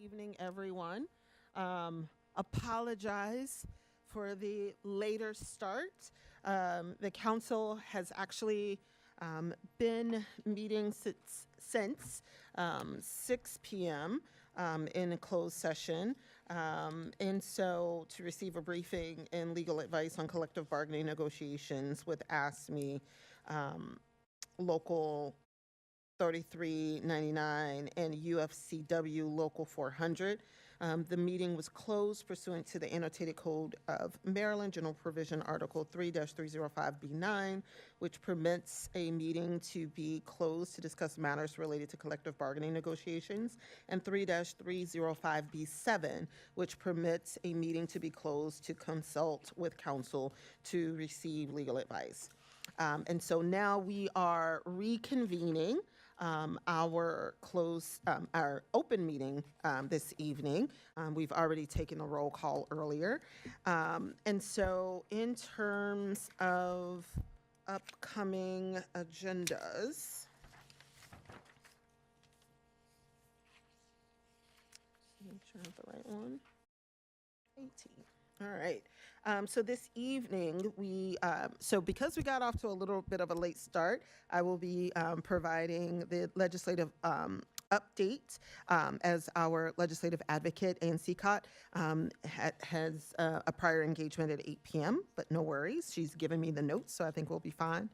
Evening, everyone. Apologize for the later start. The council has actually been meeting since 6 p.m. In a closed session. And so to receive a briefing and legal advice on collective bargaining negotiations with ASME, Local 3399 and UFCW Local 400. The meeting was closed pursuant to the Annotated Code of Maryland, General Provision Article 3-305B9, which permits a meeting to be closed to discuss matters related to collective bargaining negotiations, and 3-305B7, which permits a meeting to be closed to consult with counsel to receive legal advice. And so now we are reconvening our open meeting this evening. We've already taken a roll call earlier. And so in terms of upcoming agendas, make sure I have the right one. 18. All right. So this evening, because we got off to a little bit of a late start, I will be providing the legislative update as our legislative advocate. Ann Seacott has a prior engagement at 8 p.m., but no worries. She's given me the notes, so I think we'll be fine.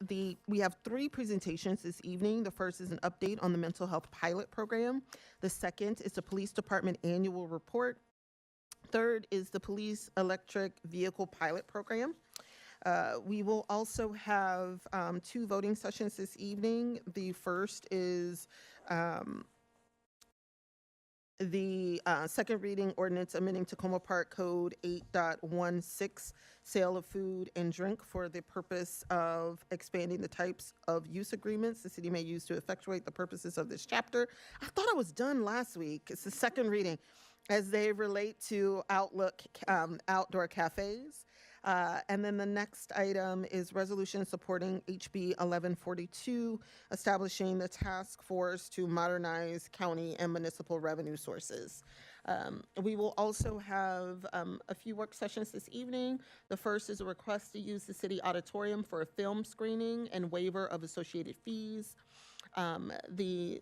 We have 3 presentations this evening. The first is an update on the mental health pilot program. The second is the police department annual report. Third is the police electric vehicle pilot program. We will also have 2 voting sessions this evening. The first is the second reading ordinance amending Tacoma Park Code 8.16, sale of food and drink for the purpose of expanding the types of use agreements the city may use to effectuate the purposes of this chapter. I thought I was done last week. It's the second reading as they relate to outdoor cafes. And then the next item is resolution supporting HB 1142, establishing the task force to modernize county and municipal revenue sources. We will also have a few work sessions this evening. The first is a request to use the city auditorium for a film screening and waiver of associated fees. The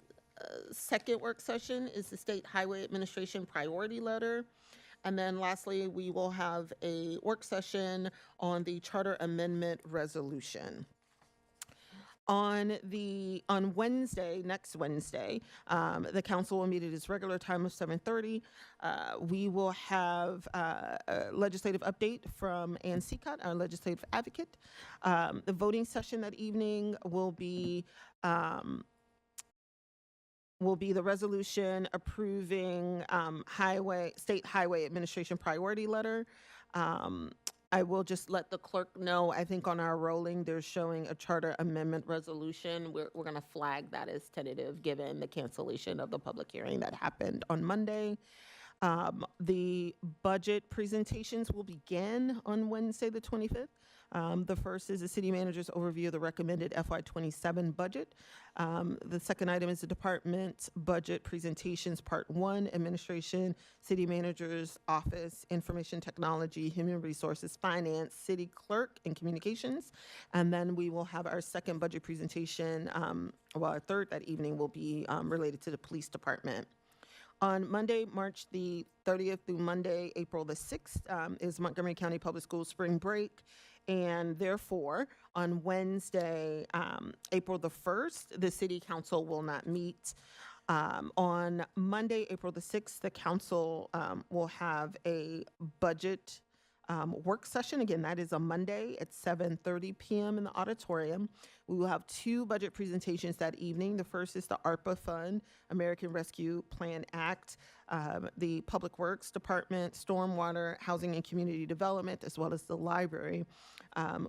second work session is the State Highway Administration priority letter. And then lastly, we will have a work session on the charter amendment resolution. On Wednesday, next Wednesday, the council will meet at its regular time of 7:30. We will have a legislative update from Ann Seacott, our legislative advocate. The voting session that evening will be the resolution approving State Highway Administration priority letter. I will just let the clerk know, I think on our rolling, they're showing a charter amendment resolution. We're going to flag that as tentative given the cancellation of the public hearing that happened on Monday. The budget presentations will begin on Wednesday, the 25th. The first is the city manager's overview of the recommended FY27 budget. The second item is the department budget presentations, part 1, administration, city manager's office, information technology, human resources, finance, city clerk, and communications. And then we will have our second budget presentation, our third that evening will be related to the police department. On Monday, March the 30th through Monday, April the 6th, is Montgomery County Public Schools spring break. And therefore, on Wednesday, April the 1st, the city council will not meet. On Monday, April the 6th, the council will have a budget work session. Again, that is a Monday at 7:30 p.m. in the auditorium. We will have 2 budget presentations that evening. The first is the ARPA Fund, American Rescue Plan Act, the Public Works Department, Stormwater, Housing and Community Development, as well as the library.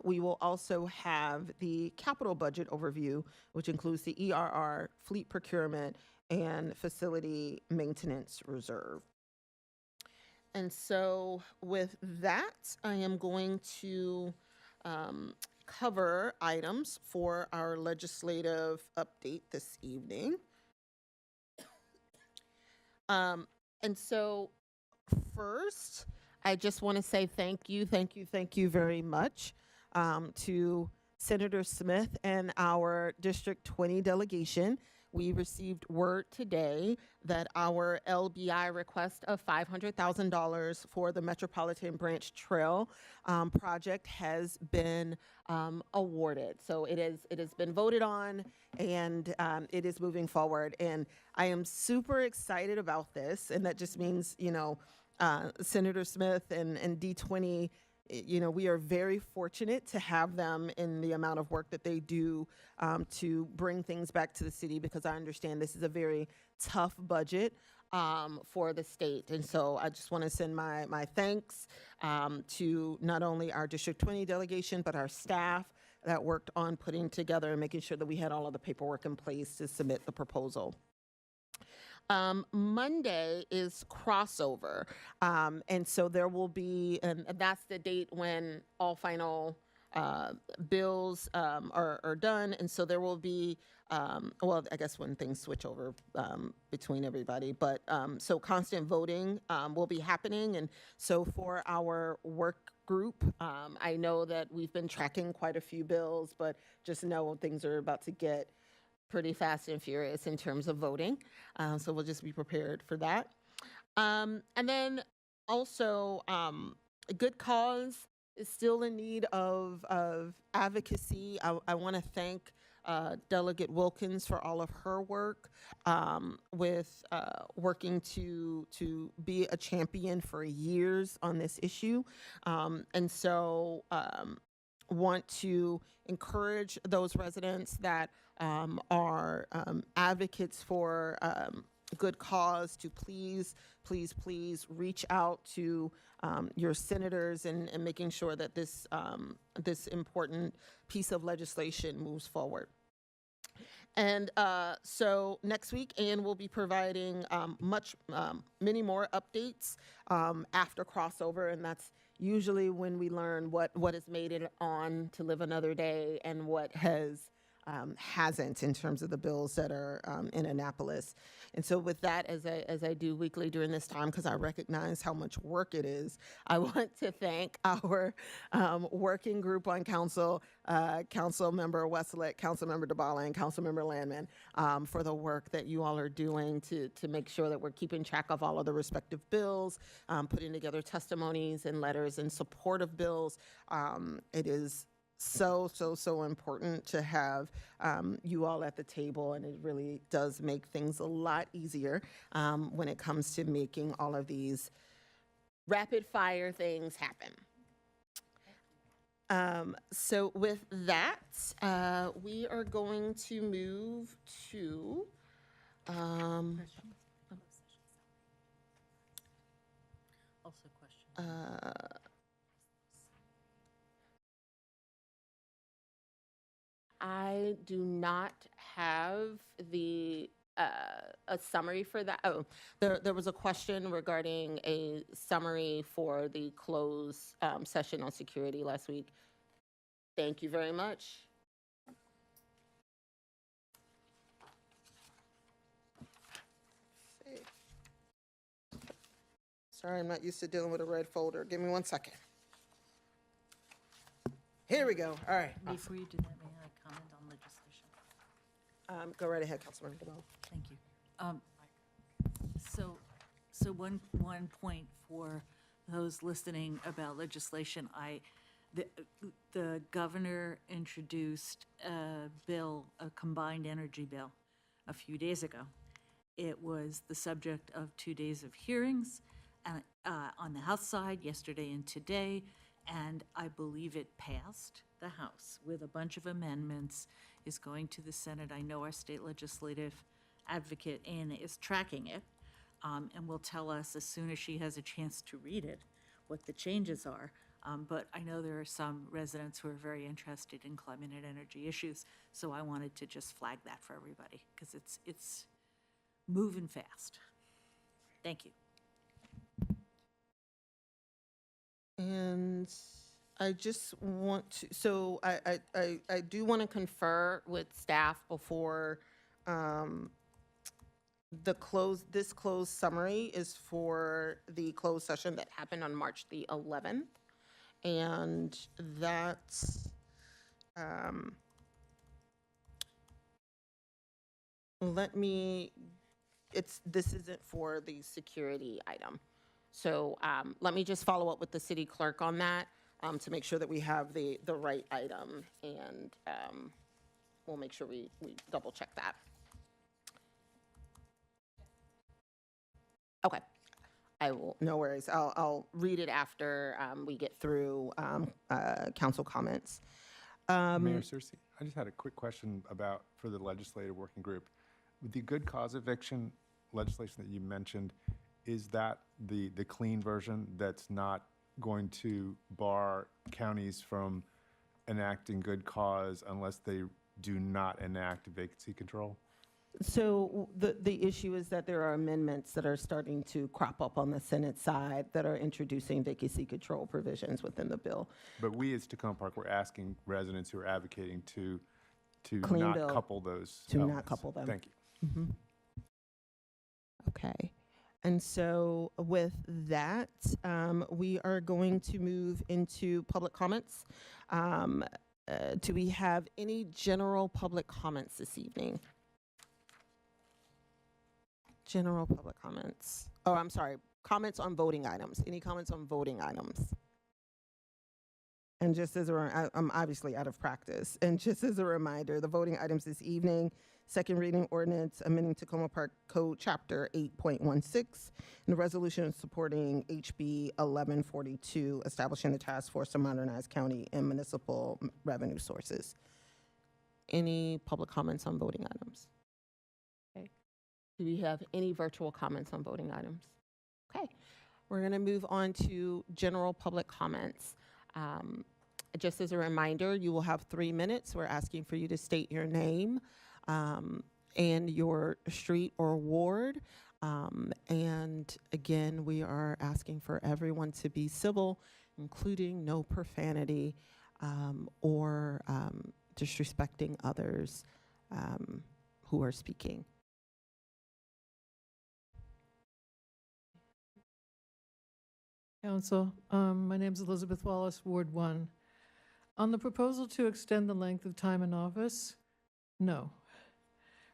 We will also have the capital budget overview, which includes the ERR, fleet procurement, and facility maintenance reserve. And so with that, I am going to cover items for our legislative update this evening. And so first, I just want to say thank you very much to Senator Smith and our District 20 delegation. We received word today that our LBI request of $500,000 for the Metropolitan Branch Trail project has been awarded. So it has been voted on, and it is moving forward. And I am super excited about this, and that just means, Senator Smith and D20, we are very fortunate to have them in the amount of work that they do to bring things back to the city, because I understand this is a very tough budget for the state. And so I just want to send my thanks to not only our District 20 delegation, but our staff that worked on putting together and making sure that we had all of the paperwork in place to submit the proposal. Monday is crossover. And so there will be, and that's the date when all final bills are done. And so there will be, well, I guess when things switch over between everybody, but so constant voting will be happening. And so for our work group, I know that we've been tracking quite a few bills, but just know things are about to get pretty fast and furious in terms of voting. So we'll just be prepared for that. And then also, a good cause is still in need of advocacy. I want to thank Delegate Wilkins for all of her work with working to be a champion for years on this issue. And so want to encourage those residents that are advocates for good cause to please reach out to your senators and making sure that this this important piece of legislation moves forward. And so next week, Ann will be providing many more updates after crossover, and that's usually when we learn what has made it on to live another day and what hasn't in terms of the bills that are in Annapolis. And so with that, as I do weekly during this time, because I recognize how much work it is, I want to thank our working group on council, Councilmember Westlake, Councilmember DeBala, and Councilmember Landman for the work that you all are doing to make sure that we're keeping track of all of the respective bills, putting together testimonies and letters in support of bills. It is so important to have you all at the table, and it really does make things a lot easier when it comes to making all of these rapid fire things happen. So with that, we are going to move to Also question. I do not have the a summary for that. Oh, there was a question regarding a summary for the closed session on security last week. Thank you very much. Sorry, I'm not used to dealing with a red folder. Give me 1 second. Here we go. All right. Before you do that, may I comment on legislation? Go right ahead, Councilmember DeBoe. Thank you. So one point for those listening about legislation, the governor introduced a bill, a combined energy bill, a few days ago. It was the subject of 2 days of hearings and on the House side yesterday and today, and I believe it passed the House with a bunch of amendments, is going to the Senate. I know our state legislative advocate, Anna, is tracking it, and will tell us as soon as she has a chance to read it what the changes are. But I know there are some residents who are very interested in climate and energy issues, so I wanted to just flag that for everybody, because it's moving fast. Thank you. And I just want to, so I do want to confer with staff before this closed summary is for the closed session that happened on March the 11th. And that's, this isn't for the security item. So let me just follow up with the city clerk on that to make sure that we have the right item, and we'll make sure we double check that. Okay. I will, no worries. I'll read it after we get through council comments. Mayor Cersei, I just had a quick question for the legislative working group. With the good cause eviction legislation that you mentioned, is that the clean version that's not going to bar counties from enacting good cause unless they do not enact vacancy control? So the issue is that there are amendments that are starting to crop up on the Senate side that are introducing vacancy control provisions within the bill. But we as Tacoma Park, we're asking residents who are advocating to Clean not bill, couple those to not elements. couple them. Thank you. Mhm. Okay. And so with that, we are going to move into public comments. Do we have any general public comments this evening? General public comments. Oh, I'm sorry. Comments on voting items. Any comments on voting items? And just as I'm obviously out of practice. And just as a reminder, the voting items this evening: second reading ordinance amending Tacoma Park Code Chapter 8.16, and the resolution supporting HB 1142, establishing the task force to modernize county and municipal revenue sources. Any public comments on voting items? Okay. Do we have any virtual comments on voting items? Okay. We're going to move on to general public comments. Just as a reminder, you will have 3 minutes. We're asking for you to state your name and your street or ward. And again, we are asking for everyone to be civil, including no profanity or disrespecting others who are speaking. Council, my name is Elizabeth Wallace, Ward 1. On the proposal to extend the length of time in office, no.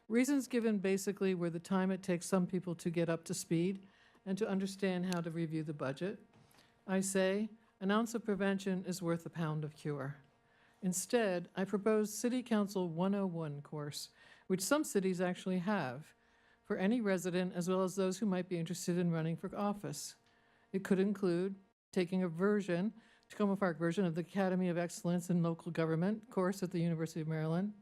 Reasons given basically were the time it takes some people to get up to speed and to understand how to review the budget. I say, an ounce of prevention is worth a pound of cure. Instead, I propose City Council 101 course, which some cities actually have, for any resident as well as those who might be interested in running for office. It could include taking a Tacoma Park version of the Academy of Excellence in Local Government course at the University of Maryland,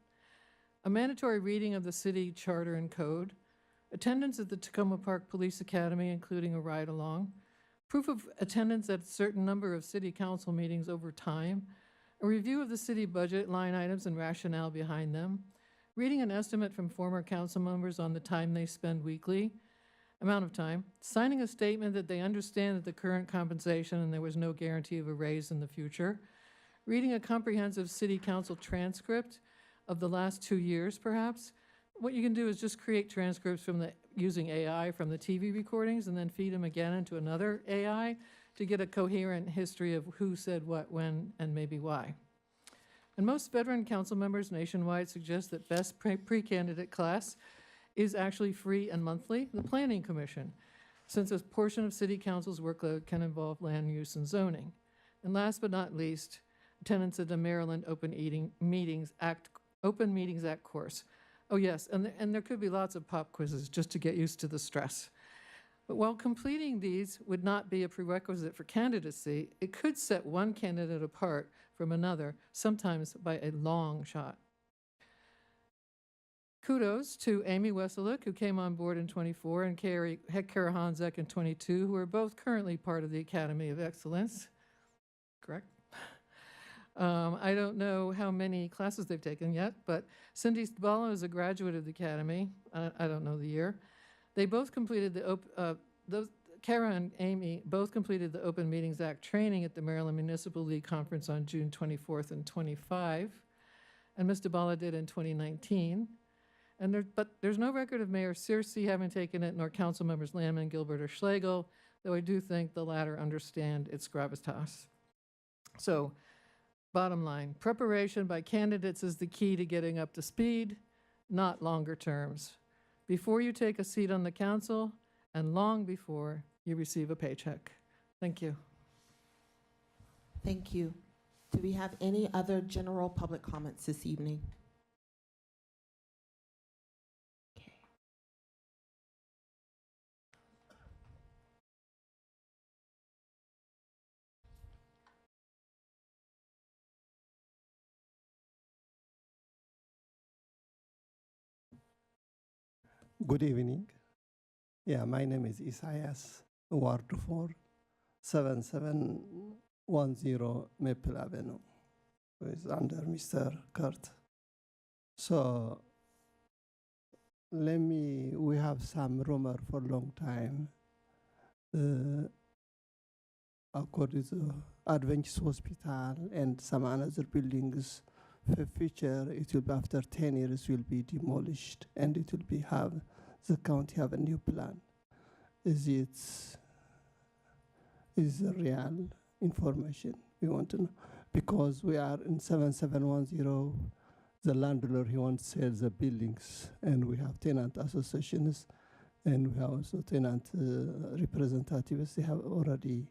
a mandatory reading of the city charter and code, attendance at the Tacoma Park Police Academy, including a ride-along, proof of attendance at a certain number of city council meetings over time, a review of the city budget line items and rationale behind them, reading an estimate from former council members on the time they spend weekly, amount of time, signing a statement that they understand that the current compensation and there was no guarantee of a raise in the future, reading a comprehensive city council transcript of the last 2 years, perhaps. What you can do is just create transcripts using AI from the TV recordings and then feed them again into another AI to get a coherent history of who said what, when, and maybe why. And most veteran council members nationwide suggest that best pre-candidate class is actually free and monthly, the Planning Commission, since a portion of City Council's workload can involve land use and zoning. And last but not least, attendance at the Maryland Open Meetings Act course. Oh yes, and there could be lots of pop quizzes just to get used to the stress. But while completing these would not be a prerequisite for candidacy, it could set one candidate apart from another, sometimes by a long shot. Kudos to Amy Weselick, who came on board in 24, and Kara Hanzek in 22, who are both currently part of the Academy of Excellence. Correct? I don't know how many classes they've taken yet, but Cindy Stabalo is a graduate of the Academy. I don't know the year. They both completed Kara and Amy both completed the Open Meetings Act training at the Maryland Municipal League Conference on June 24th and 25, and Ms. Stabalo did in 2019. But there's no record of Mayor Searcy having taken it, nor council members Landman, Gilbert, or Schlegel, though I do think the latter understand its gravitas. So, bottom line, preparation by candidates is the key to getting up to speed, not longer terms. Before you take a seat on the council, and long before you receive a paycheck. Thank you. Thank you. Do we have any other general public comments this evening? Okay. Good evening. Yeah, my name is Isaias, Ward 4, 7710 Maple Avenue, which is under Mr. Kurt. So, we have some rumor for a long time. According to Adventist Hospital and some other buildings, for future, it will be after 10 years will be demolished, and it will be the county have a new plan. Is the real information we want to know? Because we are in 7710, the landlord, he wants to sell the buildings, and we have tenant associations, and we have also tenant representatives. They have already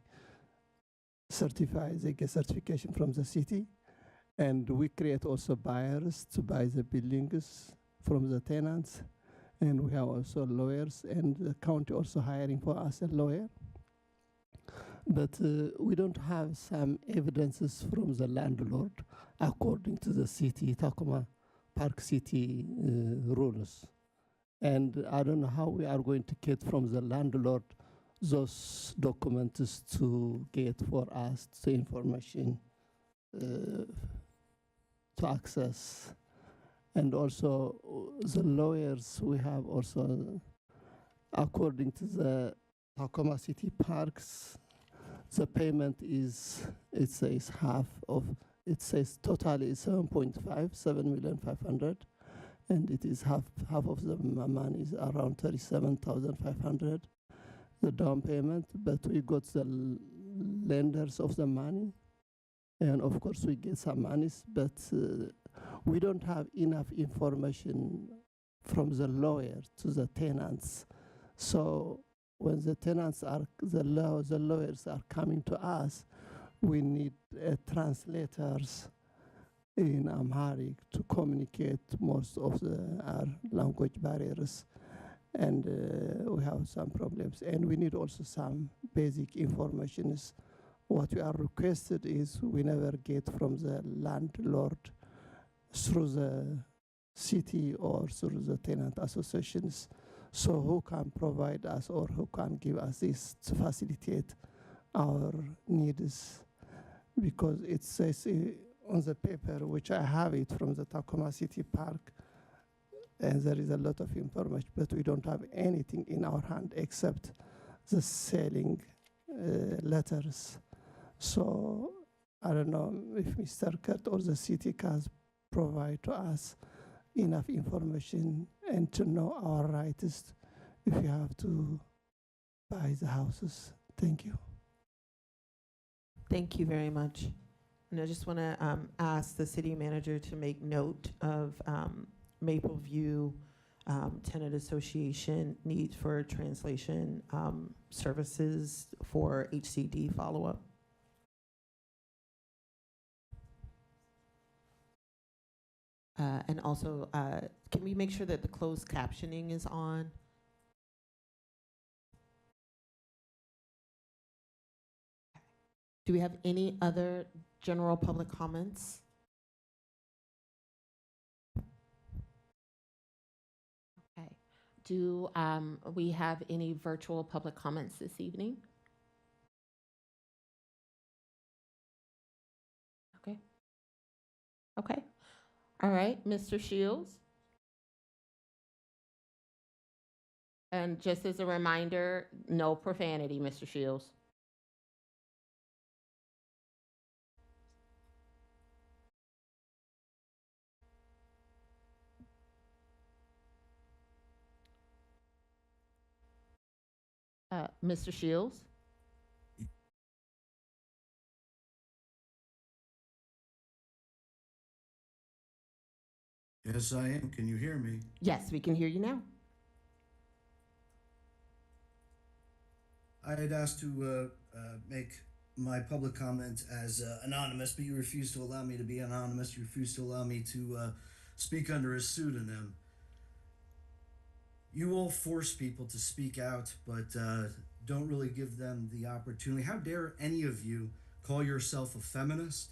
certified, they get certification from the city. And we create also buyers to buy the buildings from the tenants. And we have also lawyers, and the county also hiring for us a lawyer. But we don't have some evidences from the landlord according to the city, Tacoma Park City rules. And I don't know how we are going to get from the landlord those documents to get for us the information to access. And also the lawyers we have also, according to the Tacoma City Parks, the payment is, it says half of, it says totally 7.5 million, and it is half of the money is around 37,500, the down payment, but we got the lenders of the money, and of course we get some monies, but we don't have enough information from the lawyer to the tenants. So when the tenants are, the lawyers are coming to us, we need translators in Amharic to communicate most of our language barriers. And we have some problems. And we need also some basic information. What we are requested is we never get from the landlord through the city or through the tenant associations. So who can provide us or who can give us this to facilitate our needs? Because it says on the paper, which I have it from the Tacoma City Park, and there is a lot of information, but we don't have anything in our hand except the selling letters. So I don't know if Mr. Kurt or the city can provide to us enough information and to know our rights if we have to buy the houses. Thank you. Thank you very much. And I just want to ask the city manager to make note of Maple View Tenant Association need for translation services for HCD follow-up. And also, can we make sure that the closed captioning is on? Do we have any other general public comments? Okay. Do we have any virtual public comments this evening? Okay. Okay. All right, Mr. Shields. And just as a reminder, no profanity, Mr. Shields. Mr. Shields? Yes, I am. Can you hear me? Yes, we can hear you now. I had asked to make my public comment as anonymous, but you refused to allow me to be anonymous. You refused to allow me to speak under a pseudonym. You all force people to speak out, but don't really give them the opportunity. How dare any of you call yourself a feminist?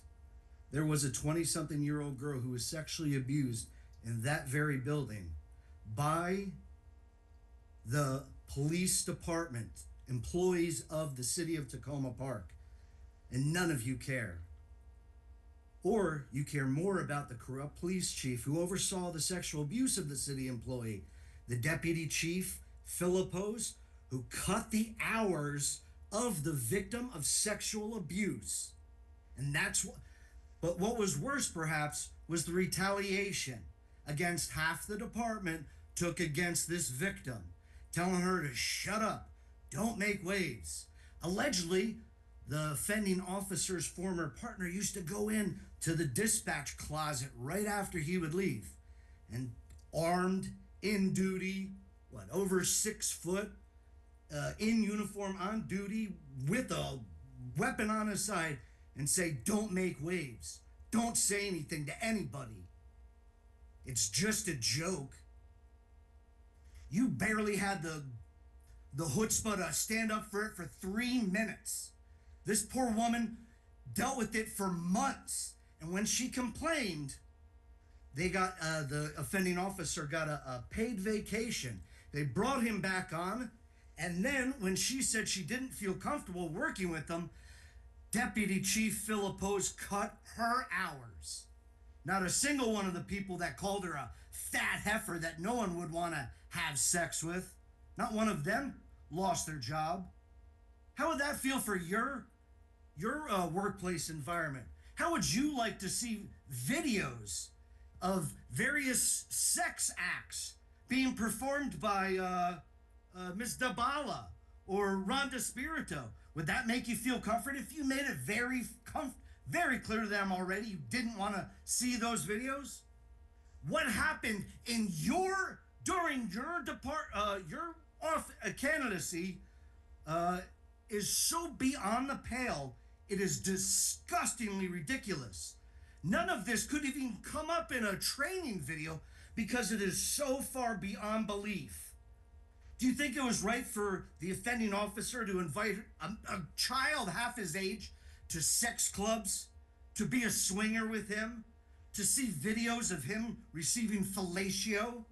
There was a 20-something-year-old girl who was sexually abused in that very building by the police department, employees of the city of Tacoma Park, and none of you care. Or you care more about the corrupt police chief who oversaw the sexual abuse of the city employee, the deputy chief, Philippos, who cut the hours of the victim of sexual abuse. And that's what, but what was worse perhaps was the retaliation against half the department took against this victim, telling her to shut up, don't make waves. Allegedly, the offending officer's former partner used to go in to the dispatch closet right after he would leave, and armed, in duty, over 6 foot, in uniform, on duty, with a weapon on his side, and say, don't make waves. Don't say anything to anybody. It's just a joke. You barely had the chutzpah to stand up for it for 3 minutes. This poor woman dealt with it for months. And when she complained, they got, the offending officer got a paid vacation. They brought him back on. And then when she said she didn't feel comfortable working with them, Deputy Chief Philippos cut her hours. Not a single one of the people that called her a fat heifer that no one would want to have sex with, not one of them lost their job. How would that feel for your workplace environment? How would you like to see videos of various sex acts being performed by Ms. Dabala or Rhonda Spirito? Would that make you feel comforted if you made it very clear to them already you didn't want to see those videos? What happened in during your candidacy is so beyond the pale. It is disgustingly ridiculous. None of this could even come up in a training video because it is so far beyond belief. Do you think it was right for the offending officer to invite a child half his age to sex clubs, to be a swinger with him, to see videos of him receiving fellatio?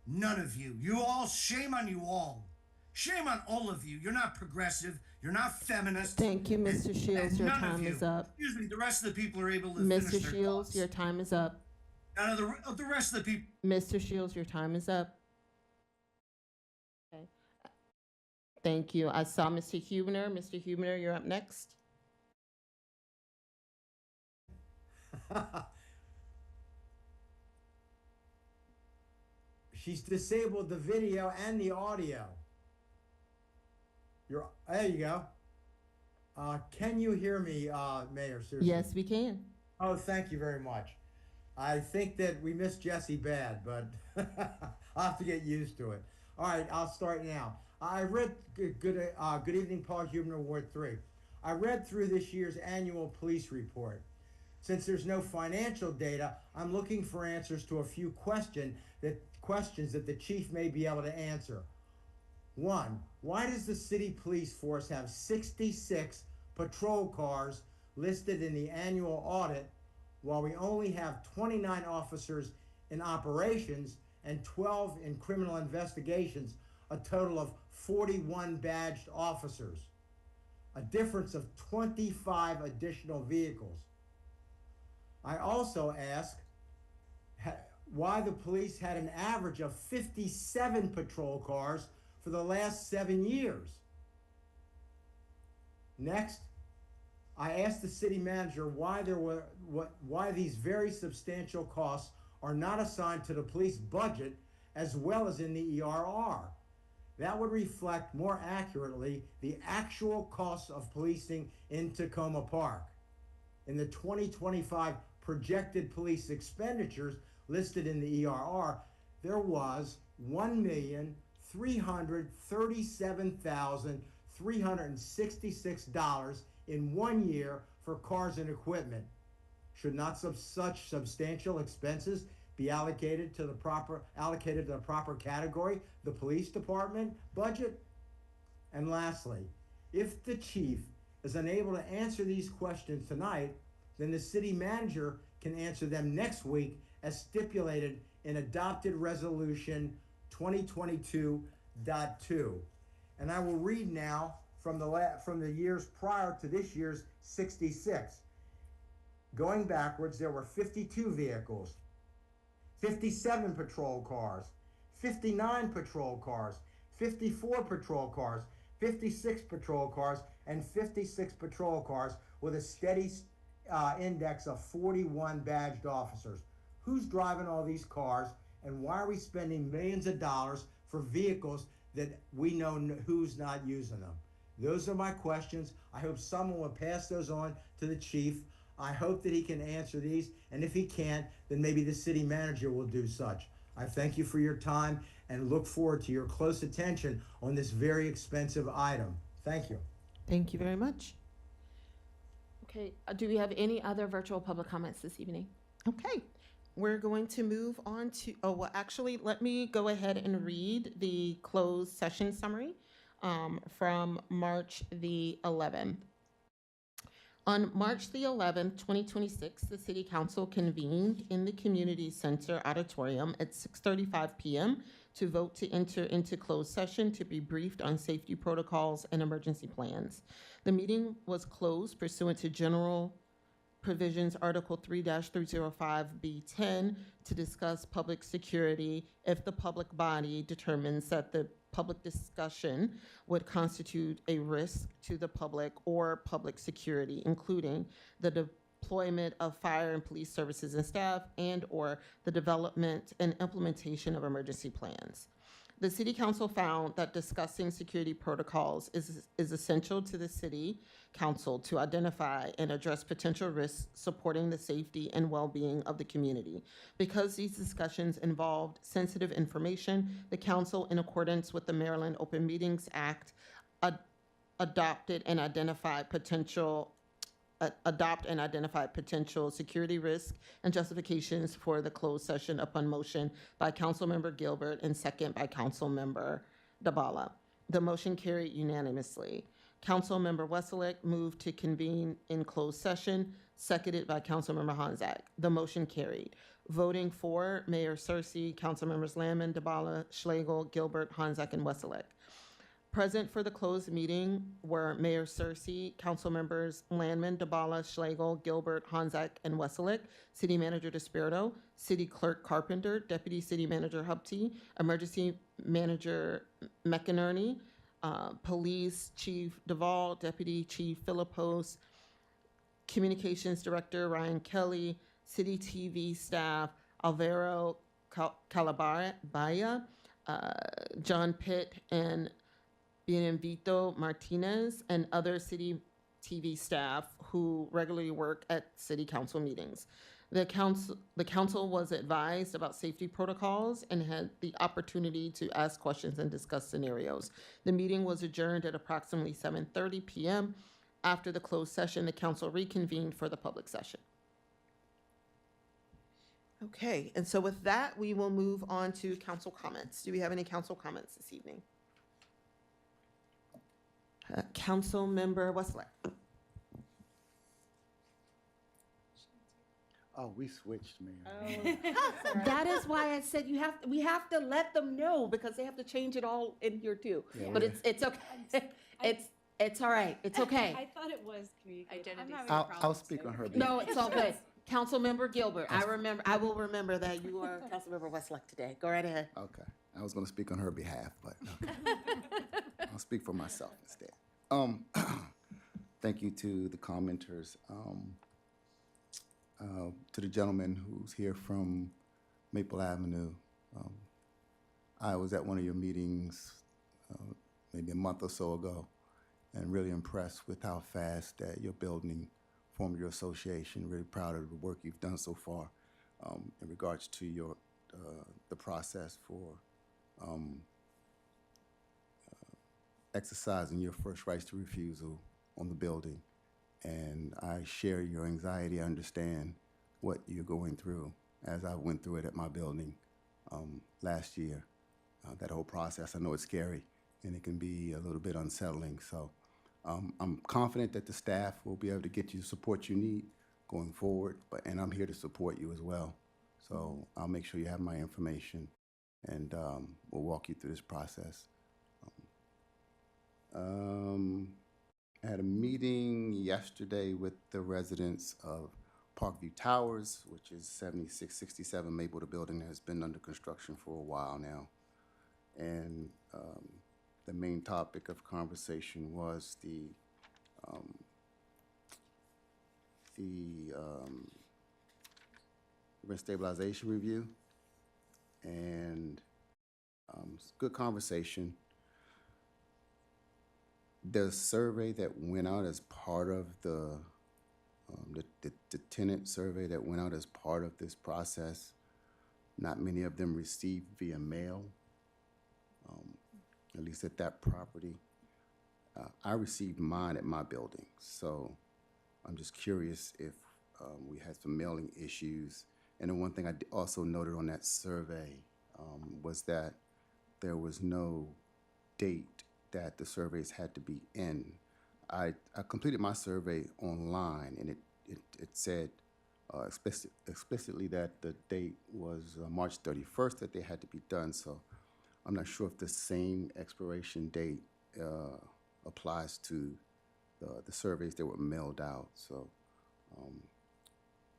None of you. You all, shame on you all. Shame on all of you. You're not progressive. You're not feminist. Thank you, Mr. Shields. And Your none of time you. is up. Excuse me, the rest of the people are able to finish Mr. their Shields, thoughts. your time is up. None of the rest of the people. Mr. Shields, your time is up. Okay. Thank you. I saw Mr. Huebner. Mr. Huebner, you're up next. She's disabled the video and the audio. There you go. Can you hear me, Mayor Searcy? Yes, we can. Oh, thank you very much. I think that we missed Jesse bad, but I'll have to get used to it. All right, I'll start now. I read, good evening, Paul Huebner, Ward 3. I read through this year's annual police report. Since there's no financial data, I'm looking for answers to a few questions that the chief may be able to answer. 1, why does the city police force have 66 patrol cars listed in the annual audit while we only have 29 officers in operations and 12 in criminal investigations, a total of 41 badged officers, a difference of 25 additional vehicles? I also ask why the police had an average of 57 patrol cars for the last 7 years. Next, I asked the city manager why these very substantial costs are not assigned to the police budget as well as in the ERR. That would reflect more accurately the actual costs of policing in Tacoma Park. In the 2025 projected police expenditures listed in the ERR, there was $1,337,366 in 1 year for cars and equipment. Should not such substantial expenses be allocated to the proper category, the police department budget? And lastly, if the chief is unable to answer these questions tonight, then the city manager can answer them next week as stipulated in adopted resolution 2022.2. And I will read now from the years prior to this year's 66. Going backwards, there were 52 vehicles, 57 patrol cars, 59 patrol cars, 54 patrol cars, 56 patrol cars, and 56 patrol cars with a steady index of 41 badged officers. Who's driving all these cars, and why are we spending millions of dollars for vehicles that we know who's not using them? Those are my questions. I hope someone will pass those on to the chief. I hope that he can answer these, and if he can't, then maybe the city manager will do such. I thank you for your time and look forward to your close attention on this very expensive item. Thank you. Thank you very much. Okay, do we have any other virtual public comments this evening? Okay, we're going to move on to, well, actually, let me go ahead and read the closed session summary from March the 11th. On March the 11th, 2026, the City Council convened in the Community Center Auditorium at 6:35 p.m. to vote to enter into closed session to be briefed on safety protocols and emergency plans. The meeting was closed pursuant to General Provisions Article 3-305B10 to discuss public security if the public body determines that the public discussion would constitute a risk to the public or public security, including the deployment of fire and police services and staff and/or the development and implementation of emergency plans. The City Council found that discussing security protocols is essential to the City Council to identify and address potential risks supporting the safety and well-being of the community. Because these discussions involved sensitive information, the Council, in accordance with the Maryland Open Meetings Act, adopted and identified potential security risks and justifications for the closed session upon motion by Councilmember Gilbert and second by Councilmember Dabala. The motion carried unanimously. Councilmember Wesselek moved to convene in closed session, seconded by Councilmember Honzak. The motion carried. Voting for, Mayor Searcy, Councilmembers Landman, Dabala, Schlegel, Gilbert, Honzak, and Wesselek. Present for the closed meeting were Mayor Searcy, Councilmembers Landman, Dabala, Schlegel, Gilbert, Honzak, and Wesselek, City Manager DeSpirito, City Clerk Carpenter, Deputy City Manager Hupty, Emergency Manager McInerney, Police Chief Duvall, Deputy Chief Philippos, Communications Director Ryan Kelly, City TV staff Alvaro Calabaya, John Pitt, and Bienvito Martinez, and other city TV staff who regularly work at City Council meetings. The council was advised about safety protocols and had the opportunity to ask questions and discuss scenarios. The meeting was adjourned at approximately 7:30 p.m. After the closed session, the council reconvened for the public session. Okay, and so with that, we will move on to council comments. Do we have any council comments this evening? Councilmember Westlake. Oh, we switched, Mayor. That is why I said we have to let them know because they have to change it all in here too. Yeah, But we- it's okay. It's all right. It's okay. I thought it was communicated. I'm having a I'll problem speak on too. her behalf. No, it's all good. Councilmember Gilbert, I will remember that you are Councilmember Westlake today. Go right ahead. Okay, I was gonna speak on her behalf, but okay. I'll speak for myself instead. Thank you to the commenters, to the gentleman who's here from Maple Avenue. I was at one of your meetings maybe a month or so ago, and really impressed with how fast that you're building, forming your association. Really proud of the work you've done so far in regards to your the process for exercising your first rights to refusal on the building. And I share your anxiety. I understand what you're going through, as I went through it at my building last year. That whole process, I know it's scary and it can be a little bit unsettling. So I'm confident that the staff will be able to get you the support you need going forward, and I'm here to support you as well. So I'll make sure you have my information, and we'll walk you through this process. I had a meeting yesterday with the residents of Parkview Towers, which is 7667 Maple, the building that has been under construction for a while now. And the main topic of conversation was the rent stabilization review, and good conversation. The survey that went out as part of the tenant survey that went out as part of this process, not many of them received via mail, at least at that property. I received mine at my building, so I'm just curious if we had some mailing issues. And the one thing I also noted on that survey was that there was no date that the surveys had to be in. I completed my survey online, and it said explicitly that the date was March 31st that they had to be done. So I'm not sure if the same expiration date applies to the surveys that were mailed out. So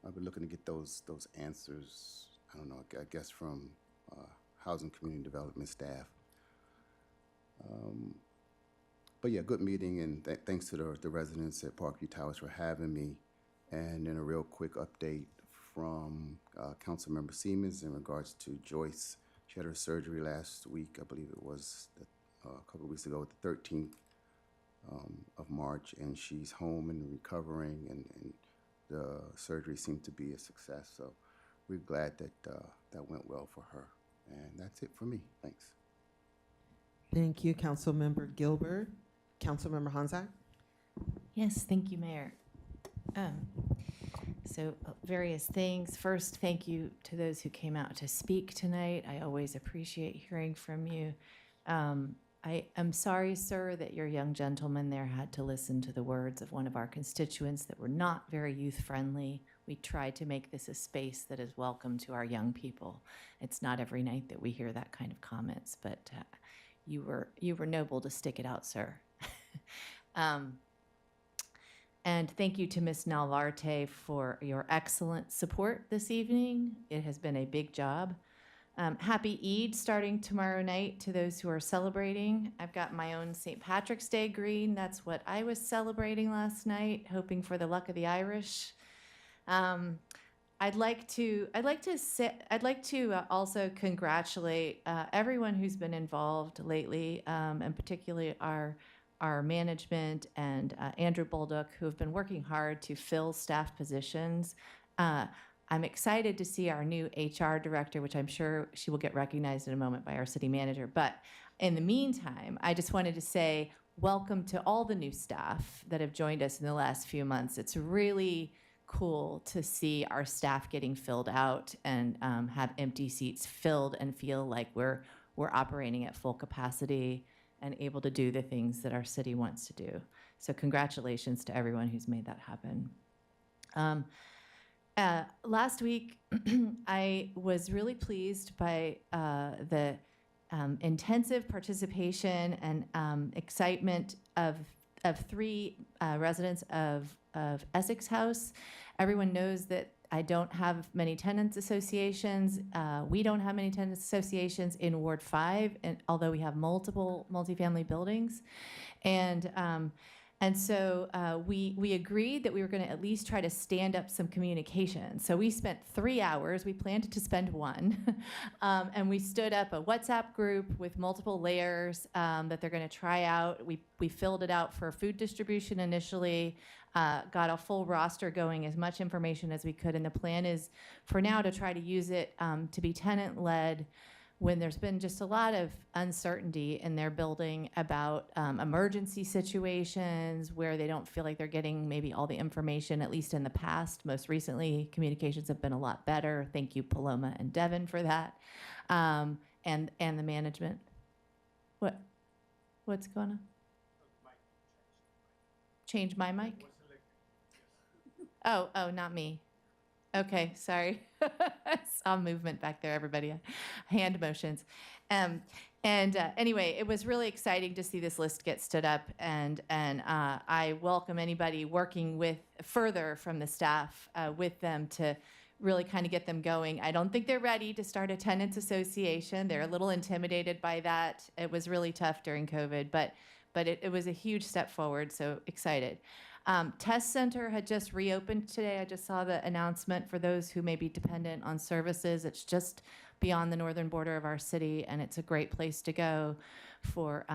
I've been looking to get those answers, I don't know, I guess from Housing Community Development staff. But yeah, good meeting, and thanks to the residents at Parkview Towers for having me. And then a real quick update from Councilmember Siemens in regards to Joyce. She had her surgery last week, I believe it was a couple of weeks ago, the 13th of March, and she's home and recovering, and the surgery seemed to be a success. So we're glad that that went well for her. And that's it for me. Thanks. Thank you, Councilmember Gilbert. Councilmember Honzak? Yes, thank you, Mayor. So various things. First, thank you to those who came out to speak tonight. I always appreciate hearing from you. I am sorry, sir, that your young gentleman there had to listen to the words of one of our constituents that were not very youth-friendly. We tried to make this a space that is welcome to our young people. It's not every night that we hear that kind of comments, but you were noble to stick it out, sir. And thank you to Ms. Nalvarte for your excellent support this evening. It has been a big job. Happy Eid starting tomorrow night to those who are celebrating. I've got my own St. Patrick's Day green. That's what I was celebrating last night, hoping for the luck of the Irish. I'd like to also congratulate everyone who's been involved lately, and particularly our management and Andrew Bolduc, who have been working hard to fill staff positions. I'm excited to see our new HR director, which I'm sure she will get recognized in a moment by our city manager. But in the meantime, I just wanted to say welcome to all the new staff that have joined us in the last few months. It's really cool to see our staff getting filled out and have empty seats filled and feel like we're operating at full capacity and able to do the things that our city wants to do. So congratulations to everyone who's made that happen. Last week, I was really pleased by the intensive participation and excitement of three residents of Essex House. Everyone knows that I don't have many tenants associations. We don't have many tenants associations in Ward 5, and although we have multiple multifamily buildings. And And so we agreed that we were going to at least try to stand up some communication. So we spent 3 hours. We planned to spend 1. And we stood up a WhatsApp group with multiple layers that they're going to try out. We filled it out for food distribution initially, got a full roster going, as much information as we could. And the plan is for now to try to use it to be tenant-led when there's been just a lot of uncertainty in their building about emergency situations where they don't feel like they're getting maybe all the information, at least in the past. Most recently, communications have been a lot better. Thank you, Paloma and Devin, for that, and the management. What's going on? Change my mic? Oh, not me. Okay, sorry. Saw movement back there, everybody. Hand motions. Anyway, it was really exciting to see this list get stood up, and I welcome anybody working with further from the staff with them to really kind of get them going. I don't think they're ready to start a tenants association. They're a little intimidated by that. It was really tough during COVID, but it was a huge step forward, so excited. Test Center had just reopened today. I just saw the announcement for those who may be dependent on services. It's just beyond the northern border of our city, and it's a great place to go for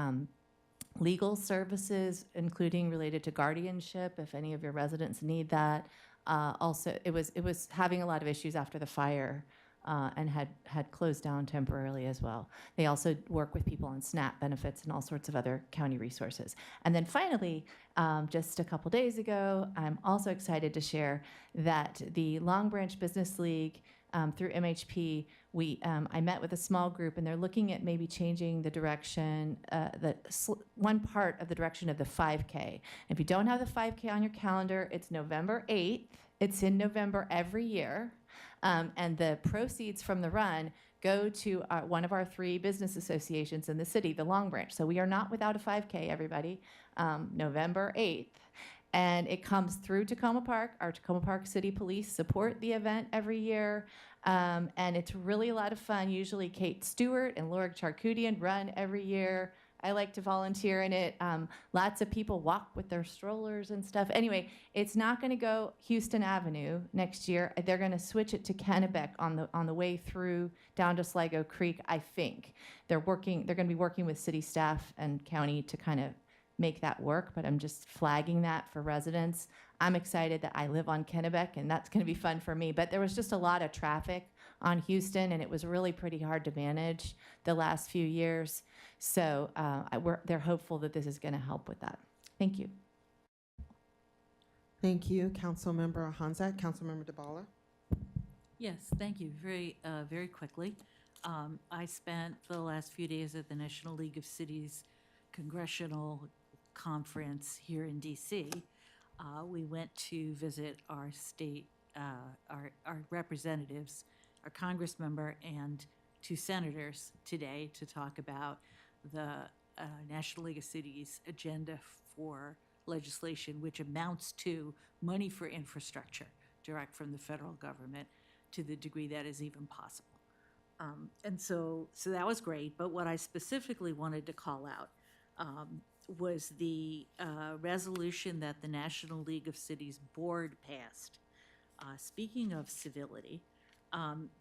legal services, including related to guardianship, if any of your residents need that. Also, it was having a lot of issues after the fire. And had closed down temporarily as well. They also work with people on SNAP benefits and all sorts of other county resources. And then finally, just a couple days ago, I'm also excited to share that the Long Branch Business League through MHP, I met with a small group, and they're looking at maybe changing the direction, one part of the direction of the 5K. If you don't have the 5K on your calendar, it's November 8th. It's in November every year. And the proceeds from the run go to one of our 3 business associations in the city, the Long Branch. So we are not without a 5K, everybody, November 8th. And it comes through Tacoma Park. Our Tacoma Park City Police support the event every year. And it's really a lot of fun. Usually Kate Stewart and Laura Charkoudian run every year. I like to volunteer in it. Lots of people walk with their strollers and stuff. Anyway, it's not going to go Houston Avenue next year. They're going to switch it to Kennebec on the way through down to Sligo Creek, I think. They're going to be working with city staff and county to kind of make that work, but I'm just flagging that for residents. I'm excited that I live on Kennebec, and that's going to be fun for me. But there was just a lot of traffic on Houston, and it was really pretty hard to manage the last few years. So they're hopeful that this is going to help with that. Thank you. Thank you, Councilmember Hanzak. Councilmember DeBala. Yes, thank you. Very quickly. I spent the last few days at the National League of Cities Congressional Conference here in D.C. We went to visit our state, our representatives, our Congress member and 2 senators today to talk about the National League of Cities agenda for legislation, which amounts to money for infrastructure direct from the federal government to the degree that is even possible. And so that was great. But what I specifically wanted to call out was the resolution that the National League of Cities board passed. Speaking of civility,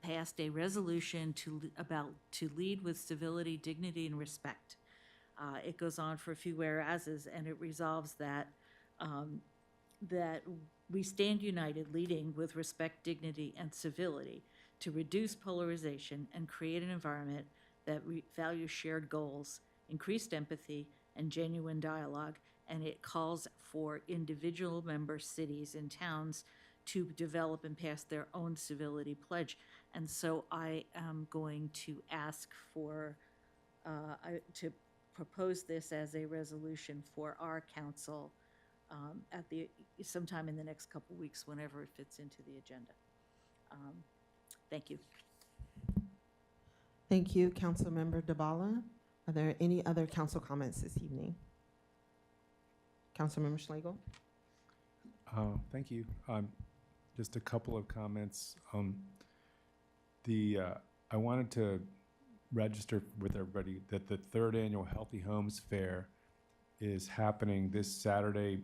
passed a resolution to lead with civility, dignity, and respect. It goes on for a few whereases, and it resolves that that we stand united, leading with respect, dignity, and civility to reduce polarization and create an environment that values shared goals, increased empathy, and genuine dialogue. And it calls for individual member cities and towns to develop and pass their own civility pledge. And so I am going to ask for, to propose this as a resolution for our council sometime in the next couple weeks, whenever it fits into the agenda. Thank you. Thank you, Councilmember DeBala. Are there any other council comments this evening? Councilmember Schlegel. Thank you. Just a couple of comments. I wanted to register with everybody that the 3rd annual Healthy Homes Fair is happening this Saturday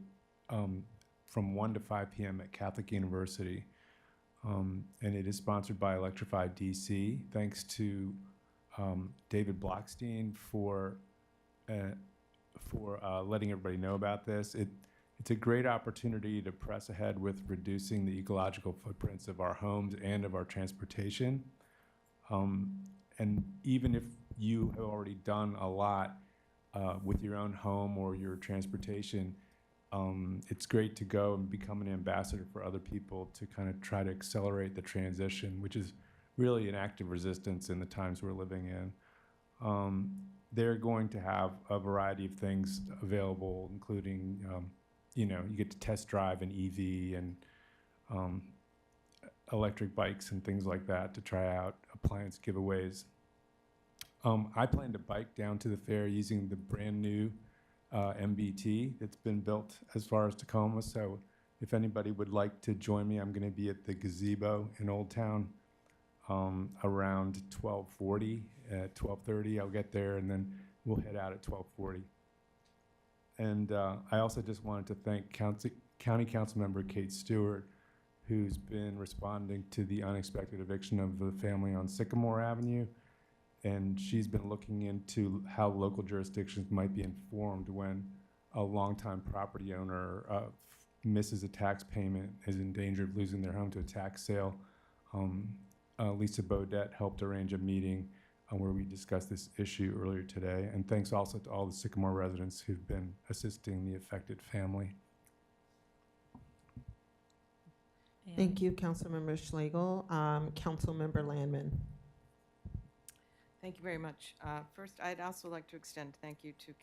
from 1 to 5 p.m. at Catholic University. And it is sponsored by Electrify DC. Thanks to David Blockstein for letting everybody know about this. It's a great opportunity to press ahead with reducing the ecological footprints of our homes and of our transportation. And even if you have already done a lot with your own home or your transportation, it's great to go and become an ambassador for other people to kind of try to accelerate the transition, which is really an act of resistance in the times we're living in. They're going to have a variety of things available, including, you get to test drive an EV and electric bikes and things like that to try out appliance giveaways. I plan to bike down to the fair using the brand new MBT that's been built as far as Tacoma. So if anybody would like to join me, I'm going to be at the gazebo in Old Town around 12:40. At 12:30, I'll get there, and then we'll head out at 12:40. And I also just wanted to thank County Council Member Kate Stewart, who's been responding to the unexpected eviction of the family on Sycamore Avenue. And she's been looking into how local jurisdictions might be informed when a longtime property owner misses a tax payment, is in danger of losing their home to a tax sale. Lisa Bodette helped arrange a meeting where we discussed this issue earlier today. And thanks also to all the Sycamore residents who've been assisting the affected family. Thank you, Councilmember Schlegel. Councilmember Landman. Thank you very much. First, I'd also like to extend thank you to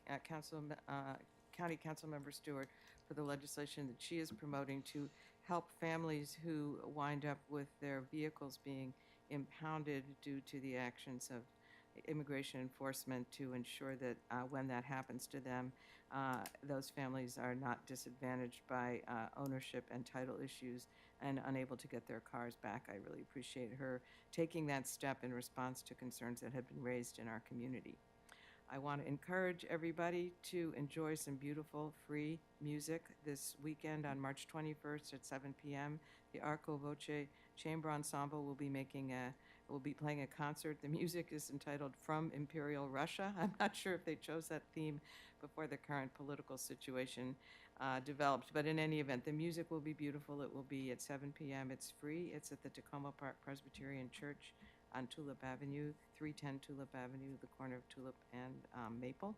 County Council Member Stewart for the legislation that she is promoting to help families who wind up with their vehicles being impounded due to the actions of immigration enforcement, to ensure that when that happens to them, those families are not disadvantaged by ownership and title issues and unable to get their cars back. I really appreciate her taking that step in response to concerns that had been raised in our community. I want to encourage everybody to enjoy some beautiful free music this weekend on March 21st at 7 p.m. The Arco Voce Chamber Ensemble will be playing a concert. The music is entitled From Imperial Russia. I'm not sure if they chose that theme before the current political situation developed, but in any event, the music will be beautiful. It will be at 7 p.m. It's free. It's at the Tacoma Park Presbyterian Church on Tulip Avenue, 310 Tulip Avenue, the corner of Tulip and Maple,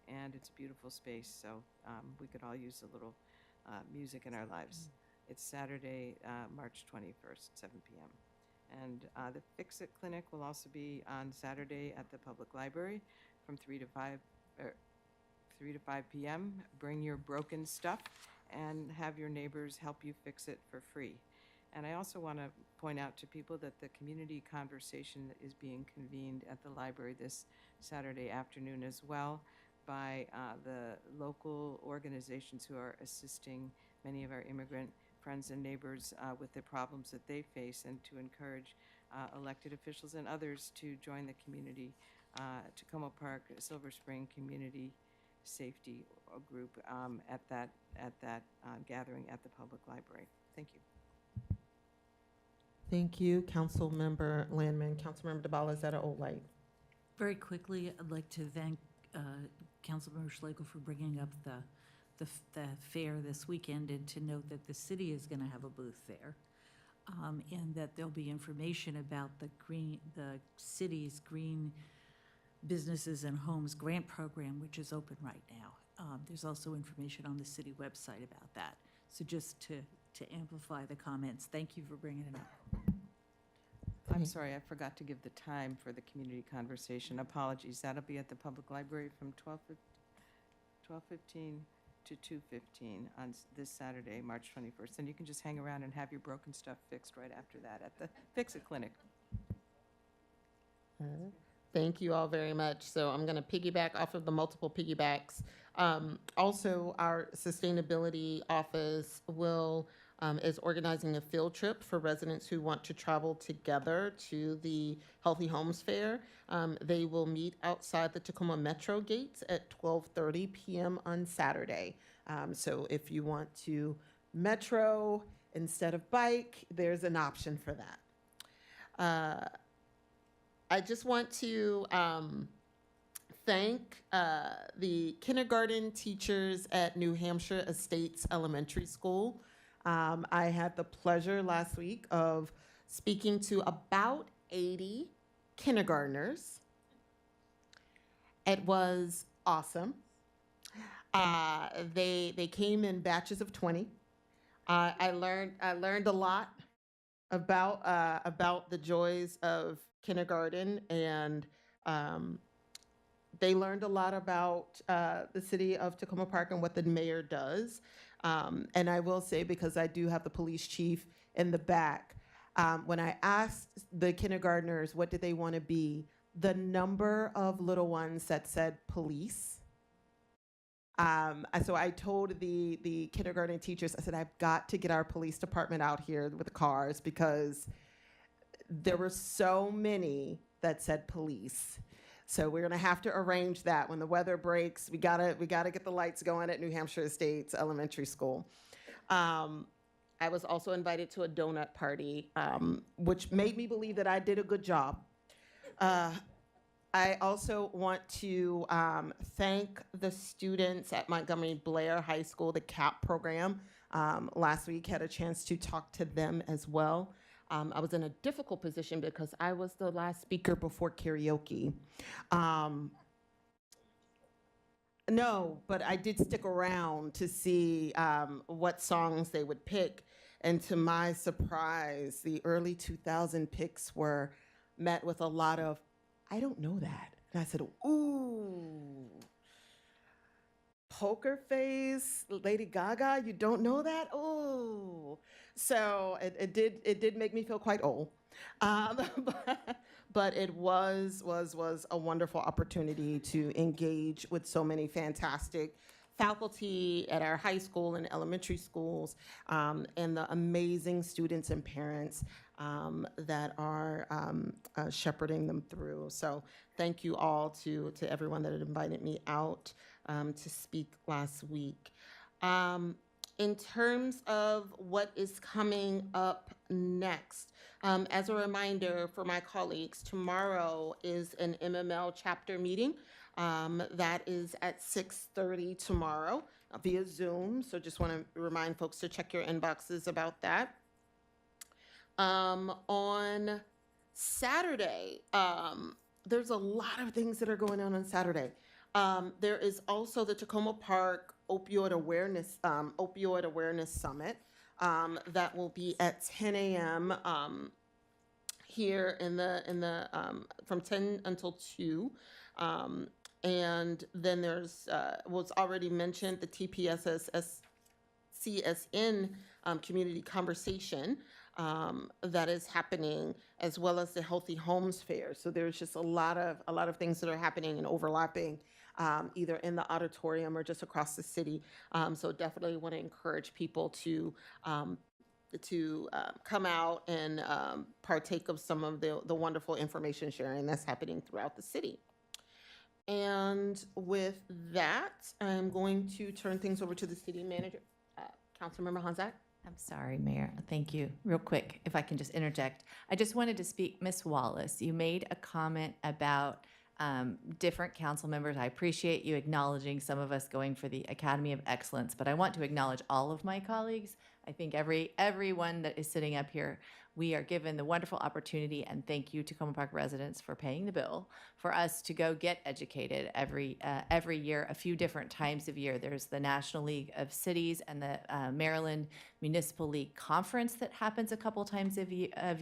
and it's a beautiful space, so we could all use a little music in our lives. It's Saturday, March 21st, 7 p.m. And the Fix It Clinic will also be on Saturday at the Public Library from 3 to 5 p.m. Bring your broken stuff and have your neighbors help you fix it for free. And I also want to point out to people that the community conversation is being convened at the library this Saturday afternoon as well by the local organizations who are assisting many of our immigrant friends and neighbors with the problems that they face, and to encourage elected officials and others to join the community, Tacoma Park Silver Spring Community Safety Group at that gathering at the public library. Thank you. Thank you, Councilmember Landman. Councilmember DeBala, is that an old light? Very quickly, I'd like to thank Councilmember Schlegel for bringing up the fair this weekend, and to note that the city is going to have a booth there, and that there'll be information about the city's Green Businesses and Homes grant program, which is open right now. There's also information on the city website about that. So just to amplify the comments, thank you for bringing it up. I'm sorry, I forgot to give the time for the community conversation. Apologies. That'll be at the public library from 12:15 to 2:15 on this Saturday, March 21st. And you can just hang around and have your broken stuff fixed right after that at the Fix It Clinic. Thank you all very much. So I'm going to piggyback off of the multiple piggybacks. Also, our sustainability office will is organizing a field trip for residents who want to travel together to the Healthy Homes Fair. They will meet outside the Tacoma Metro gates at 12:30 p.m. on Saturday. So if you want to Metro instead of bike, there's an option for that. I just want to thank the kindergarten teachers at New Hampshire Estates Elementary School. I had the pleasure last week of speaking to about 80 kindergartners. It was awesome. They came in batches of 20. I learned a lot about the joys of kindergarten, and they learned a lot about the city of Tacoma Park and what the mayor does. And I will say, because I do have the police chief in the back, when I asked the kindergartners what did they want to be, the number of little ones that said police. So I told the kindergarten teachers, I said, I've got to get our police department out here with the cars, because there were so many that said police. So we're gonna have to arrange that when the weather breaks. We gotta get the lights going at New Hampshire Estates Elementary School. I was also invited to a donut party, which made me believe that I did a good job. I also want to thank the students at Montgomery Blair High School, the CAP program. Last week had a chance to talk to them as well. I was in a difficult position because I was the last speaker before karaoke. No, but I did stick around to see what songs they would pick. And to my surprise, the early 2000 picks were met with a lot of, I don't know that. And I said, ooh, Poker Face, Lady Gaga, you don't know that? Ooh. So it did make me feel quite old. But it was a wonderful opportunity to engage with so many fantastic faculty at our high school and elementary schools, and the amazing students and parents that are shepherding them through. So thank you all to everyone that had invited me out to speak last week. In terms of what is coming up next, as a reminder for my colleagues, tomorrow is an MML chapter meeting. That is at 6:30 tomorrow via Zoom. So just want to remind folks to check your inboxes about that. On Saturday, there's a lot of things that are going on Saturday. There is also the Tacoma Park Opioid Awareness Summit that will be at 10 a.m. Here in the from 10 until 2. And then there's was already mentioned the CSN community conversation that is happening, as well as the Healthy Homes Fair. So there's just a lot of things that are happening and overlapping, either in the auditorium or just across the city. So definitely want to encourage people to come out and partake of some of the wonderful information sharing that's happening throughout the city. And with that, I'm going to turn things over to the city manager, Councilmember Honzak. I'm sorry, Mayor. Thank you. Real quick, if I can just interject. I just wanted to speak, Ms. Wallace, you made a comment about different council members. I appreciate you acknowledging some of us going for the Academy of Excellence, but I want to acknowledge all of my colleagues. I think everyone that is sitting up here, we are given the wonderful opportunity, and thank you, Tacoma Park residents, for paying the bill for us to go get educated every year, a few different times of year. There's the National League of Cities and the Maryland Municipal League Conference that happens a couple times of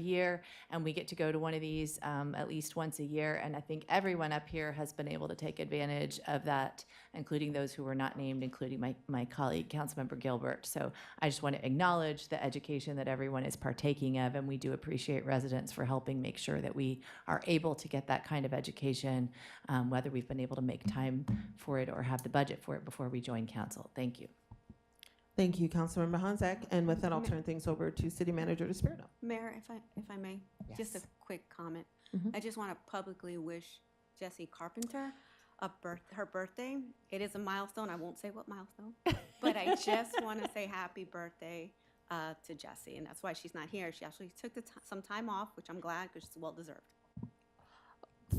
year, and we get to go to one of these at least once a year. And I think everyone up here has been able to take advantage of that, including those who were not named, including my colleague, Councilmember Gilbert. So I just want to acknowledge the education that everyone is partaking of, and we do appreciate residents for helping make sure that we are able to get that kind of education, whether we've been able to make time for it or have the budget for it before we join council. Thank you. Thank you, Councilmember Hanzak. And with that, I'll turn things over to City Manager DeSpirito. Mayor, if I may, just a Yes. quick comment. Mhm. I just want to publicly wish Jessie Carpenter her birthday. It is a milestone. I won't say what milestone, but I just want to say happy birthday to Jessie, and that's why she's not here. She actually took some time off, which I'm glad because it's well deserved.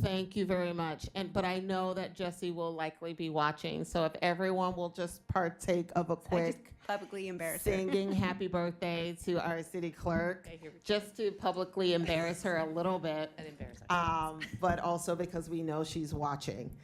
Thank you very much. But I know that Jesse will likely be watching, so if everyone will just partake of a I just quick publicly embarrassed her. singing happy birthday to our city clerk, just to publicly embarrass her a little bit. And embarrass her. But also because we know she's watching,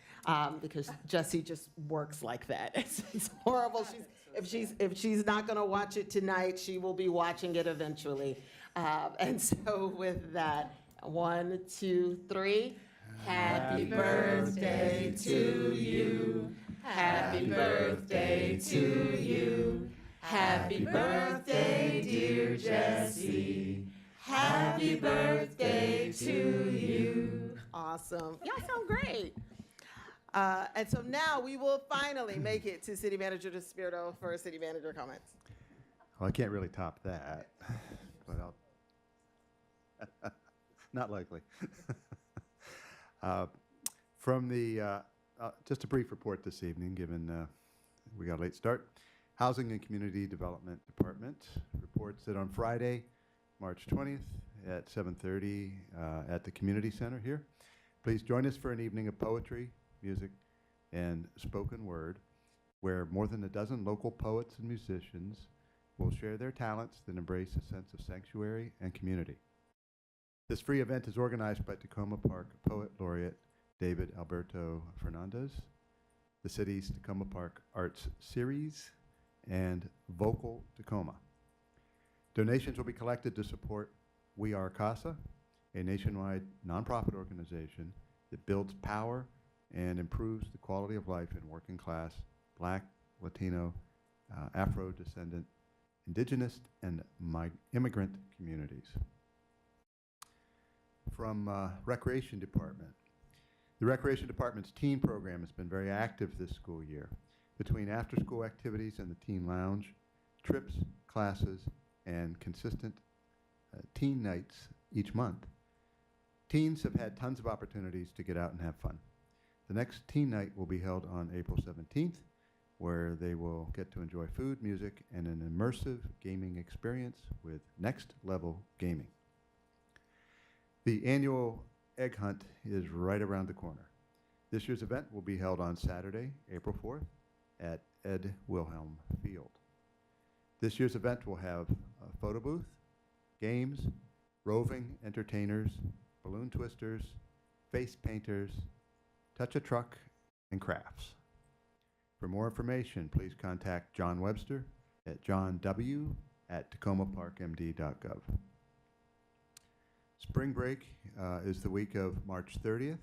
because Jessie just works like that. It's horrible. If she's not going to watch it tonight, she will be watching it eventually. And so with that, 1, 2, 3. Happy birthday to you. Happy birthday to you. Happy birthday, dear Jessie. Happy birthday to you. Awesome. Y'all sound great. And so now we will finally make it to City Manager DeSpirito for City Manager comments. Well, I can't really top that, but I'll, not likely. From the, just a brief report this evening, given we got a late start. Housing and Community Development Department reports that on Friday, March 20th at 7:30 at the Community Center here, please join us for an evening of poetry, music, and spoken word, where more than a dozen local poets and musicians will share their talents that embrace a sense of sanctuary and community. This free event is organized by Tacoma Park Poet Laureate David Alberto Fernandez, the city's Tacoma Park Arts Series, and Vocal Tacoma. Donations will be collected to support We Are CASA, a nationwide nonprofit organization that builds power and improves the quality of life in working class, Black, Latino, Afro-descendant, Indigenous, and immigrant communities. From Recreation Department. The Recreation Department's teen program has been very active this school year. Between after-school activities and the teen lounge, trips, classes, and consistent teen nights each month, teens have had tons of opportunities to get out and have fun. The next teen night will be held on April 17th, where they will get to enjoy food, music, and an immersive gaming experience with Next Level Gaming. The annual egg hunt is right around the corner. This year's event will be held on Saturday, April 4th at Ed Wilhelm Field. This year's event will have a photo booth, games, roving entertainers, balloon twisters, face painters, touch a truck, and crafts. For more information, please contact John Webster at johnw@tacomaparkmd.gov. Spring break is the week of March 30th.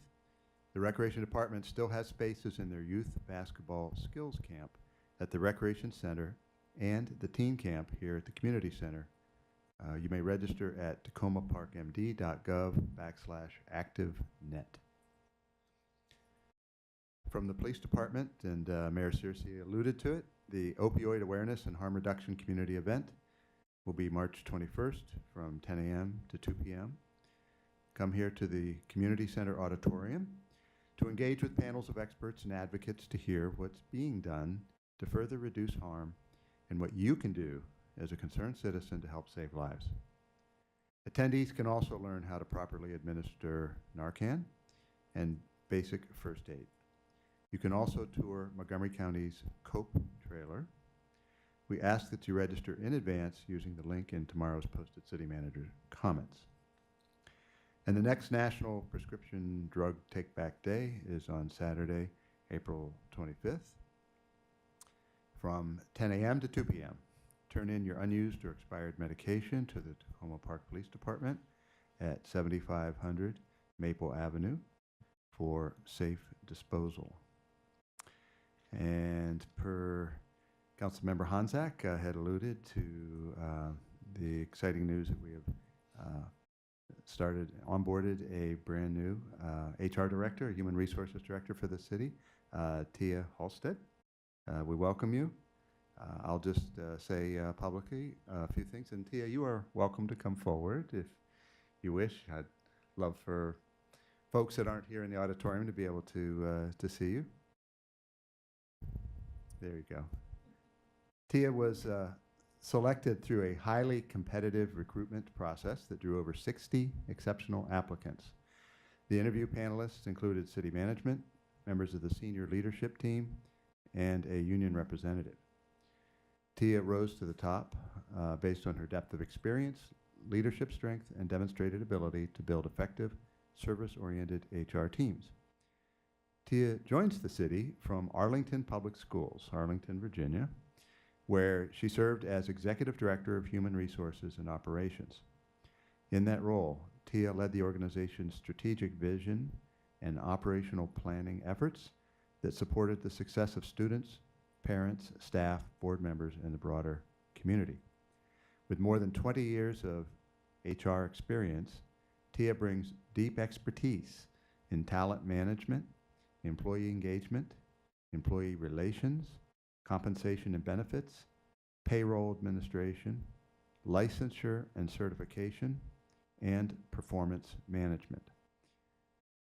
The Recreation Department still has spaces in their youth basketball skills camp at the Recreation Center and the teen camp here at the Community Center. You may register at tacomaparkmd.gov/activenet. From the Police Department, and Mayor Searcy alluded to it, the Opioid Awareness and Harm Reduction Community Event will be March 21st from 10 a.m. to 2 p.m. Come here to the Community Center Auditorium to engage with panels of experts and advocates to hear what's being done to further reduce harm and what you can do as a concerned citizen to help save lives. Attendees can also learn how to properly administer Narcan and basic first aid. You can also tour Montgomery County's COPE trailer. We ask that you register in advance using the link in tomorrow's posted city manager comments. And the next National Prescription Drug Take Back Day is on Saturday, April 25th from 10 a.m. to 2 p.m. Turn in your unused or expired medication to the Tacoma Park Police Department at 7500 Maple Avenue for safe disposal. And per Councilmember Hanzak had alluded to the exciting news that we have onboarded a brand new HR director, a human resources director for the city, Tia Halstead. We welcome you. I'll just say publicly a few things. And Tia, you are welcome to come forward if you wish. I'd love for folks that aren't here in the auditorium to be able to see you. There you go. Tia was selected through a highly competitive recruitment process that drew over 60 exceptional applicants. The interview panelists included city management, members of the senior leadership team, and a union representative. Tia rose to the top based on her depth of experience, leadership strength, and demonstrated ability to build effective, service-oriented HR teams. Tia joins the city from Arlington Public Schools, Arlington, Virginia, where she served as Executive Director of Human Resources and Operations. In that role, Tia led the organization's strategic vision and operational planning efforts that supported the success of students, parents, staff, board members, and the broader community. With more than 20 years of HR experience, Tia brings deep expertise in talent management, employee engagement, employee relations, compensation and benefits, payroll administration, licensure and certification, and performance management.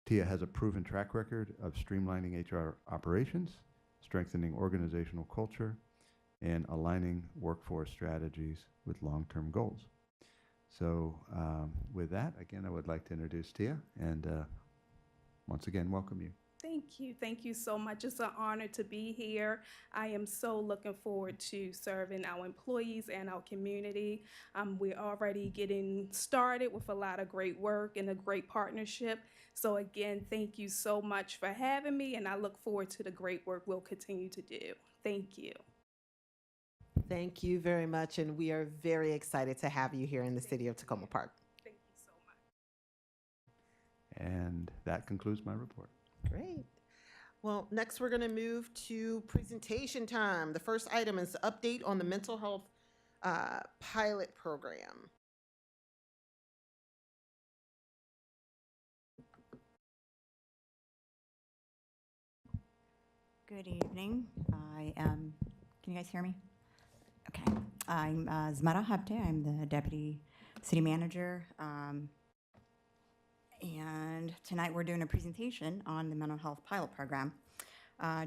Tia has a proven track record of streamlining HR operations, strengthening organizational culture, and aligning workforce strategies with long-term goals. So with that, again, I would like to introduce Tia and once again, welcome you. Thank you. Thank you so much. It's an honor to be here. I am so looking forward to serving our employees and our community. We're already getting started with a lot of great work and a great partnership. So again, thank you so much for having me, and I look forward to the great work we'll continue to do. Thank you. Thank you very much, and we are very excited to have you here in the city of Tacoma Park. Thank you so much. And that concludes my report. Great. Well, next we're going to move to presentation time. The first item is update on the mental health pilot program. Good evening. I am, can you guys hear me? Okay. I'm Zmara Habte. I'm the Deputy City Manager. And tonight we're doing a presentation on the mental health pilot program.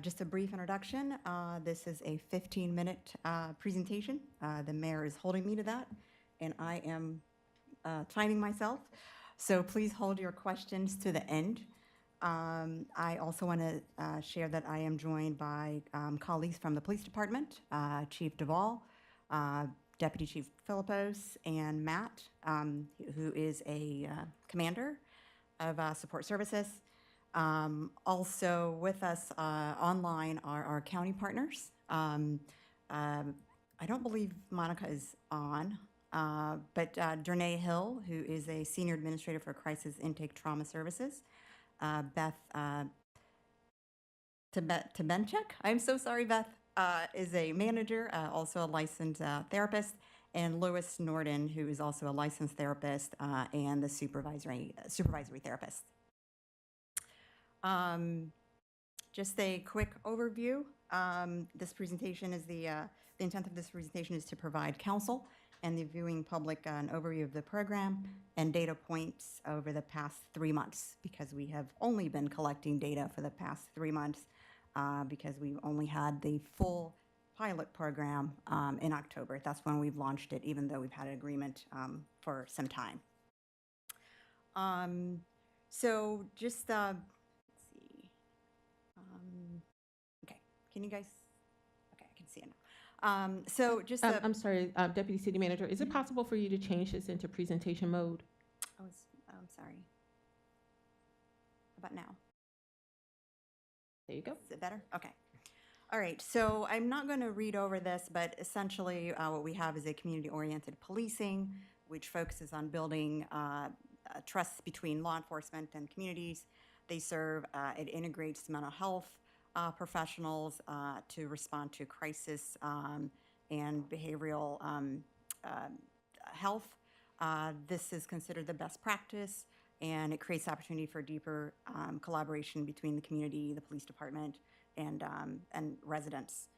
Just a brief introduction. This is a 15-minute presentation. The mayor is holding me to that, and I am timing myself. So please hold your questions to the end. I also want to share that I am joined by colleagues from the police department, Chief Duvall, Deputy Chief Philippos, and Matt, who is a commander of support services. Also with us online are our county partners. I don't believe Monica is on, but Dernay Hill, who is a senior administrator for crisis intake trauma services. Beth Tebenchuk, I'm so sorry, Beth, is a manager, also a licensed therapist, and Lois Norden, who is also a licensed therapist and the supervisory therapist. Just a quick overview. This presentation is the intent of this presentation is to provide counsel and the viewing public an overview of the program and data points over the past 3 months, because we have only been collecting data for the past 3 months because we've only had the full pilot program in October. That's when we've launched it, even though we've had an agreement for some time. So just, let's see. Okay, can you guys, okay, I can see it now. So just, I'm sorry, Deputy City Manager, is it possible for you to change this into presentation mode? oh, I'm sorry. How about now? There you go. Is it better? Okay. All right, so I'm not going to read over this, but essentially what we have is a community-oriented policing, which focuses on building trust between law enforcement and communities. They serve, it integrates mental health professionals to respond to crisis and behavioral health. This is considered the best practice, and it creates opportunity for deeper collaboration between the community, the police department, and residents.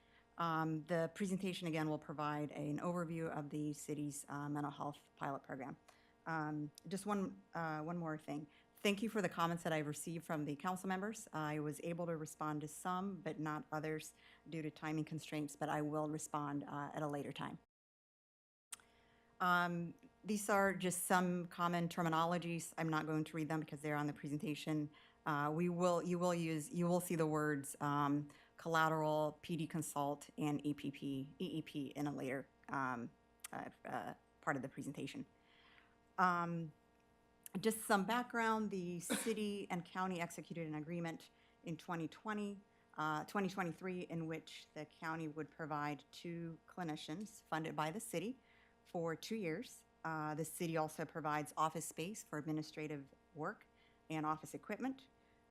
The presentation, again, will provide an overview of the city's mental health pilot program. Just one more thing. Thank you for the comments that I've received from the council members. I was able to respond to some, but not others due to timing constraints, but I will respond at a later time. These are just some common terminologies. I'm not going to read them because they're on the presentation. You will see the words collateral, PD consult, and EEP in a later part of the presentation. Just some background, the city and county executed an agreement in 2023 in which the county would provide 2 clinicians funded by the city for 2 years. The city also provides office space for administrative work and office equipment.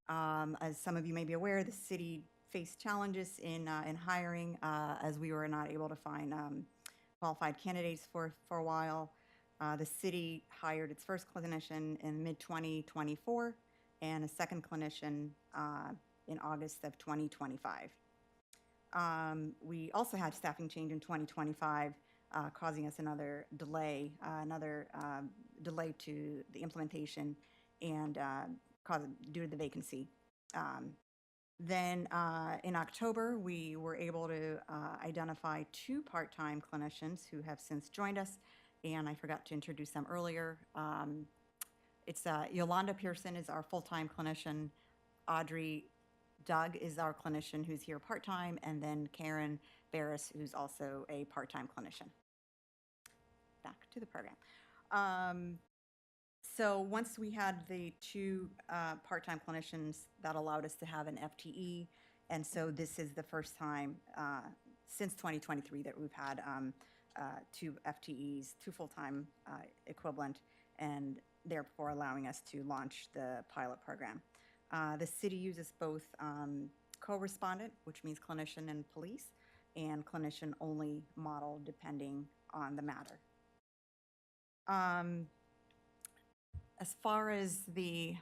As some of you may be aware, the city faced challenges in hiring as we were not able to find qualified candidates for a while. The city hired its first clinician in mid-2024 and a second clinician in August of 2025. We also had staffing change in 2025, causing us another delay to the implementation and due to the vacancy. Then in October, we were able to identify 2 part-time clinicians who have since joined us, and I forgot to introduce them earlier. It's Yolanda Pearson is our full-time clinician. Audrey Doug is our clinician who's here part-time, and then Karen Barris, who's also a part-time clinician. Back to the program. So once we had the 2 part-time clinicians, that allowed us to have an FTE, and so this is the first time since 2023 that we've had 2 FTEs, 2 full-time equivalent, and therefore allowing us to launch the pilot program. The city uses both co-respondent, which means clinician and police, and clinician-only model depending on the matter. As far as the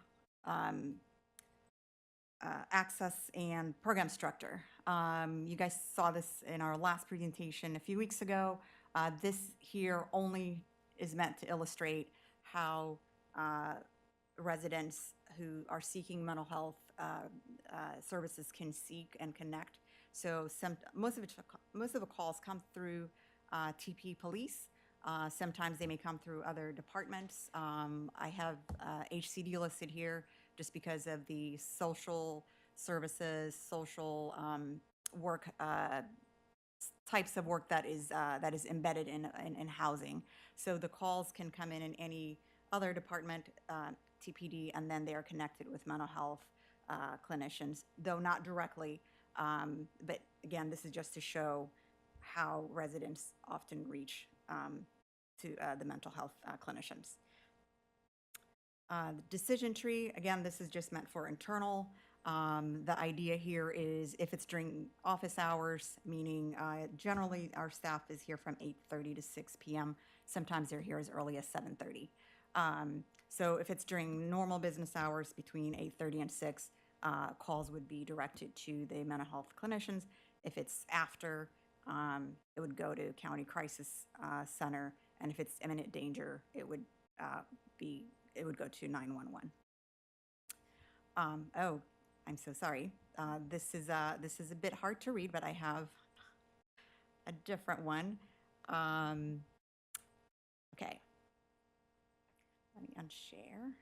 access and program structure, you guys saw this in our last presentation a few weeks ago. This here only is meant to illustrate how residents who are seeking mental health services can seek and connect. So most of the calls come through TP Police. Sometimes they may come through other departments. I have HCD listed here just because of the social services, social work types of work that is embedded in housing. So the calls can come in any other department, TPD, and then they are connected with mental health clinicians, though not directly. But again, this is just to show how residents often reach to the mental health clinicians. The decision tree, again, this is just meant for internal. The idea here is if it's during office hours, meaning generally our staff is here from 8:30 to 6 p.m. Sometimes they're here as early as 7:30. So if it's during normal business hours between 8:30 and 6, calls would be directed to the mental health clinicians. If it's after, it would go to County Crisis Center, and if it's imminent danger, it would go to 911. Oh, I'm so sorry. This is a bit hard to read, but I have a different one. Okay. Let me unshare.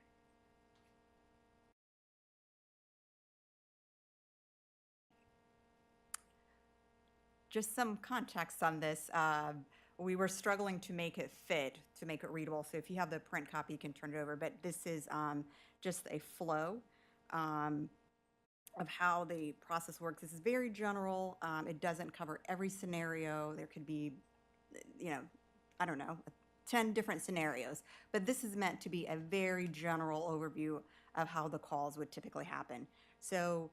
Just some context on this. We were struggling to make it fit, to make it readable. So if you have the print copy, you can turn it over. But this is just a flow of how the process works. This is very general. It doesn't cover every scenario. There could be, 10 different scenarios. But this is meant to be a very general overview of how the calls would typically happen. So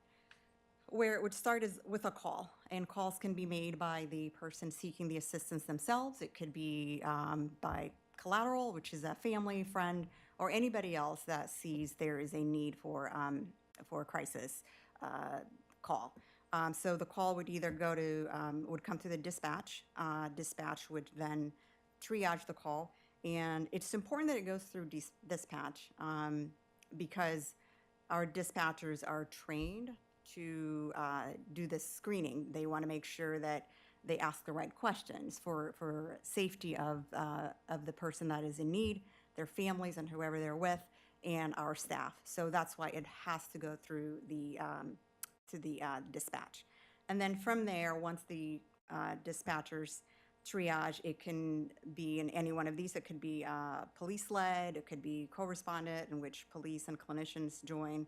where it would start is with a call, and calls can be made by the person seeking the assistance themselves. It could be by collateral, which is a family, friend, or anybody else that sees there is a need for a crisis. call. So the call would either go to, would come to the dispatch. Dispatch would then triage the call. And it's important that it goes through dispatch because our dispatchers are trained to do this screening. They want to make sure that they ask the right questions for safety of the person that is in need, their families and whoever they're with, and our staff. So that's why it has to go through the to the dispatch. And then from there, once the dispatchers triage, it can be in any one of these. It could be police-led, it could be co-respondent, in which police and clinicians join,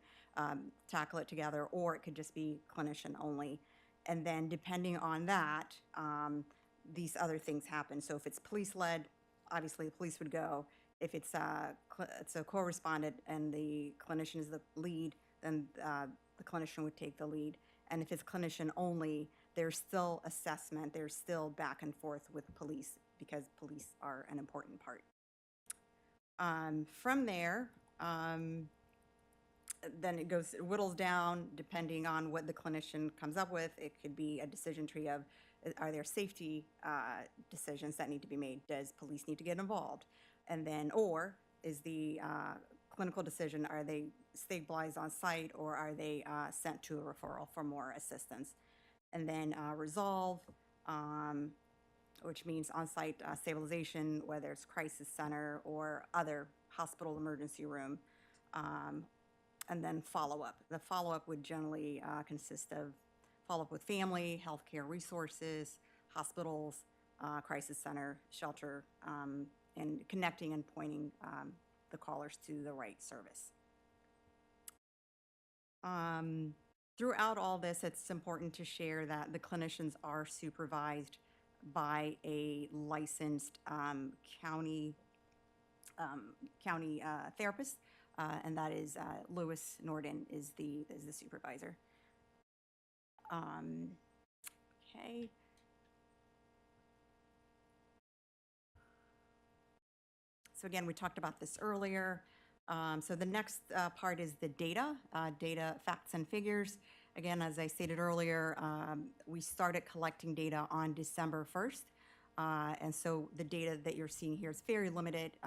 tackle it together, or it could just be clinician only. And then depending on that, these other things happen. So if it's police-led, obviously the police would go. If it's a co-respondent and the clinician is the lead, then the clinician would take the lead. And if it's clinician only, there's still assessment, there's still back and forth with police because police are an important part. From there, then it whittles down depending on what the clinician comes up with. It could be a decision tree of, are there safety decisions that need to be made? Does police need to get involved? And then, or is the clinical decision, are they stabilized on site or are they sent to a referral for more assistance? And then resolve, which means on-site stabilization, whether it's crisis center or other hospital emergency room. And then follow-up. The follow-up would generally consist of follow-up with family, healthcare resources, hospitals, crisis center, shelter, and connecting and pointing the callers to the right service. Throughout all this, it's important to share that the clinicians are supervised by a licensed county therapist, and that is Lewis Norden is the supervisor. Okay. So again, we talked about this earlier. So the next part is the data, facts and figures. Again, as I stated earlier, we started collecting data on December 1st. And so the data that you're seeing here is very limited,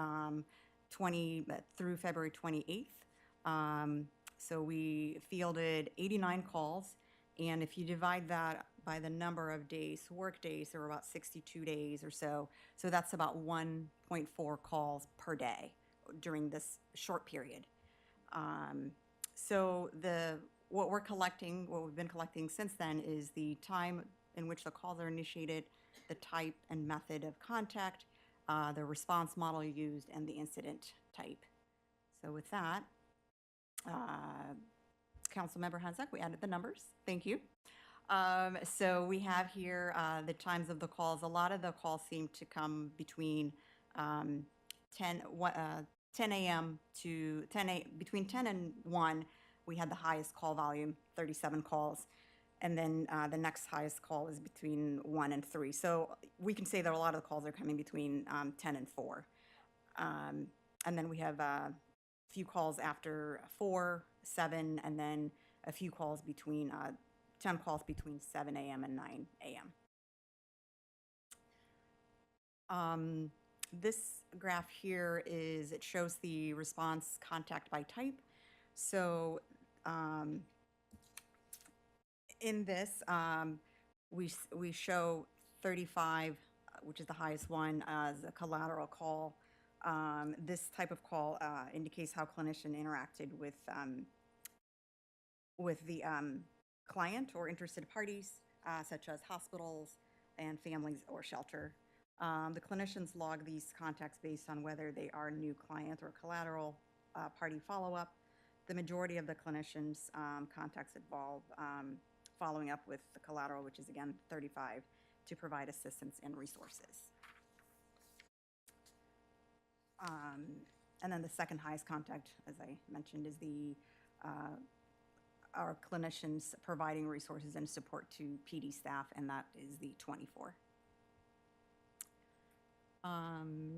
through February 28th. So we fielded 89 calls. And if you divide that by the number of days, work days, there were about 62 days or so. So that's about 1.4 calls per day during this short period. So what we've been collecting since then is the time in which the calls are initiated, the type and method of contact, the response model used, and the incident type. So with that, Councilmember Hanzak, we added the numbers. Thank you. So we have here the times of the calls. A lot of the calls seem to come between 10 a.m. to between 10 and 1. We had the highest call volume, 37 calls. And then the next highest call is between 1 and 3. So we can say that a lot of the calls are coming between 10 and 4. And then we have a few calls after 4, 7, and then a few calls between 10 calls between 7 a.m. and 9 a.m. This graph here it shows the response contact by type. So in this, we show 35, which is the highest one, as a collateral call. This type of call indicates how clinician interacted with the client or interested parties, such as hospitals and families or shelter. The clinicians log these contacts based on whether they are new client or collateral party follow-up. The majority of the clinicians' contacts involve following up with the collateral, which is again 35, to provide assistance and resources. And then the second highest contact, as I mentioned, is our clinicians providing resources and support to PD staff, and that is the 24.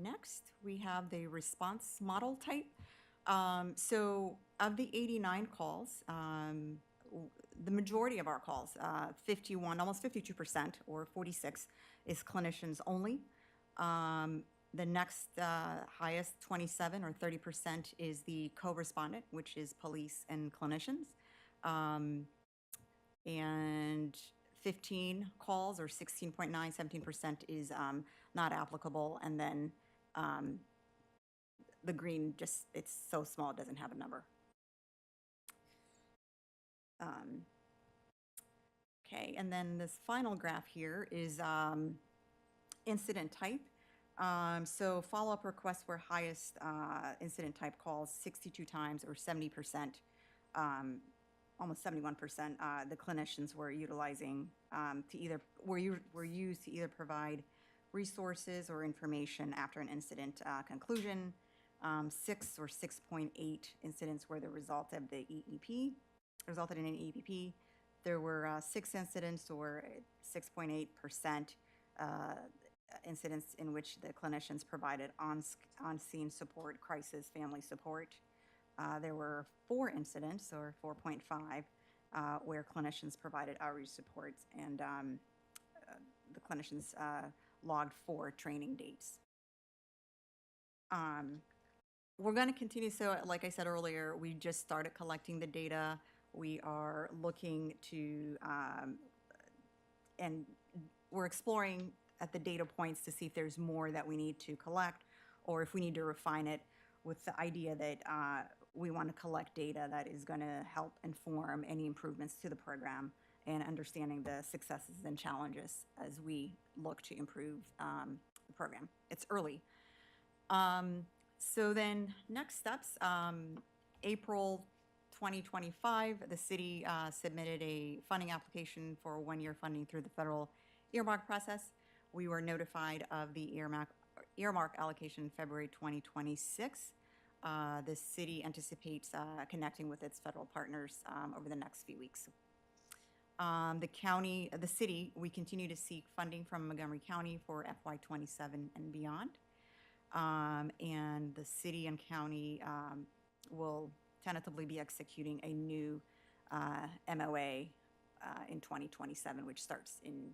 Next, we have the response model type. So of the 89 calls, the majority of our calls, 51, almost 52% or 46 is clinicians only. The next highest, 27 or 30% is the co-respondent, which is police and clinicians. And 15 calls or 16.9, 17% is not applicable. And then the green just, it's so small, it doesn't have a number. Okay, and then this final graph here is incident type. So follow-up requests were highest incident type calls, 62 times or 70%, almost 71%. The clinicians were utilizing were used to either provide resources or information after an incident conclusion. 6 or 6.8 incidents were the result of the EEP, resulted in an EEP. There were 6 incidents or 6.8% incidents in which the clinicians provided on-scene support, crisis, family support. There were 4 incidents or 4.5 where clinicians provided outreach supports, and the clinicians logged 4 training dates. We're going to continue. So like I said earlier, we just started collecting the data. We are looking to, and we're exploring at the data points to see if there's more that we need to collect or if we need to refine it, with the idea that we want to collect data that is going to help inform any improvements to the program and understanding the successes and challenges as we look to improve the program. It's early. So then next steps, April 2025, the city submitted a funding application for 1-year funding through the federal earmark process. We were notified of the earmark allocation in February 2026. The city anticipates connecting with its federal partners over the next few weeks. The city, we continue to seek funding from Montgomery County for FY27 and beyond. And the city and county will tentatively be executing a new MOA in 2027, which starts in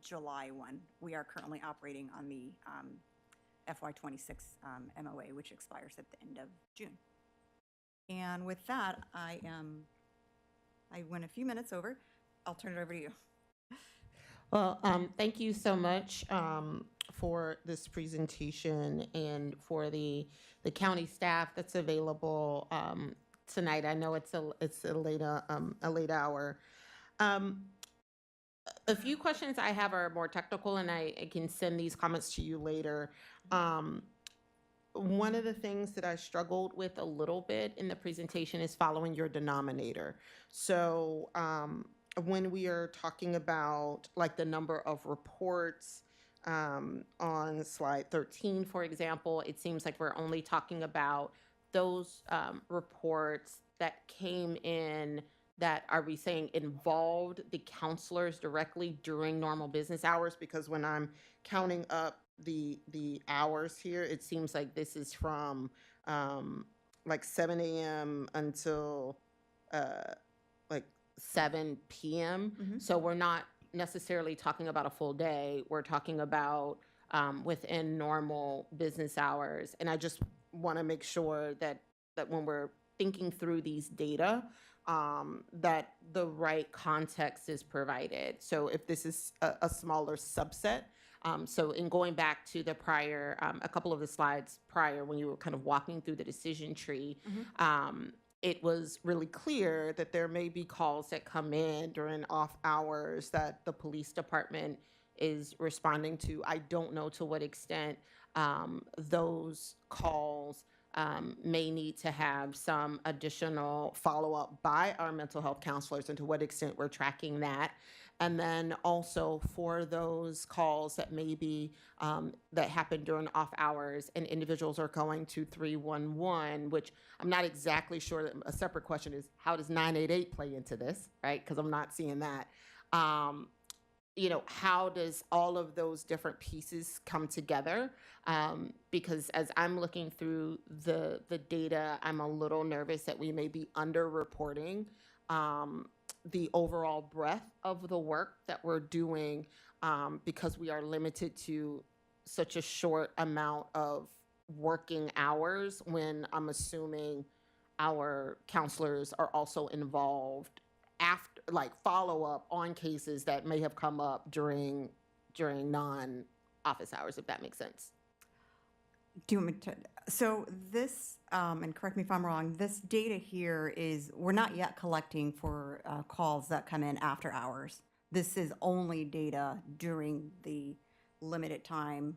July 1. We are currently operating on the FY26 MOA, which expires at the end of June. And with that, I went a few minutes over. I'll turn it over to you. Well, thank you so much for this presentation and for the county staff that's available tonight. I know it's a late hour. A few questions I have are more technical, and I can send these comments to you later. One of the things that I struggled with a little bit in the presentation is following your denominator. So when we are talking about like the number of reports on slide 13, for example, it seems like we're only talking about those reports that came in that, are we saying, involved the counselors directly during normal business hours? Because when I'm counting up the hours here, it seems like this is from like 7 a.m. until like 7 p.m. Mm-hmm. So we're not necessarily talking about a full day. We're talking about within normal business hours. And I just want to make sure that when we're thinking through these data, that the right context is provided. So if this is a smaller subset, so in going back to the prior, a couple of the slides prior, when you were kind of walking through the decision tree, it was really clear that there may be calls that come in during off hours that the police department is responding to. I don't know to what extent those calls may need to have some additional follow-up by our mental health counselors, and to what extent we're tracking that. And then also for those calls that maybe that happen during off hours and individuals are going to 311, which I'm not exactly sure. That a separate question is, how does 988 play into this, right? Because I'm not seeing that. You know, how does all of those different pieces come together? Because as I'm looking through the data, I'm a little nervous that we may be underreporting the overall breadth of the work that we're doing, because we are limited to such a short amount of working hours, when I'm assuming our counselors are also involved after, like, follow up on cases that may have come up during non-office hours, if that makes sense. Do you want me to, so this, and correct me if I'm wrong, this data here is, we're not yet collecting for calls that come in after hours. This is only data during the limited time,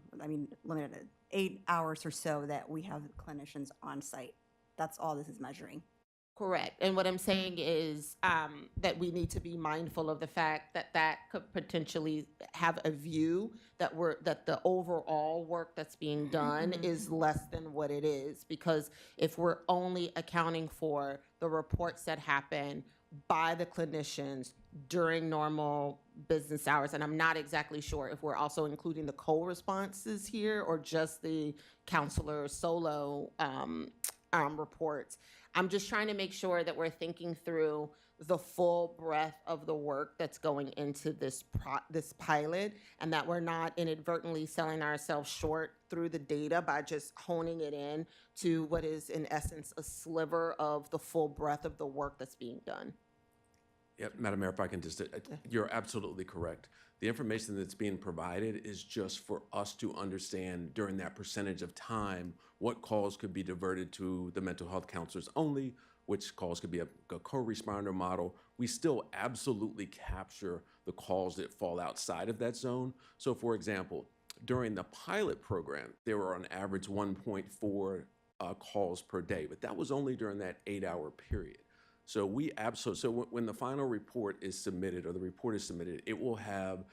limited 8 hours or so that we have clinicians on site. That's all this is measuring. Correct. And what I'm saying is that we need to be mindful of the fact that that could potentially have a view that the overall work that's being done is less than what it is. Because if we're only accounting for the reports that happen by the clinicians during normal business hours, and I'm not exactly sure if we're also including the co-responses here or just the counselor solo reports. I'm just trying to make sure that we're thinking through the full breadth of the work that's going into this pilot, and that we're not inadvertently selling ourselves short through the data by just honing it in to what is in essence a sliver of the full breadth of the work that's being done. Yeah, Madam Mayor, if I can just, you're absolutely correct. The information that's being provided is just for us to understand during that percentage of time what calls could be diverted to the mental health counselors only, which calls could be a co-responder model. We still absolutely capture the calls that fall outside of that zone. So for example, during the pilot program, there were on average 1.4 calls per day, but that was only during that 8-hour period. So when the final report is submitted, or the report is submitted, it will have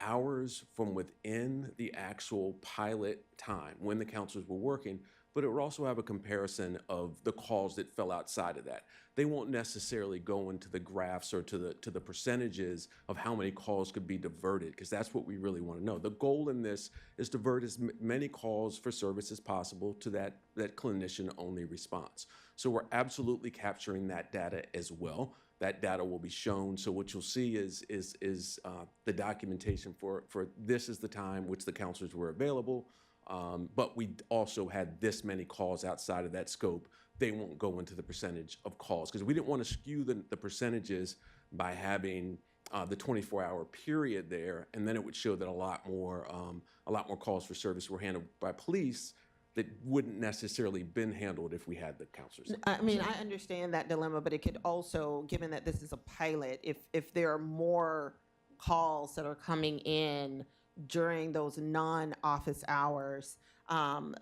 hours from within the actual pilot time when the counselors were working, but it will also have a comparison of the calls that fell outside of that. They won't necessarily go into the graphs or to the percentages of how many calls could be diverted, because that's what we really want to know. The goal in this is to divert as many calls for service as possible to that clinician-only response. So we're absolutely capturing that data as well. That data will be shown. So what you'll see is the documentation for this is the time which the counselors were available, but we also had this many calls outside of that scope. They won't go into the percentage of calls because we didn't want to skew the percentages by having the 24-hour period there, and then it would show that a lot more calls for service were handled by police that wouldn't necessarily been handled if we had the counselors. I mean, I understand that dilemma, but it could also, given that this is a pilot, if there are more calls that are coming in during those non-office hours,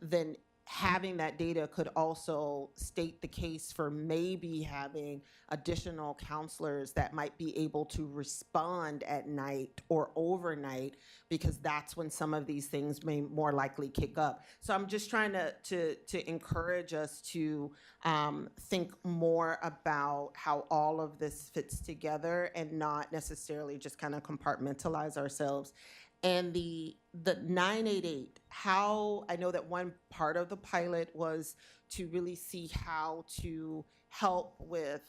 then having that data could also state the case for maybe having additional counselors that might be able to respond at night or overnight, because that's when some of these things may more likely kick up. So I'm just trying to encourage us to think more about how all of this fits together and not necessarily just kind of compartmentalize ourselves. And the 988, how, I know that one part of the pilot was to really see how to help with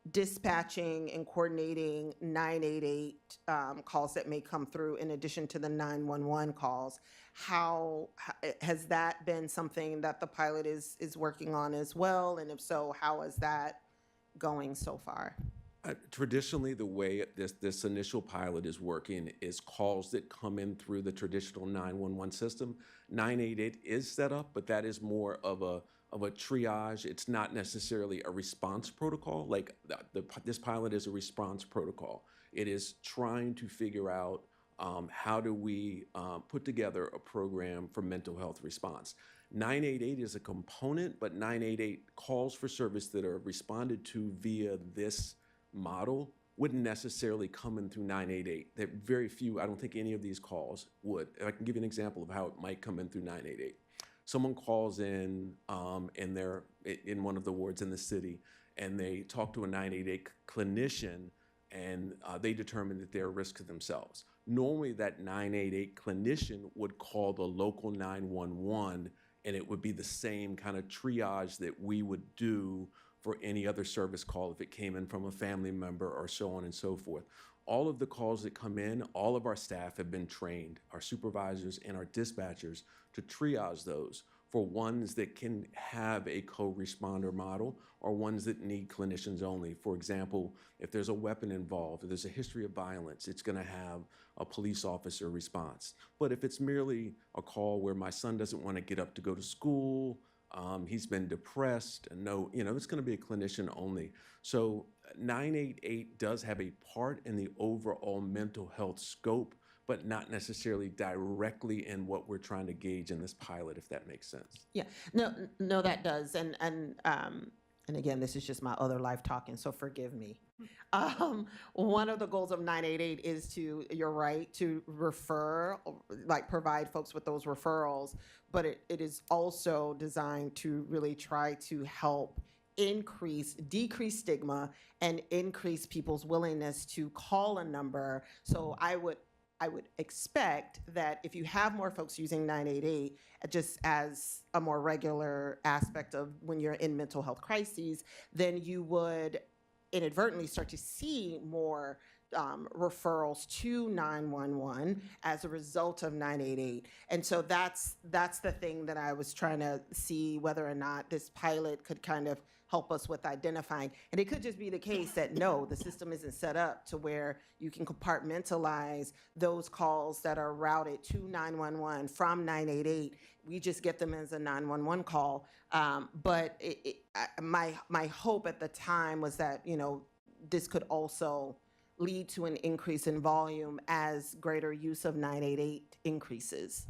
dispatching and coordinating 988 calls that may come through in addition to the 911 calls. How has that been something that the pilot is working on as well? And if so, how is that going so far? Traditionally, the way this initial pilot is working is calls that come in through the traditional 911 system. 988 is set up, but that is more of a triage. It's not necessarily a response protocol. Like this pilot is a response protocol. It is trying to figure out how do we put together a program for mental health response. 988 is a component, but 988 calls for service that are responded to via this model wouldn't necessarily come in through 988. There are very few, I don't think any of these calls would. I can give you an example of how it might come in through 988. Someone calls in they're in one of the wards in the city, and they talk to a 988 clinician, and they determine that they're a risk to themselves. Normally that 988 clinician would call the local 911, and it would be the same kind of triage that we would do for any other service call if it came in from a family member or so on and so forth. All of the calls that come in, all of our staff have been trained, our supervisors and our dispatchers, to triage those for ones that can have a co-responder model or ones that need clinicians only. For example, if there's a weapon involved, if there's a history of violence, it's going to have a police officer response. But if it's merely a call where my son doesn't want to get up to go to school, he's been depressed, and no, it's going to be a clinician only. So 988 does have a part in the overall mental health scope, but not necessarily directly in what we're trying to gauge in this pilot, if that makes sense. Yeah, no, that does. And again, this is just my other life talking, so forgive me. One of the goals of 988 is to, you're right, to refer, like provide folks with those referrals, but it is also designed to really try to help decrease stigma and increase people's willingness to call a number. So I would expect that if you have more folks using 988, just as a more regular aspect of when you're in mental health crises, then you would inadvertently start to see more referrals to 911 as a result of 988. And so that's the thing that I was trying to see whether or not this pilot could kind of help us with identifying. And it could just be the case that no, the system isn't set up to where you can compartmentalize those calls that are routed to 911 from 988. We just get them as a 911 call. But my hope at the time was that, this could also lead to an increase in volume as greater use of 988 increases.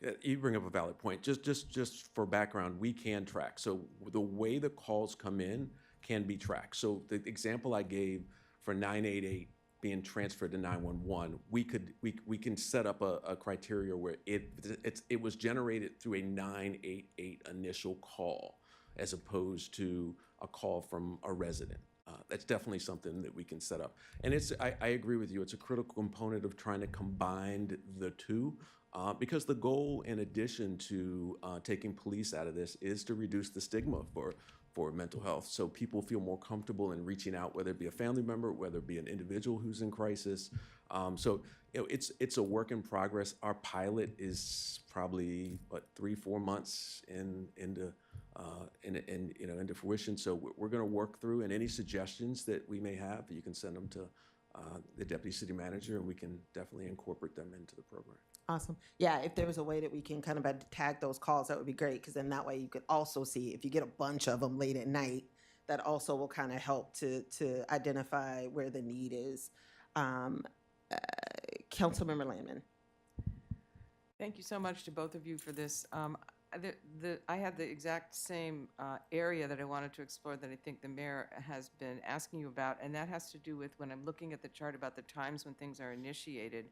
Yeah, you bring up a valid point. Just for background, we can track. So the way the calls come in can be tracked. So the example I gave for 988 being transferred to 911, we can set up a criteria where it was generated through a 988 initial call as opposed to a call from a resident. That's definitely something that we can set up. And I agree with you. It's a critical component of trying to combine the two. Because the goal, in addition to taking police out of this, is to reduce the stigma for mental health. So people feel more comfortable in reaching out, whether it be a family member, whether it be an individual who's in crisis. So it's a work in progress. Our pilot is probably 3-4 months into fruition. So we're going to work through, and any suggestions that we may have, you can send them to the deputy city manager, and we can definitely incorporate them into the program. Awesome. Yeah, if there was a way that we can kind of tag those calls, that would be great, because then that way you could also see if you get a bunch of them late at night, that also will kind of help to identify where the need is. Councilmember Landman. Thank you so much to both of you for this. I had the exact same area that I wanted to explore that I think the mayor has been asking you about, and that has to do with when I'm looking at the chart about the times when things are initiated.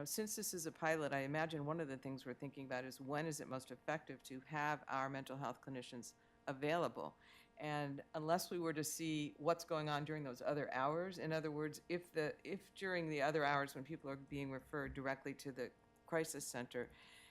Since this is a pilot, I imagine one of the things we're thinking about is when is it most effective to have our mental health clinicians available? And unless we were to see what's going on during those other hours, in other words, if during the other hours when people are being referred directly to the crisis center,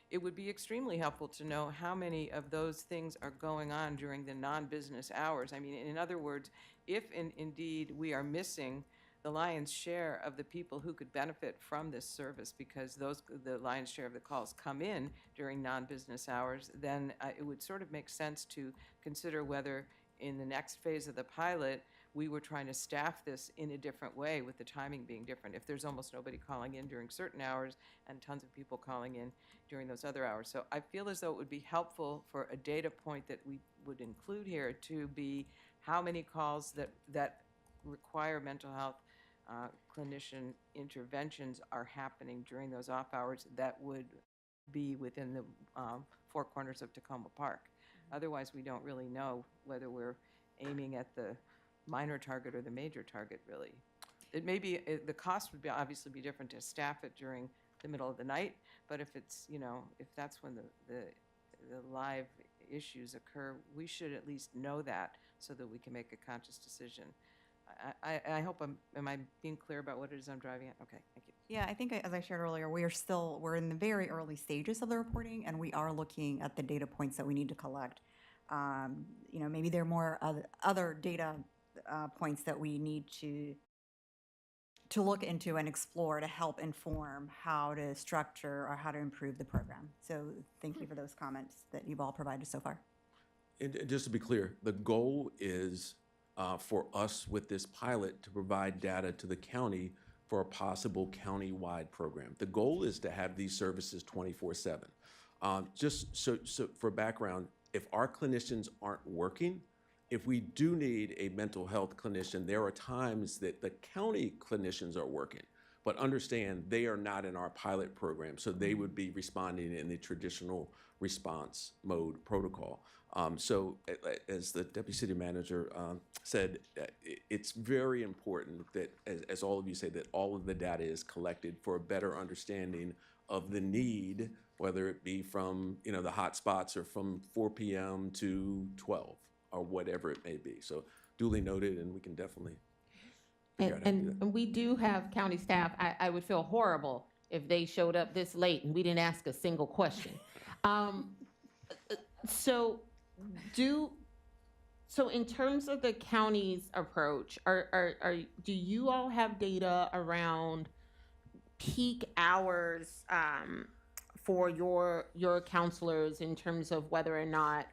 it would be extremely helpful to know how many of those things are going on during the non-business hours. I mean, in other words, if indeed we are missing the lion's share of the people who could benefit from this service, because the lion's share of the calls come in during non-business hours, then it would sort of make sense to consider whether in the next phase of the pilot we were trying to staff this in a different way, with the timing being different. If there's almost nobody calling in during certain hours and tons of people calling in during those other hours. So I feel as though it would be helpful for a data point that we would include here to be how many calls that require mental health clinician interventions are happening during those off hours that would be within the four corners of Tacoma Park. Otherwise, we don't really know whether we're aiming at the minor target or the major target, really. It may be, the cost would obviously be different to staff it during the middle of the night, but if it's, if that's when the live issues occur, we should at least know that so that we can make a conscious decision. I hope am I being clear about what it is I'm driving at? Okay, thank you. Yeah, I think as I shared earlier, we're in the very early stages of the reporting, and we are looking at the data points that we need to collect. You know, maybe there are more other data points that we need to look into and explore to help inform how to structure or how to improve the program. So thank you for those comments that you've all provided so far. And just to be clear, the goal is for us with this pilot to provide data to the county for a possible county-wide program. The goal is to have these services 24/7. Just so for background, if our clinicians aren't working, if we do need a mental health clinician, there are times that the county clinicians are working. But understand, they are not in our pilot program, so they would be responding in the traditional response mode protocol. So as the deputy city manager said, it's very important that, as all of you say, that all of the data is collected for a better understanding of the need, whether it be from the hot spots or from 4 p.m. to 12 or whatever it may be. So duly noted, and we can definitely figure out how to do that. And we do have county staff. I would feel horrible if they showed up this late and we didn't ask a single question. So in terms of the county's approach, do you all have data around peak hours for your counselors in terms of whether or not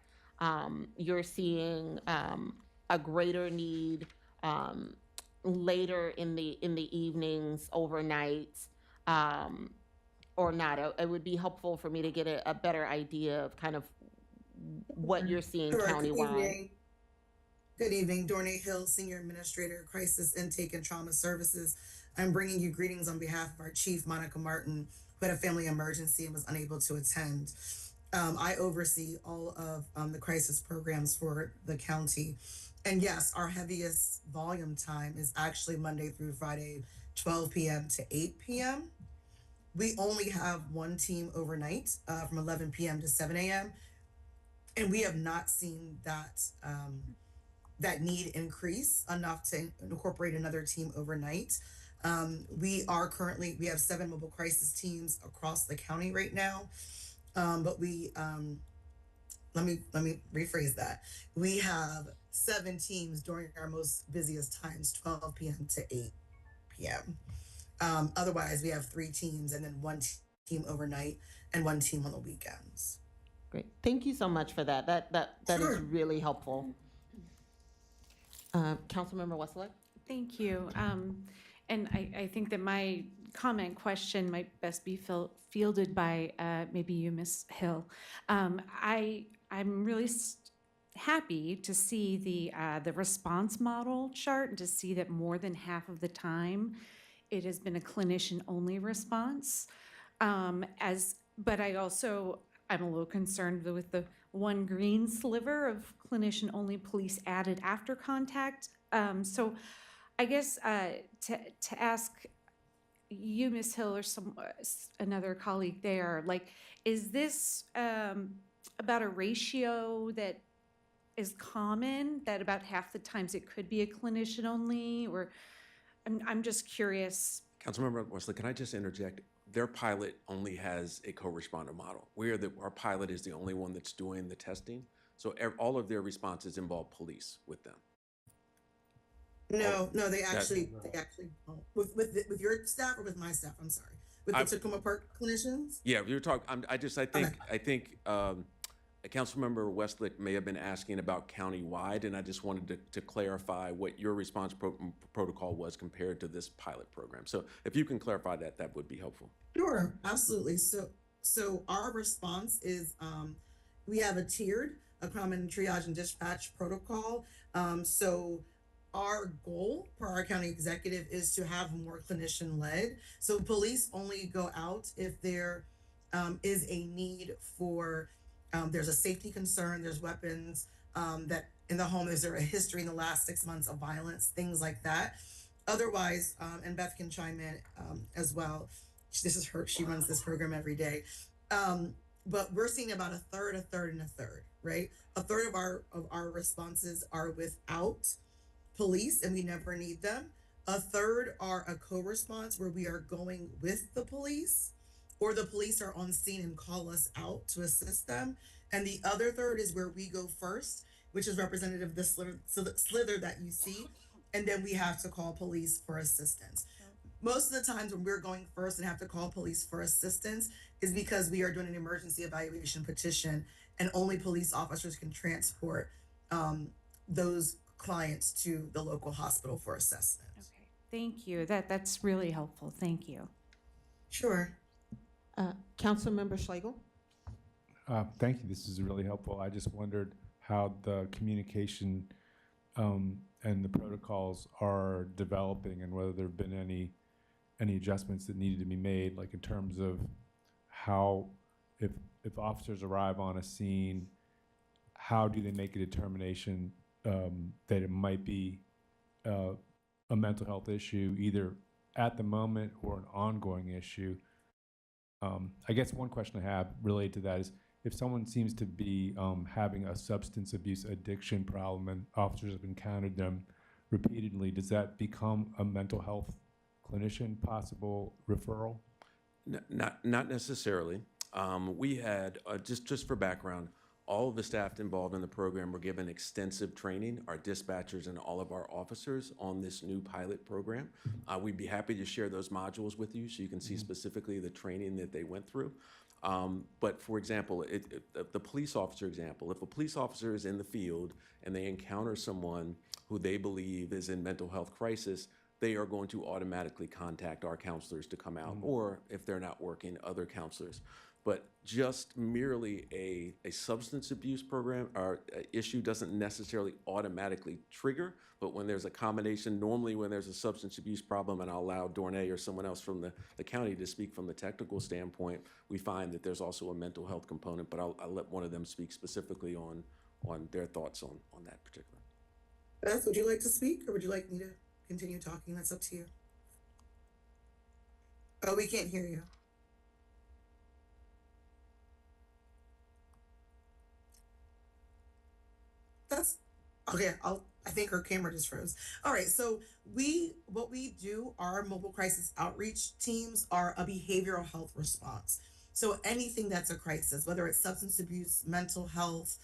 you're seeing a greater need later in the evenings, overnights, or not? It would be helpful for me to get a better idea of kind of what you're seeing Sure. countywide. Good evening, Dornay Hill, Senior Administrator, Crisis Intake and Trauma Services. I'm bringing you greetings on behalf of our Chief, Monica Martin, who had a family emergency and was unable to attend. I oversee all of the crisis programs for the county. And yes, our heaviest volume time is actually Monday through Friday, 12 p.m. to 8 p.m. We only have one team overnight from 11 p.m. to 7 a.m. And we have not seen that need increase enough to incorporate another team overnight. We have 7 mobile crisis teams across the county right now. But let me rephrase that. We have 7 teams during our most busiest times, 12 p.m. to 8 p.m. Otherwise, we have 3 teams and then 1 team overnight and 1 team on the weekends. Great. Thank you so much for that. That Sure. is really helpful. Councilmember Westlake? Thank you. And I think that my question might best be fielded by maybe you, Ms. Hill. I'm really happy to see the response model chart and to see that more than half of the time it has been a clinician-only response. But I'm a little concerned with the one green sliver of clinician-only police added after contact. So I guess to ask you, Ms. Hill, or another colleague there, is this about a ratio that is common, that about half the times it could be a clinician only, or I'm just curious. Councilmember Wesley, can I just interject? Their pilot only has a co-responder model. Our pilot is the only one that's doing the testing. So all of their responses involve police with them. No, they actually with your staff or with my staff. I'm sorry, with the Tacoma Park clinicians. Yeah, we were talking. I think Councilmember Westlake may have been asking about countywide, and I just wanted to clarify what your response protocol was compared to this pilot program. So if you can clarify that, that would be helpful. Sure, absolutely. So our response is we have a tiered, a common triage and dispatch protocol. So our goal for our county executive is to have more clinician led. So police only go out if there is a need for, there's a safety concern, there's weapons that in the home, is there a history in the last 6 months of violence, things like that. Otherwise, and Beth can chime in as well. This is her, she runs this program every day. But we're seeing about a third, right? A third of our responses are without police and we never need them. A third are a co-response where we are going with the police, or the police are on scene and call us out to assist them. And the other third is where we go first, which is representative of the slither that you see. And then we have to call police for assistance. Most of the times when we're going first and have to call police for assistance is because we are doing an emergency evaluation petition and only police officers can transport those clients to the local hospital for assessment. Okay, thank you. That's really helpful. Thank you. Sure. Councilmember Schlegel? Thank you. This is really helpful. I just wondered how the communication and the protocols are developing and whether there have been any adjustments that needed to be made, like in terms of how, if officers arrive on a scene, how do they make a determination that it might be a mental health issue, either at the moment or an ongoing issue? I guess one question I have related to that is, if someone seems to be having a substance abuse addiction problem and officers have encountered them repeatedly, does that become a mental health clinician possible referral? Not necessarily. We had, just for background, all of the staff involved in the program were given extensive training, our dispatchers and all of our officers, on this new pilot program. We'd be happy to share those modules with you so you can see specifically the training that they went through. But for example, the police officer example, if a police officer is in the field and they encounter someone who they believe is in mental health crisis, they are going to automatically contact our counselors to come out, or if they're not working, other counselors. But just merely a substance abuse program or issue doesn't necessarily automatically trigger, but when there's a combination, normally when there's a substance abuse problem, and I'll allow Dornay or someone else from the county to speak from the technical standpoint, we find that there's also a mental health component, but I'll let one of them speak specifically on their thoughts on that particular. Beth, would you like to speak, or would you like me to continue talking? That's up to you. Oh, we can't hear you. That's okay. I think her camera just froze. All right. So what we do, our mobile crisis outreach teams are a behavioral health response. So anything that's a crisis, whether it's substance abuse, mental health,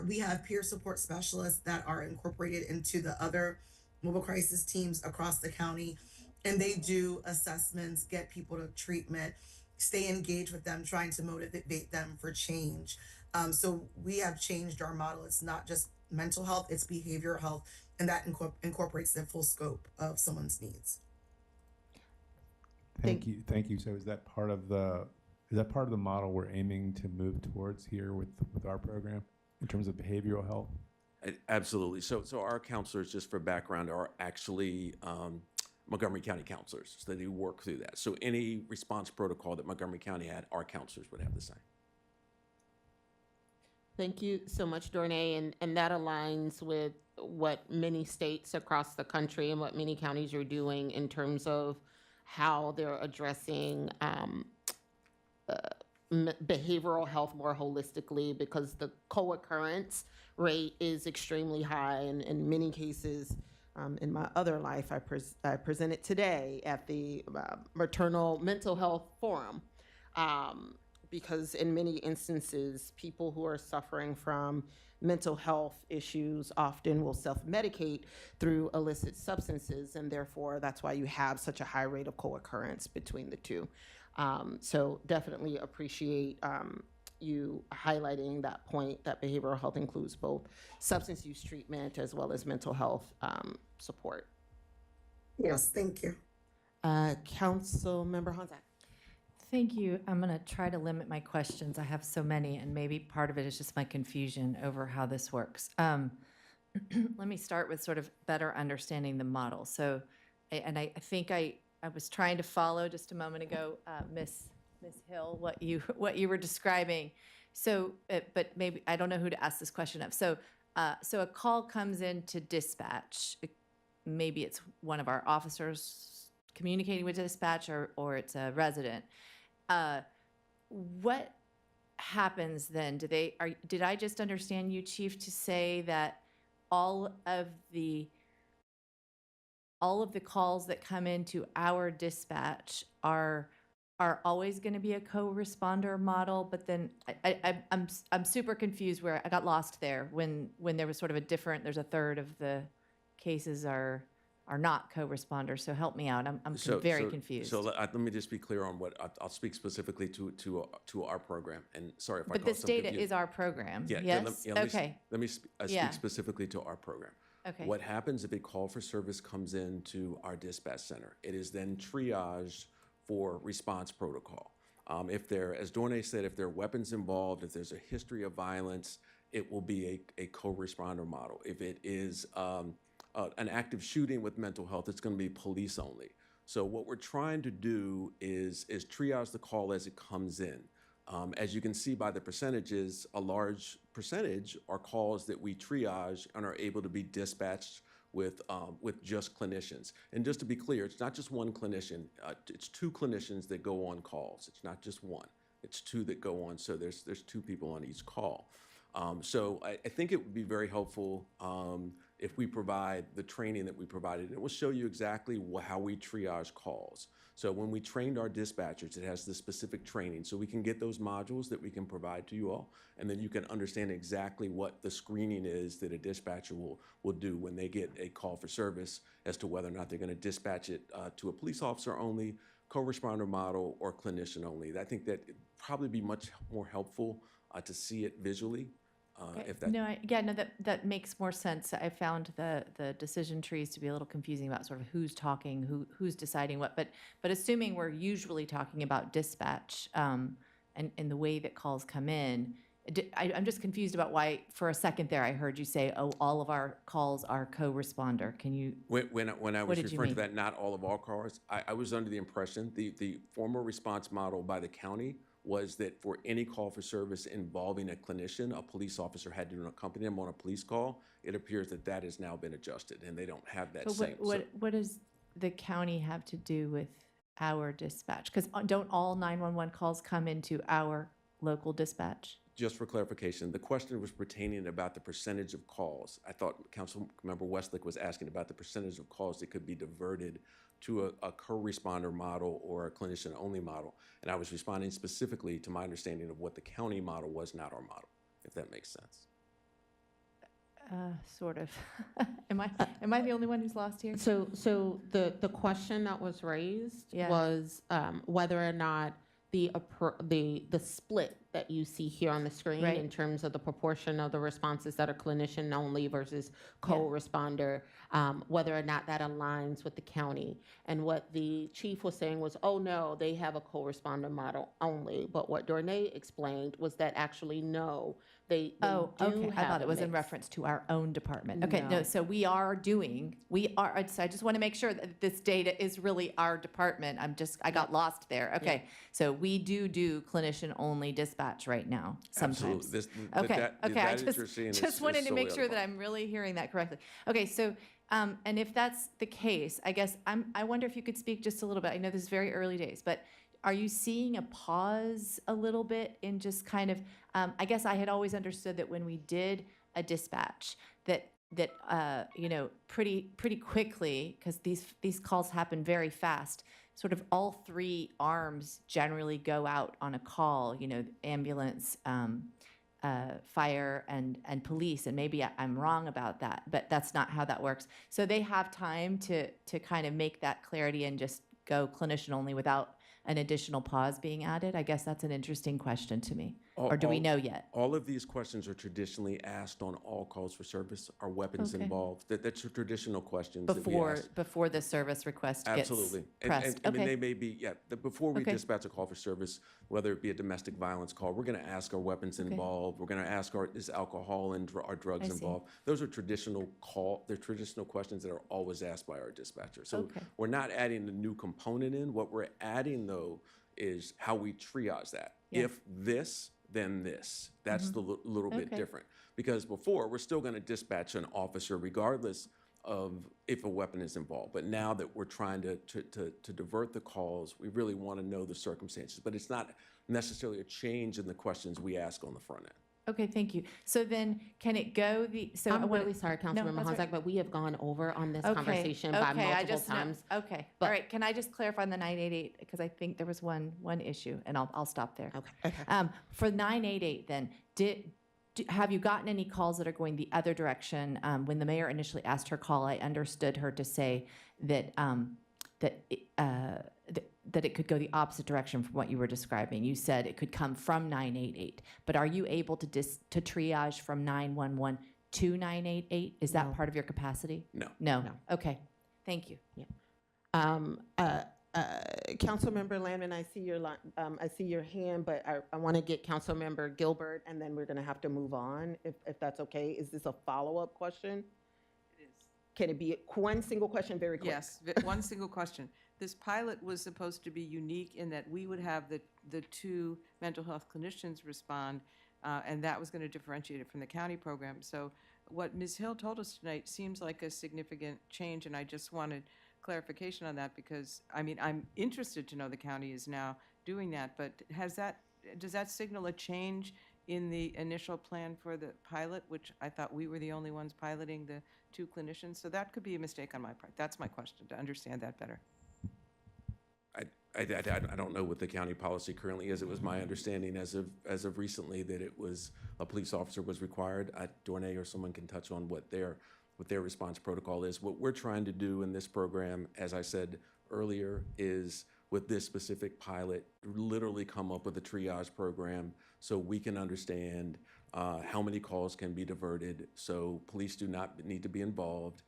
we have peer support specialists that are incorporated into the other mobile crisis teams across the county, and they do assessments, get people to treatment, stay engaged with them, trying to motivate them for change. So we have changed our model. It's not just mental health, it's behavioral health, and that incorporates the full scope of someone's needs. Thank you. So is that part of the model we're aiming to move towards here with our program in terms of behavioral health? Absolutely. So our counselors, just for background, are actually Montgomery County counselors. So they work through that. So any response protocol that Montgomery County had, our counselors would have the same. Thank you so much, Dornay, and that aligns with what many states across the country and what many counties are doing in terms of how they're addressing behavioral health more holistically, because the co-occurrence rate is extremely high, and in many cases, in my other life, I presented today at the Maternal Mental Health Forum. Because in many instances, people who are suffering from mental health issues often will self-medicate through illicit substances, and therefore that's why you have such a high rate of co-occurrence between the two. So definitely appreciate you highlighting that point, that behavioral health includes both substance use treatment as well as mental health support. Yes, thank you. Councilmember Honzak. Thank you. I'm going to try to limit my questions. I have so many, and maybe part of it is just my confusion over how this works. Let me start with sort of better understanding the model. So, and I think I was trying to follow just a moment ago, Miss Hill, what you were describing. So, but maybe I don't know who to ask this question of. So a call comes in to dispatch. Maybe it's one of our officers communicating with dispatch, or it's a resident. What happens then? Did I just understand you, Chief, to say that all of the calls that come into our dispatch are are always going to be a co-responder model, but then I'm super confused where I got lost there when there was sort of a different, there's a third of the cases are not co-responders. So help me out. I'm very confused. So let me just be clear on what I'll speak specifically to our program. And sorry if I But caused this some data confusion. is our program. Yeah, Yes. Okay. Let me Yeah. speak specifically to our program. Okay. What happens if a call for service comes into our dispatch center? It is then triaged for response protocol. If there, as Dornay said, if there are weapons involved, if there's a history of violence, it will be a co-responder model. If it is an active shooting with mental health, it's going to be police only. So what we're trying to do is triage the call as it comes in. As you can see by the percentages, a large percentage are calls that we triage and are able to be dispatched with just clinicians. And just to be clear, it's not just one clinician. It's two clinicians that go on calls. It's not just one. It's two that go on. So there's two people on each call. So I think it would be very helpful if we provide the training that we provided. It will show you exactly how we triage calls. So when we trained our dispatchers, it has the specific training. So we can get those modules that we can provide to you all, and then you can understand exactly what the screening is that a dispatcher will do when they get a call for service as to whether or not they're going to dispatch it to a police officer only, co-responder model, or clinician only. I think that it'd probably be much more helpful to see it visually. If that that makes more sense. I found the decision trees to be a little confusing about sort of who's talking, who's deciding what. But assuming we're usually talking about dispatch and the way that calls come in, I'm just confused about why. For a second there, I heard you say, "Oh, all of our calls are co-responder." Can you? When I What was did you referring to mean? that, not all of our calls, I was under the impression the former response model by the county was that for any call for service involving a clinician, a police officer had to accompany them on a police call. It appears that that has now been adjusted, and they don't have that But same. what does the county have to do with our dispatch? Because don't all 911 calls come into our local dispatch? Just for clarification, the question was pertaining about the percentage of calls. I thought Councilmember Westlake was asking about the percentage of calls that could be diverted to a co-responder model or a clinician-only model. And I was responding specifically to my understanding of what the county model was, not our model, if that makes sense. Sort of. Am I the only one who's lost here? So the question that was raised Yeah. was whether or not the split that you see here on the screen Right. in terms of the proportion of the responses that are clinician only versus co-responder, whether or not that aligns with the county. And what the chief was saying was, oh no, they have a co-responder model only. But what Dornay explained was that actually no, they Oh, do okay. I have thought a it was in mix. reference to our own department. Okay, no, No. so so I just want to make sure that this data is really our department. I got lost there. Okay, so we do clinician-only dispatch right now, sometimes. Absolutely. Okay, The okay, data that you're seeing just is wanted to solely make out sure of that our- I'm really hearing that correctly. Okay, so, and if that's the case, I guess I wonder if you could speak just a little bit. I know this is very early days, but are you seeing a pause a little bit in just kind of, I guess I had always understood that when we did a dispatch, that pretty quickly, because these calls happen very fast, sort of all three arms generally go out on a call, ambulance, fire, and police. And maybe I'm wrong about that, but that's not how that works. So they have time to kind of make that clarity and just go clinician only without an additional pause being added? I guess that's an interesting question to me. Or do we know yet? All of these questions are traditionally asked on all calls for service. Are weapons Okay. involved? That's your traditional questions that we ask. Before the service request gets Absolutely. pressed. I mean, Okay. they may be, before we Okay. dispatch a call for service, whether it be a domestic violence call, we're going to ask, are weapons Okay. involved? We're going to ask, is alcohol and are drugs I see. involved? Those are traditional questions that are always asked by our dispatcher. So Okay. we're not adding a new component in. What we're adding, though, is how we triage that. Yeah. If this, then this. That's the little bit Okay. different. Because before, we're still going to dispatch an officer regardless of if a weapon is involved. But now that we're trying to divert the calls, we really want to know the circumstances. But it's not necessarily a change in the questions we ask on the front end. Okay, thank you. So then, can it go so I I'm wanna- really sorry, No, Councilmember that's right. Honzak, but we have gone over on this Okay, conversation by okay, I multiple just know- times. Okay, but- all right, can I just clarify on the 988, because I think there was one issue, and I'll stop there. Okay. For 988 then, have you gotten any calls that are going the other direction? When the mayor initially asked her call, I understood her to say that, that it could go the opposite direction from what you were describing. You said it could come from 988, but are you able to triage from 911 to 988? Is that No. part of your capacity? No. No? Okay, thank you. Councilmember Landman, I see your hand, but I want to get Councilmember Gilbert, and then we're going to have to move on, if that's okay. Is this a follow-up question? It is. Can it be one single question, very quick? Yes, one single question. This pilot was supposed to be unique in that we would have the two mental health clinicians respond, and that was going to differentiate it from the county program. So what Ms. Hill told us tonight seems like a significant change, and I just wanted clarification on that because, I mean, I'm interested to know the county is now doing that, but does that signal a change in the initial plan for the pilot, which I thought we were the only ones piloting the two clinicians? So that could be a mistake on my part. That's my question, to understand that better. I don't know what the county policy currently is. It was my understanding as of recently that it was a police officer was required. Dornay or someone can touch on what their response protocol is. What we're trying to do in this program, as I said earlier, is with this specific pilot, literally come up with a triage program so we can understand how many calls can be diverted, so police do not need to be involved.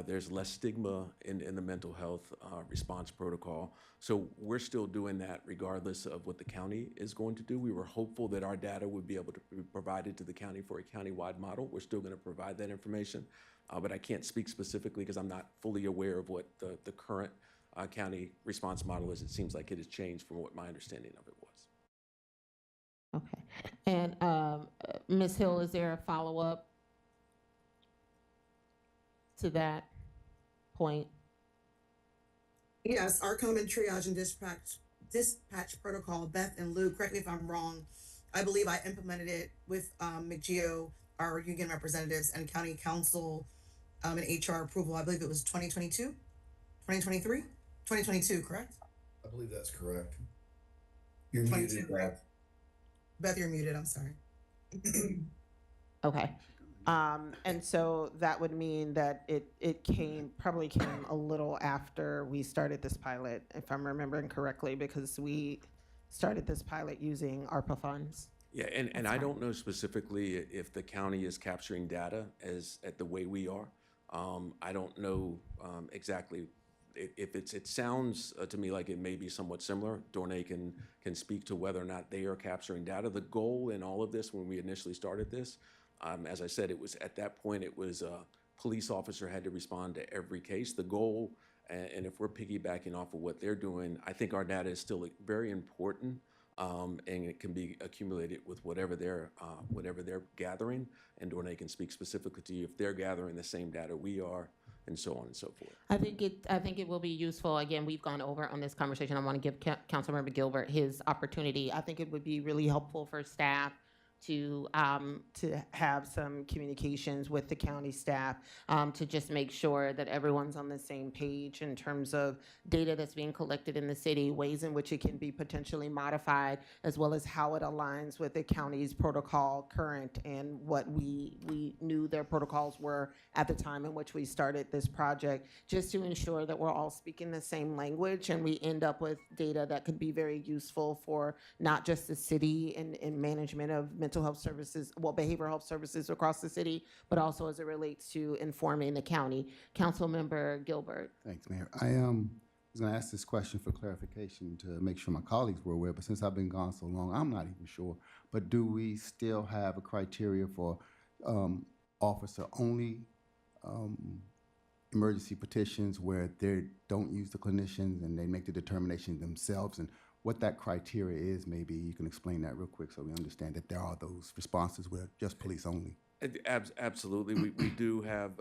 There's less stigma in the mental health response protocol. So we're still doing that regardless of what the county is going to do. We were hopeful that our data would be able to be provided to the county for a county-wide model. We're still going to provide that information, but I can't speak specifically because I'm not fully aware of what the current county response model is. It seems like it has changed from what my understanding of it was. Okay. And Ms. Hill, is there a follow-up to that point? Yes, our common triage and dispatch protocol, Beth and Lou, correct me if I'm wrong, I believe I implemented it with McGeo, our union representatives, and county council and HR approval. I believe it was 2022, 2023, 2022, correct? I believe that's correct. You're 22, muted, right? Beth. Beth, you're muted, I'm sorry. Okay. And so that would mean that it probably came a little after we started this pilot, if I'm remembering correctly, because we started this pilot using ARPA funds. Yeah, and I don't know specifically if the county is capturing data at the way we are. I don't know exactly if it sounds to me like it may be somewhat similar. Dornay can speak to whether or not they are capturing data. The goal in all of this, when we initially started this, as I said, it was at that point, it was a police officer had to respond to every case. The goal, and if we're piggybacking off of what they're doing, I think our data is still very important, and it can be accumulated with whatever they're gathering. And Dornay can speak specifically to you if they're gathering the same data we are, and so on and so forth. I think it will be useful. Again, we've gone over on this conversation. I want to give Councilmember Gilbert his opportunity. I think it would be really helpful for staff to have some communications with the county staff to just make sure that everyone's on the same page in terms of data that's being collected in the city, ways in which it can be potentially modified, as well as how it aligns with the county's protocol current and what we knew their protocols were at the time in which we started this project, just to ensure that we're all speaking the same language and we end up with data that could be very useful for not just the city in management of mental health services, behavioral health services across the city, but also as it relates to informing the county. Councilmember Gilbert. Thanks, Mayor. I was going to ask this question for clarification to make sure my colleagues were aware, but since I've been gone so long, I'm not even sure. But do we still have a criteria for officer-only emergency petitions where they don't use the clinicians and they make the determination themselves? And what that criteria is, maybe you can explain that real quick so we understand that there are those responses where just police only. Absolutely, we do have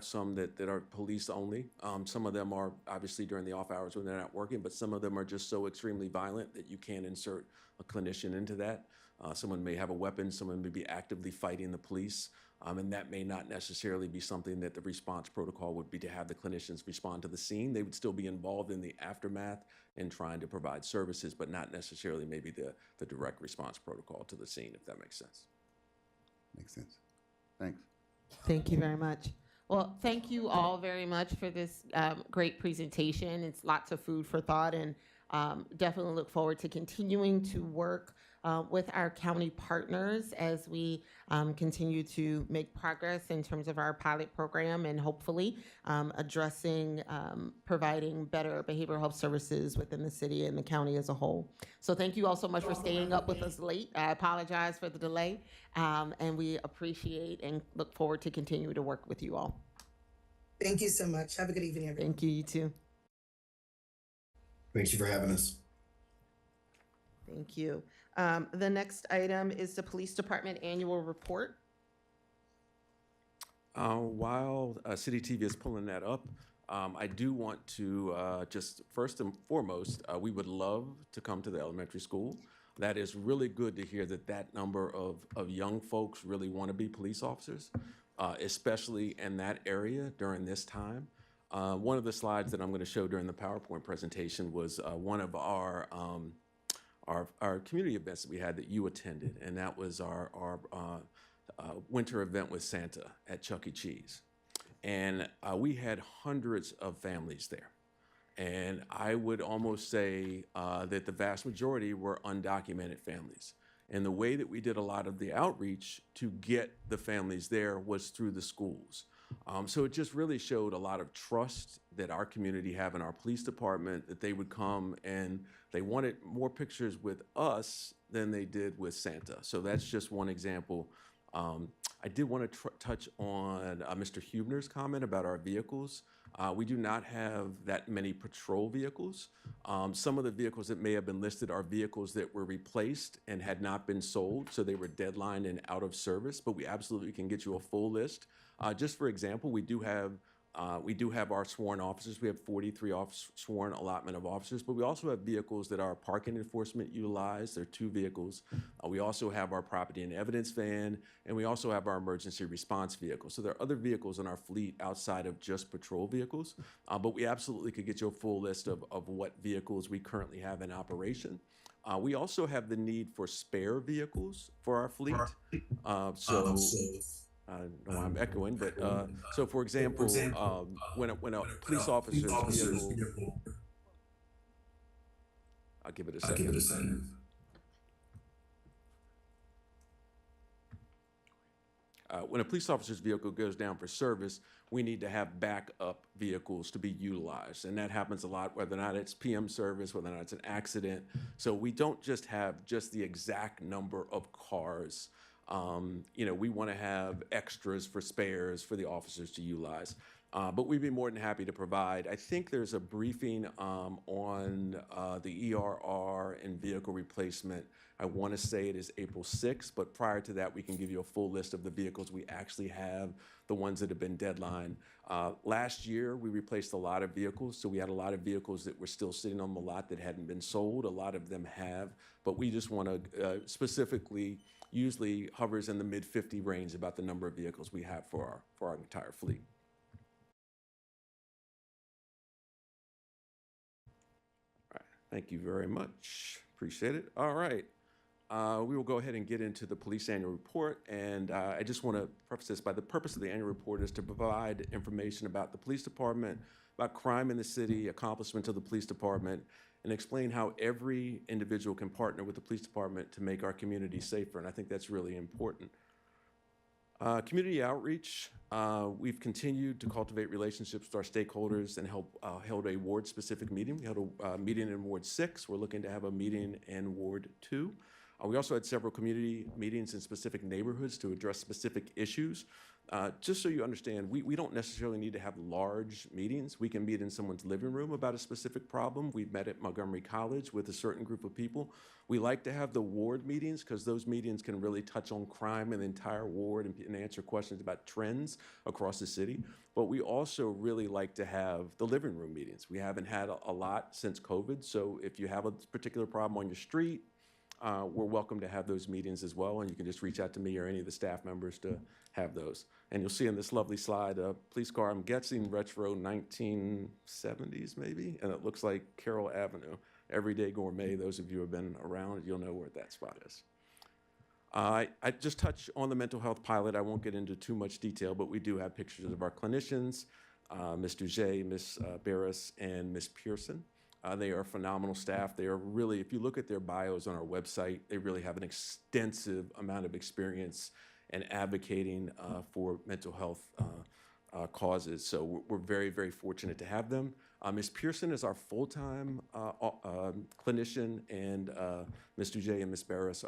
some that are police only. Some of them are obviously during the off hours when they're not working, but some of them are just so extremely violent that you can't insert a clinician into that. Someone may have a weapon, someone may be actively fighting the police, and that may not necessarily be something that the response protocol would be to have the clinicians respond to the scene. They would still be involved in the aftermath and trying to provide services, but not necessarily maybe the direct response protocol to the scene, if that makes sense. Makes sense. Thanks. Thank you very much. Well, thank you all very much for this great presentation. It's lots of food for thought, and definitely look forward to continuing to work with our county partners as we continue to make progress in terms of our pilot program and hopefully addressing providing better behavioral health services within the city and the county as a whole. So thank you all so much for staying up with us late. I apologize for the delay, and we appreciate and look forward to continue to work with you all. Thank you so much. Have a good evening, everyone. Thank you, you too. Thank you for having us. Thank you. The next item is the Police Department Annual Report. While City TV is pulling that up, I do want to just first and foremost, we would love to come to the elementary school. That is really good to hear that that number of young folks really want to be police officers, especially in that area during this time. One of the slides that I'm going to show during the PowerPoint presentation was one of our community events that we had that you attended, and that was our winter event with Santa at Chuck E. Cheese. And we had hundreds of families there. And I would almost say that the vast majority were undocumented families. And the way that we did a lot of the outreach to get the families there was through the schools. So it just really showed a lot of trust that our community have in our police department, that they would come and they wanted more pictures with us than they did with Santa. So that's just one example. I did want to touch on Mr. Huebner's comment about our vehicles. We do not have that many patrol vehicles. Some of the vehicles that may have been listed are vehicles that were replaced and had not been sold, so they were deadlined and out of service, but we absolutely can get you a full list. Just for example, we do have our sworn officers. We have 43 sworn allotment of officers, but we also have vehicles that our parking enforcement utilize. There are 2 vehicles. We also have our property and evidence van, and we also have our emergency response vehicle. So there are other vehicles in our fleet outside of just patrol vehicles, but we absolutely could get you a full list of what vehicles we currently have in operation. We also have the need for spare vehicles for our fleet. I know I'm echoing, but so for example, when a police officer's vehicle, I'll give it a second. When a police officer's vehicle goes down for service, we need to have backup vehicles to be utilized. And that happens a lot, whether or not it's PM service, whether or not it's an accident. So we don't just have just the exact number of cars. We want to have extras for spares for the officers to utilize. But we'd be more than happy to provide. I think there's a briefing on the ERR and vehicle replacement. I want to say it is April 6th, but prior to that, we can give you a full list of the vehicles we actually have, the ones that have been deadline. Last year, we replaced a lot of vehicles, so we had a lot of vehicles that were still sitting on the lot that hadn't been sold. A lot of them have, but we just want to specifically, usually hovers in the mid-50 range about the number of vehicles we have for our entire fleet. All right, thank you very much. Appreciate it. All right. We will go ahead and get into the police annual report. And I just want to preface this by the purpose of the annual report is to provide information about the police department, about crime in the city, accomplishments of the police department, and explain how every individual can partner with the police department to make our community safer. And I think that's really important. Community outreach, we've continued to cultivate relationships with our stakeholders and held a ward-specific meeting. We held a meeting in Ward 6. We're looking to have a meeting in Ward 2. We also had several community meetings in specific neighborhoods to address specific issues. Just so you understand, we don't necessarily need to have large meetings. We can meet in someone's living room about a specific problem. We've met at Montgomery College with a certain group of people. We like to have the ward meetings because those meetings can really touch on crime in the entire ward and answer questions about trends across the city. But we also really like to have the living room meetings. We haven't had a lot since COVID. So if you have a particular problem on your street, we're welcome to have those meetings as well, and you can just reach out to me or any of the staff members to have those. And you'll see in this lovely slide, a police car, I'm guessing retro 1970s maybe, and it looks like Carroll Avenue. Everyday Gourmet, those of you who have been around, you'll know where that spot is. I just touch on the mental health pilot. I won't get into too much detail, but we do have pictures of our clinicians, Ms. Duget, Ms. Barris, and Ms. Pearson. They are phenomenal staff. They are really, if you look at their bios on our website, they really have an extensive amount of experience in advocating for mental health causes. So we're very, very fortunate to have them. Ms. Pearson is our full-time clinician, and Ms. Duget and Ms. Barris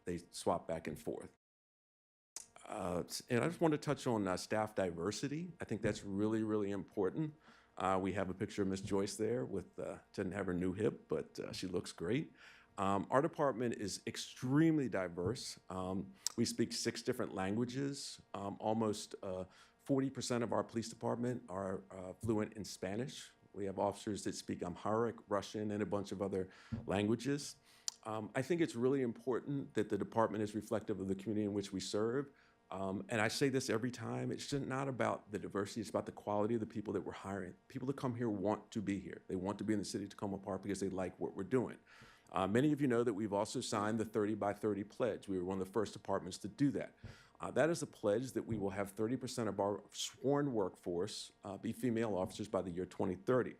they swap back and forth. And I just want to touch on staff diversity. I think that's really, really important. We have a picture of Ms. Joyce there doesn't have her new hip, but she looks great. Our department is extremely diverse. We speak 6 different languages. Almost 40% of our police department are fluent in Spanish. We have officers that speak Amharic, Russian, and a bunch of other languages. I think it's really important that the department is reflective of the community in which we serve. And I say this every time, it's just not about the diversity, it's about the quality of the people that we're hiring. People that come here want to be here. They want to be in the city of Tacoma Park because they like what we're doing. Many of you know that we've also signed the 30 by 30 pledge. We were one of the first departments to do that. That is a pledge that we will have 30% of our sworn workforce be female officers by the year 2030.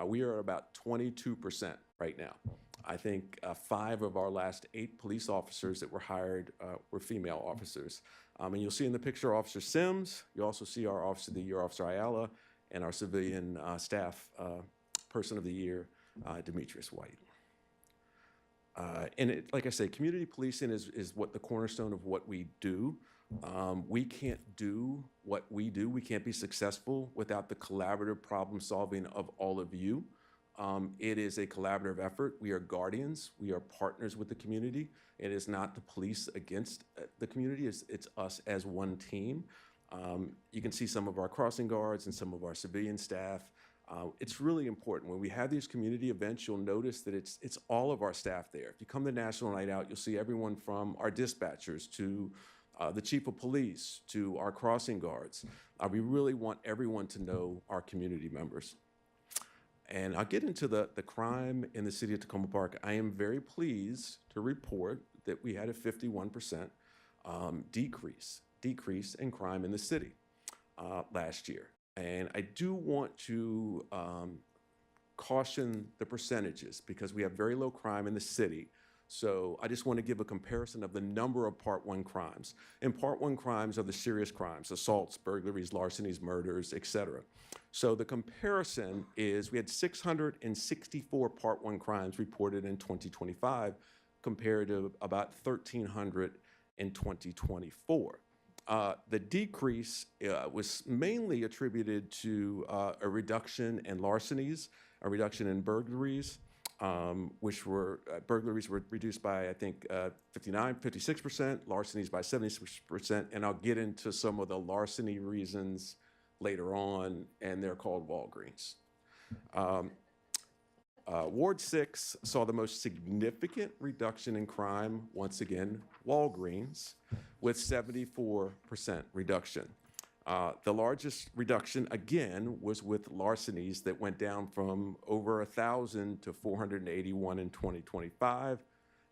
We are about 22% right now. I think 5 of our last 8 police officers that were hired were female officers. And you'll see in the picture Officer Sims. You also see our Officer of the Year, Officer Ayala, and our civilian staff Person of the Year, Demetrius White. And like I say, community policing is what the cornerstone of what we do. We can't do what we do. We can't be successful without the collaborative problem solving of all of you. It is a collaborative effort. We are guardians. We are partners with the community. It is not the police against the community. It's us as one team. You can see some of our crossing guards and some of our civilian staff. It's really important. When we have these community events, you'll notice that it's all of our staff there. If you come to National Night Out, you'll see everyone from our dispatchers to the chief of police to our crossing guards. We really want everyone to know our community members. And I'll get into the crime in the city of Tacoma Park. I am very pleased to report that we had a 51% decrease in crime in the city last year. And I do want to caution the percentages because we have very low crime in the city. So I just want to give a comparison of the number of Part 1 crimes. And Part 1 crimes are the serious crimes: assaults, burglaries, larcenies, murders, etc. So the comparison is we had 664 Part 1 crimes reported in 2025 compared to about 1,300 in 2024. The decrease was mainly attributed to a reduction in larcenies, a reduction in burglaries, which were burglaries were reduced by, I think, 56%, larcenies by 76%, and I'll get into some of the larceny reasons later on, and they're called Walgreens. Ward 6 saw the most significant reduction in crime, once again, Walgreens, with 74% reduction. The largest reduction, again, was with larcenies that went down from over 1,000 to 481 in 2025.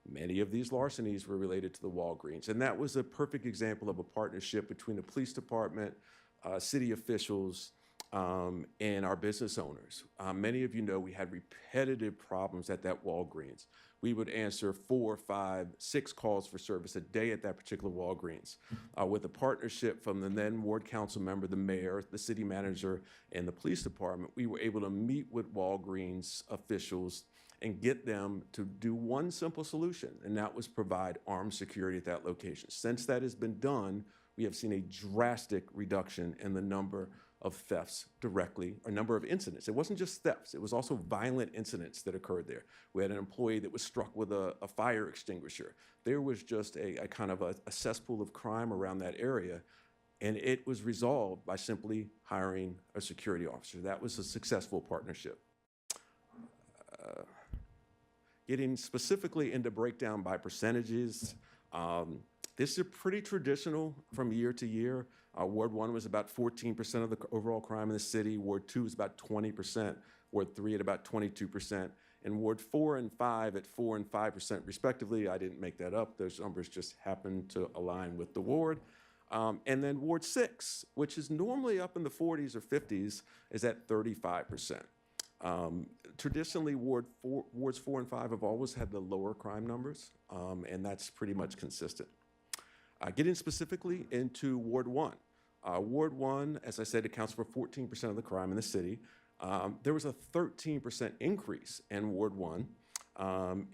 Many of these larcenies were related to the Walgreens, and that was a perfect example of a partnership between the police department, city officials, and our business owners. Many of you know we had repetitive problems at that Walgreens. We would answer 4, 5, 6 calls for service a day at that particular Walgreens. With a partnership from the then ward council member, the mayor, the city manager, and the police department, we were able to meet with Walgreens officials and get them to do one simple solution, and that was provide armed security at that location. Since that has been done, we have seen a drastic reduction in the number of thefts directly, or number of incidents. It wasn't just thefts, it was also violent incidents that occurred there. We had an employee that was struck with a fire extinguisher. There was just a kind of a cesspool of crime around that area, and it was resolved by simply hiring a security officer. That was a successful partnership. Getting specifically into breakdown by percentages, this is pretty traditional from year to year. Ward 1 was about 14% of the overall crime in the city. Ward 2 was about 20%. Ward 3 at about 22%. And Ward 4 and 5 at 4 and 5% respectively. I didn't make that up. Those numbers just happen to align with the ward. And then Ward 6, which is normally up in the 40s or 50s, is at 35%. Traditionally, Wards 4 and 5 have always had the lower crime numbers, and that's pretty much consistent. Getting specifically into Ward 1. Ward 1, as I said, accounts for 14% of the crime in the city. There was a 13% increase in Ward 1.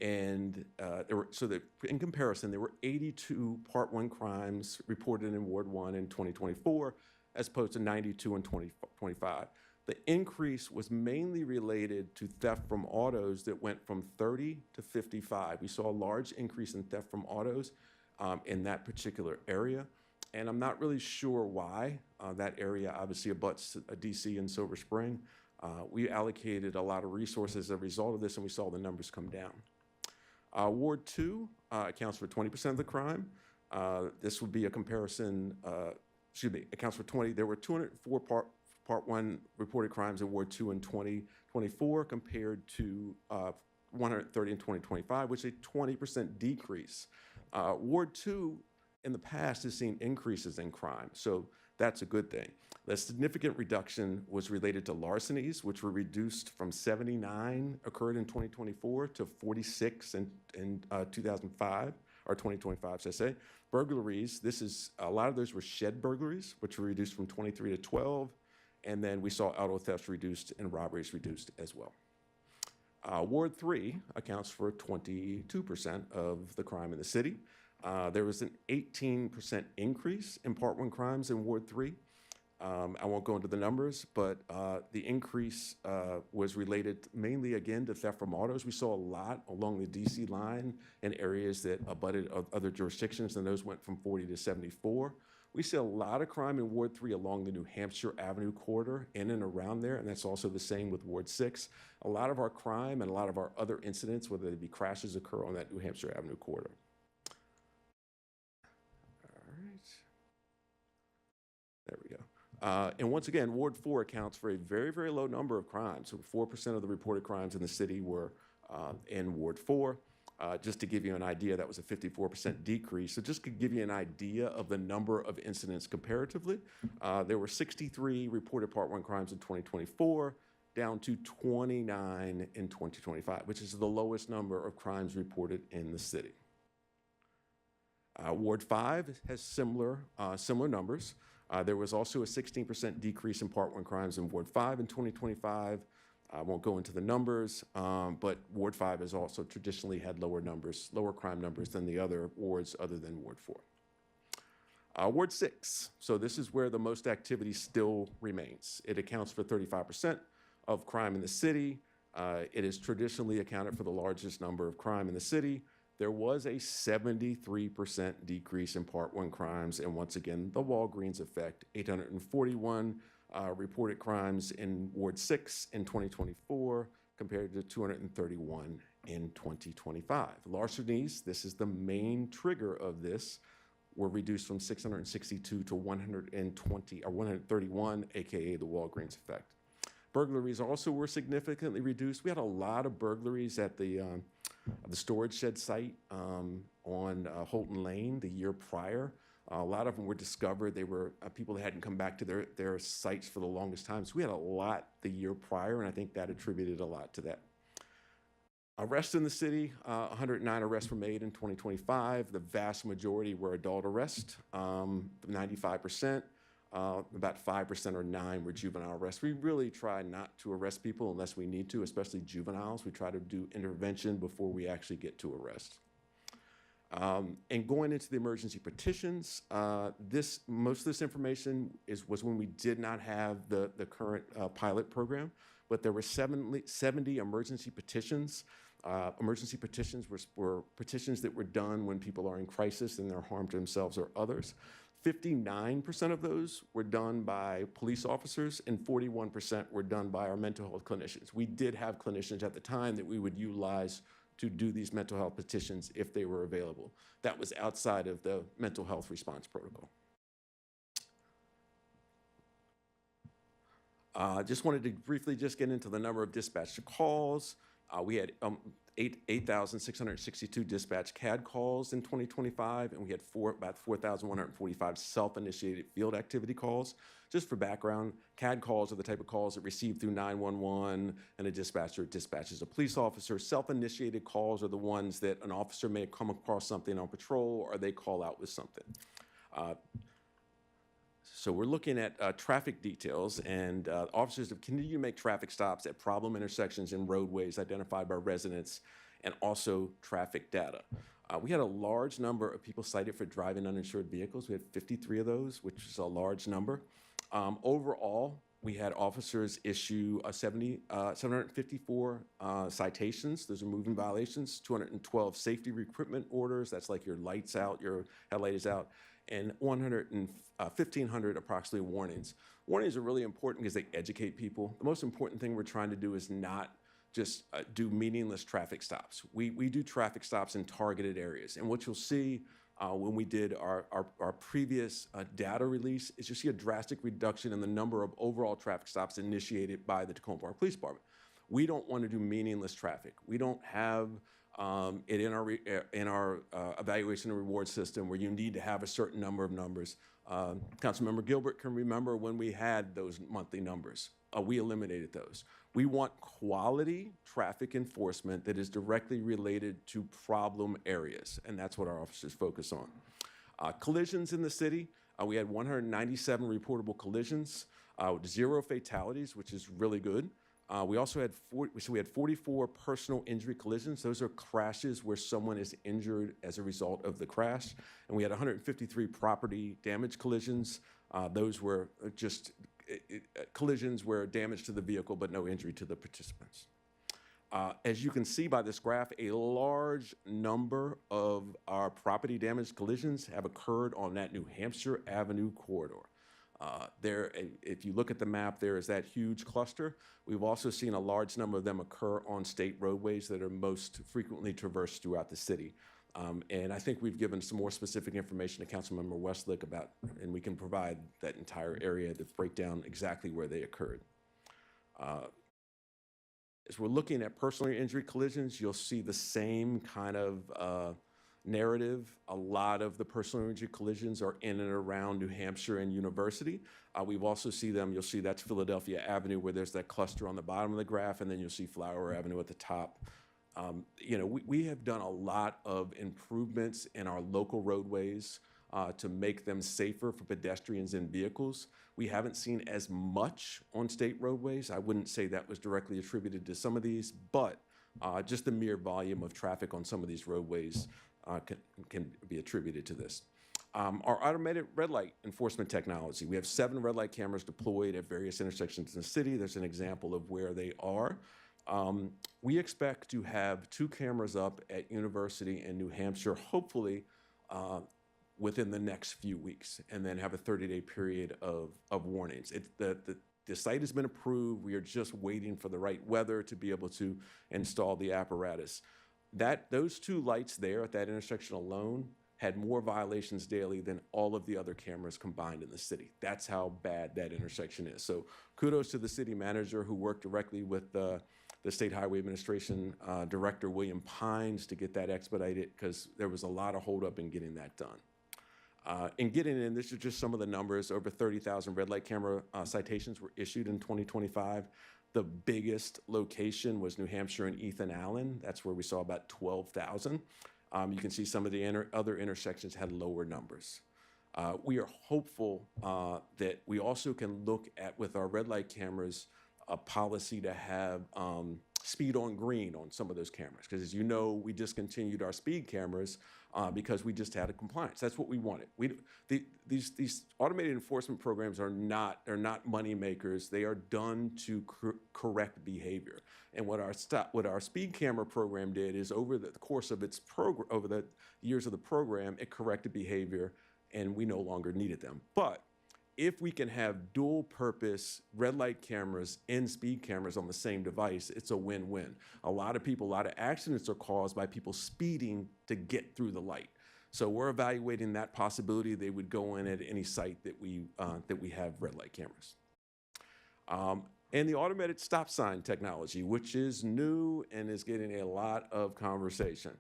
In comparison, there were 82 Part 1 crimes reported in Ward 1 in 2024, as opposed to 92 in 2025. The increase was mainly related to theft from autos that went from 30 to 55. We saw a large increase in theft from autos in that particular area. And I'm not really sure why. That area obviously abuts DC and Silver Spring. We allocated a lot of resources as a result of this, and we saw the numbers come down. Ward 2 accounts for 20% of the crime. This would be a comparison, accounts for 20. There were 204 Part 1 reported crimes in Ward 2 in 2024 compared to 130 in 2025, which is a 20% decrease. Ward 2 in the past has seen increases in crime, so that's a good thing. The significant reduction was related to larcenies, which were reduced from 79 occurred in 2024 to 46 in 2005, or 2025, should I say. Burglaries, a lot of those were shed burglaries, which were reduced from 23 to 12. And then we saw auto thefts reduced and robberies reduced as well. Ward 3 accounts for 22% of the crime in the city. There was an 18% increase in Part 1 crimes in Ward 3. I won't go into the numbers, but the increase was related mainly, again, to theft from autos. We saw a lot along the DC line in areas that abutted other jurisdictions, and those went from 40 to 74. We see a lot of crime in Ward 3 along the New Hampshire Avenue corridor, in and around there, and that's also the same with Ward 6. A lot of our crime and a lot of our other incidents, whether they be crashes, occur on that New Hampshire Avenue corridor. All right. There we go. And once again, Ward 4 accounts for a very, very low number of crimes. So 4% of the reported crimes in the city were in Ward 4. Just to give you an idea, that was a 54% decrease. So just to give you an idea of the number of incidents comparatively, there were 63 reported Part 1 crimes in 2024, down to 29 in 2025, which is the lowest number of crimes reported in the city. Ward 5 has similar numbers. There was also a 16% decrease in Part 1 crimes in Ward 5 in 2025. I won't go into the numbers, but Ward 5 has also traditionally had lower crime numbers than the other wards other than Ward 4. Ward 6, so this is where the most activity still remains. It accounts for 35% of crime in the city. It has traditionally accounted for the largest number of crime in the city. There was a 73% decrease in Part 1 crimes, and once again, the Walgreens effect, 841 reported crimes in Ward 6 in 2024 compared to 231 in 2025. Larcenies, this is the main trigger of this, were reduced from 662 to 131, aka the Walgreens effect. Burglaries also were significantly reduced. We had a lot of burglaries at the storage shed site on Holton Lane the year prior. A lot of them were discovered. They were people that hadn't come back to their sites for the longest time. So we had a lot the year prior, and I think that attributed a lot to that. Arrests in the city, 109 arrests were made in 2025. The vast majority were adult arrests, 95%. About 5% or 9 were juvenile arrests. We really try not to arrest people unless we need to, especially juveniles. We try to do intervention before we actually get to arrest. And going into the emergency petitions, most of this information was when we did not have the current pilot program, but there were 70 emergency petitions. Emergency petitions were petitions that were done when people are in crisis and they're harmed to themselves or others. 59% of those were done by police officers and 41% were done by our mental health clinicians. We did have clinicians at the time that we would utilize to do these mental health petitions if they were available. That was outside of the mental health response protocol. Just wanted to briefly just get into the number of dispatched calls. We had 8,662 dispatch CAD calls in 2025, and we had about 4,145 self-initiated field activity calls. Just for background, CAD calls are the type of calls that are received through 911, and a dispatcher dispatches a police officer. Self-initiated calls are the ones that an officer may come across something on patrol, or they call out with something. So we're looking at traffic details, and officers have continued to make traffic stops at problem intersections and roadways identified by residents, and also traffic data. We had a large number of people cited for driving uninsured vehicles. We had 53 of those, which is a large number. Overall, we had officers issue 754 citations. Those are moving violations, 212 safety recruitment orders. That's like your lights out, your headlight is out, and 1,500 approximately warnings. Warnings are really important because they educate people. The most important thing we're trying to do is not just do meaningless traffic stops. We do traffic stops in targeted areas. And what you'll see when we did our previous data release is you'll see a drastic reduction in the number of overall traffic stops initiated by the Tacoma Park Police Department. We don't want to do meaningless traffic. We don't have it in our evaluation and reward system where you need to have a certain number of numbers. Councilmember Gilbert can remember when we had those monthly numbers. We eliminated those. We want quality traffic enforcement that is directly related to problem areas, and that's what our officers focus on. Collisions in the city, we had 197 reportable collisions, 0 fatalities, which is really good. We also had 44 personal injury collisions. Those are crashes where someone is injured as a result of the crash. And we had 153 property damage collisions. Those were just collisions where damage to the vehicle but no injury to the participants. As you can see by this graph, a large number of our property damage collisions have occurred on that New Hampshire Avenue corridor. If you look at the map, there is that huge cluster. We've also seen a large number of them occur on state roadways that are most frequently traversed throughout the city. And I think we've given some more specific information to Councilmember Westlick about, and we can provide that entire area to break down exactly where they occurred. As we're looking at personal injury collisions, you'll see the same kind of narrative. A lot of the personal injury collisions are in and around New Hampshire and University. We've also seen them, you'll see that's Philadelphia Avenue where there's that cluster on the bottom of the graph, and then you'll see Flower Avenue at the top. We have done a lot of improvements in our local roadways to make them safer for pedestrians and vehicles. We haven't seen as much on state roadways. I wouldn't say that was directly attributed to some of these, but just the mere volume of traffic on some of these roadways can be attributed to this. Our automated red light enforcement technology. We have 7 red light cameras deployed at various intersections in the city. There's an example of where they are. We expect to have 2 cameras up at University and New Hampshire, hopefully within the next few weeks, and then have a 30-day period of warnings. The site has been approved. We are just waiting for the right weather to be able to install the apparatus. Those 2 lights there at that intersection alone had more violations daily than all of the other cameras combined in the city. That's how bad that intersection is. So kudos to the city manager who worked directly with the State Highway Administration Director, William Pines, to get that expedited because there was a lot of holdup in getting that done. In getting in, this is just some of the numbers. Over 30,000 red light camera citations were issued in 2025. The biggest location was New Hampshire and Ethan Allen. That's where we saw about 12,000. You can see some of the other intersections had lower numbers. We are hopeful that we also can look at, with our red light cameras, a policy to have speed on green on some of those cameras. Because as you know, we discontinued our speed cameras because we just had a compliance. That's what we wanted. These automated enforcement programs are not money makers. They are done to correct behavior. And what our speed camera program did is over the course of its over the years of the program, it corrected behavior, and we no longer needed them. But if we can have dual purpose red light cameras and speed cameras on the same device, it's a win-win. A lot of accidents are caused by people speeding to get through the light. So we're evaluating that possibility. They would go in at any site that we have red light cameras. And the automated stop sign technology, which is new and is getting a lot of conversation.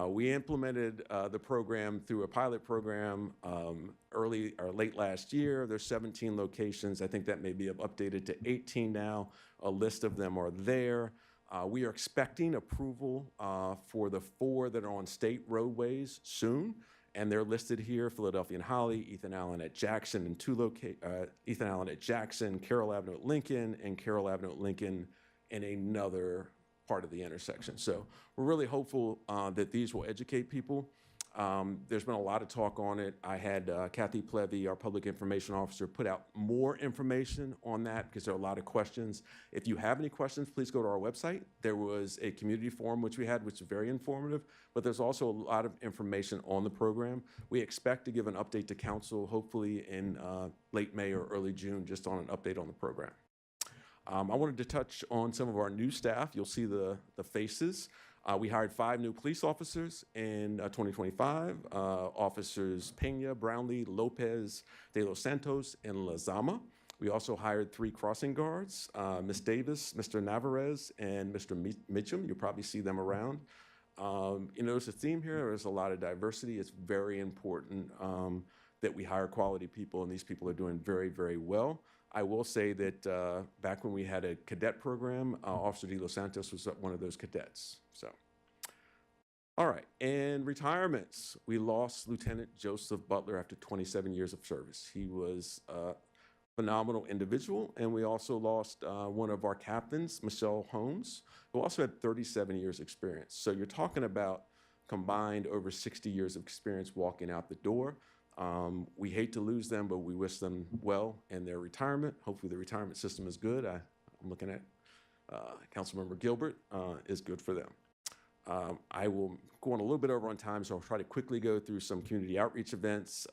We implemented the program through a pilot program early or late last year. There's 17 locations. I think that may be updated to 18 now. A list of them are there. We are expecting approval for the 4 that are on state roadways soon, and they're listed here: Philadelphia and Holly, Ethan Allen at Jackson, and Ethan Allen at Jackson, Carroll Avenue at Lincoln, and Carroll Avenue at Lincoln in another part of the intersection. So we're really hopeful that these will educate people. There's been a lot of talk on it. I had Kathy Plevy, our public information officer, put out more information on that because there are a lot of questions. If you have any questions, please go to our website. There was a community forum which we had, which was very informative, but there's also a lot of information on the program. We expect to give an update to council hopefully in late May or early June, just on an update on the program. I wanted to touch on some of our new staff. You'll see the faces. We hired 5 new police officers in 2025. Officers Pena, Brownlee, Lopez, De Los Santos, and Lazama. We also hired 3 crossing guards, Ms. Davis, Mr. Navarez, and Mr. Mitchum. You'll probably see them around. You notice a theme here. There's a lot of diversity. It's very important that we hire quality people, and these people are doing very, very well. I will say that back when we had a cadet program, Officer De Los Santos was one of those cadets. So, all right, and retirements. We lost Lieutenant Joseph Butler after 27 years of service. He was a phenomenal individual, and we also lost one of our captains, Michelle Holmes, who also had 37 years experience. So you're talking about combined over 60 years of experience walking out the door. We hate to lose them, but we wish them well in their retirement. Hopefully the retirement system is good. I'm looking at Councilmember Gilbert is good for them. I will go on a little bit over on time, so I'll try to quickly go through some community outreach events.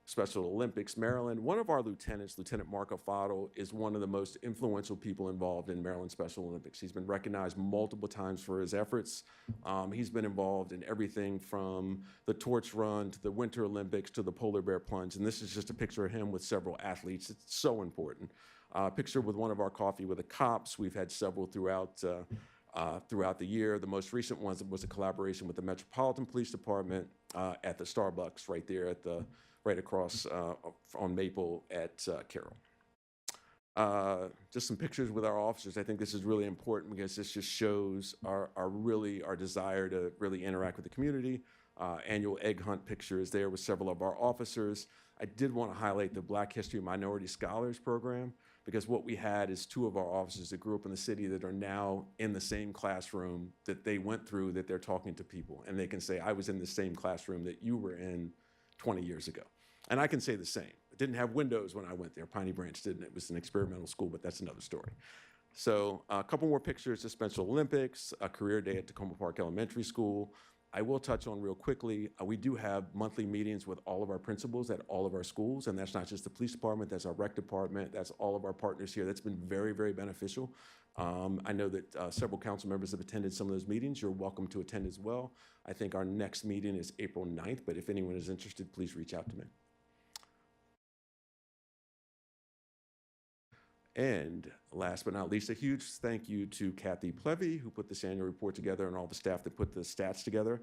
Special Olympics Maryland. One of our lieutenants, Lieutenant Marco Fadel, is one of the most influential people involved in Maryland Special Olympics. He's been recognized multiple times for his efforts. He's been involved in everything from the torch run to the Winter Olympics to the polar bear plunge. And this is just a picture of him with several athletes. It's so important. Picture with one of our Coffee with the Cops. We've had several throughout the year. The most recent one was a collaboration with the Metropolitan Police Department at the Starbucks right there at the right across on Maple at Carroll. Just some pictures with our officers. I think this is really important because this just shows our desire to really interact with the community. Annual egg hunt picture is there with several of our officers. I did want to highlight the Black History Minority Scholars Program, because what we had is 2 of our officers that grew up in the city that are now in the same classroom that they went through, that they're talking to people. And they can say, I was in the same classroom that you were in 20 years ago. And I can say the same. It didn't have windows when I went there. Piney Branch didn't. It was an experimental school, but that's another story. So a couple more pictures of Special Olympics, a career day at Tacoma Park Elementary School. I will touch on real quickly, we do have monthly meetings with all of our principals at all of our schools, and that's not just the police department, that's our rec department, that's all of our partners here. That's been very, very beneficial. I know that several council members have attended some of those meetings. You're welcome to attend as well. I think our next meeting is April 9th, but if anyone is interested, please reach out to me. And last but not least, a huge thank you to Kathy Plevy, who put this annual report together, and all the staff that put the stats together.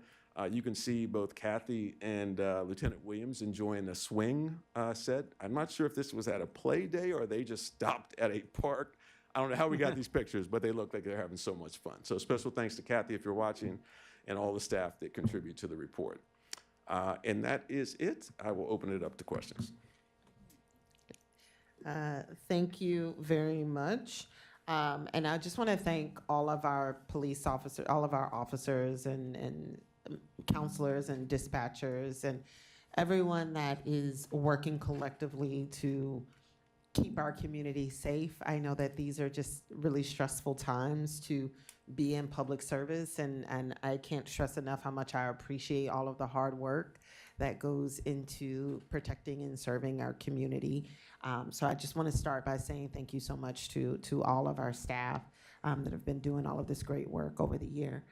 You can see both Kathy and Lieutenant Williams enjoying a swing set. I'm not sure if this was at a play day or they just stopped at a park. I don't know how we got these pictures, but they look like they're having so much fun. So special thanks to Kathy if you're watching, and all the staff that contribute to the report. And that is it. I will open it up to questions. Thank you very much. And I just want to thank all of our police officers, all of our officers and counselors and dispatchers and everyone that is working collectively to keep our community safe. I know that these are just really stressful times to be in public service, and I can't stress enough how much I appreciate all of the hard work that goes into protecting and serving our community. So I just want to start by saying thank you so much to all of our staff that have been doing all of this great work over the year.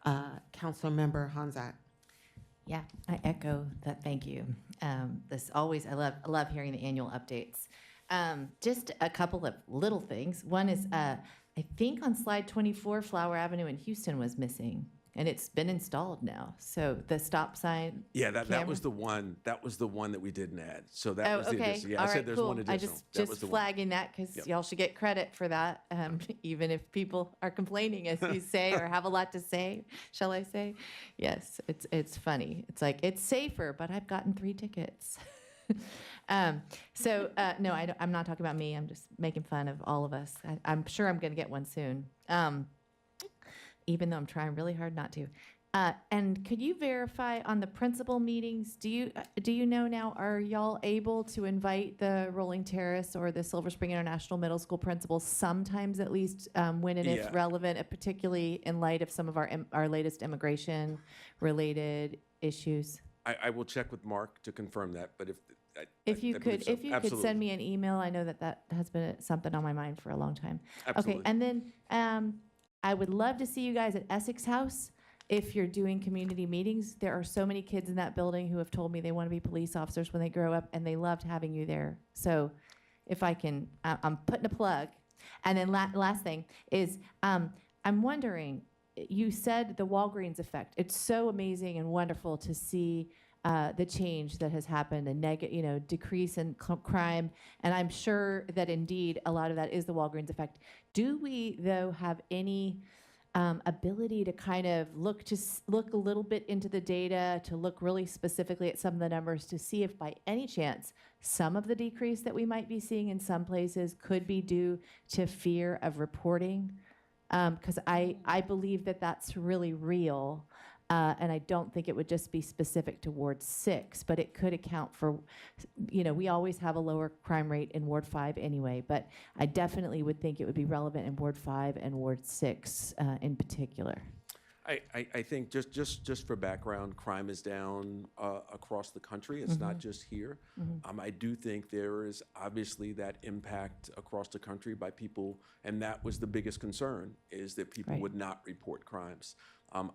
Councilmember Honzak. Yeah, I echo that. Thank you. This always, I love hearing the annual updates. Just a couple of little things. One is, I think on slide 24, Flower Avenue in Houston was missing, and it's been installed now. So the stop sign. Yeah, that camera- was the one. That was the one that we didn't add. So that was the okay. addition. Yeah, All I said right, there's cool. one additional. I That was just the one. flagging that because Yep. y'all should get credit for that, even if people are complaining, as you say, or have a lot to say. Shall I say? Yes, it's funny. It's like it's safer, but I've gotten 3 tickets. No, I'm not talking about me. I'm just making fun of all of us. I'm sure I'm going to get one soon, even though I'm trying really hard not to. And could you verify on the principal meetings? Do you know now? Are y'all able to invite the Rolling Terrace or the Silver Spring International Middle School principals sometimes, at least, when and Yeah. if relevant, particularly in light of some of our latest immigration related issues? I will check with Mark to confirm that. But If you I believe could, so. if you could Absolutely. send me an email, I know that has been something on my mind for a long time. Absolutely. Okay, and then I would love to see you guys at Essex House. If you're doing community meetings, there are so many kids in that building who have told me they want to be police officers when they grow up, and they loved having you there. So if I can, I'm putting a plug. And then last thing is, I'm wondering, you said the Walgreens effect. It's so amazing and wonderful to see the change that has happened, a decrease in crime, and I'm sure that indeed a lot of that is the Walgreens effect. Do we, though, have any ability to kind of look a little bit into the data, to look really specifically at some of the numbers, to see if by any chance some of the decrease that we might be seeing in some places could be due to fear of reporting? Because I believe that that's really real. And I don't think it would just be specific to Ward 6, but it could account for, we always have a lower crime rate in Ward 5 anyway, but I definitely would think it would be relevant in Ward 5 and Ward 6 in particular. I think just for background, crime is down across the country. It's not just here. I do think there is obviously that impact across the country by people, and that was the biggest concern, is that people Right. would not report crimes.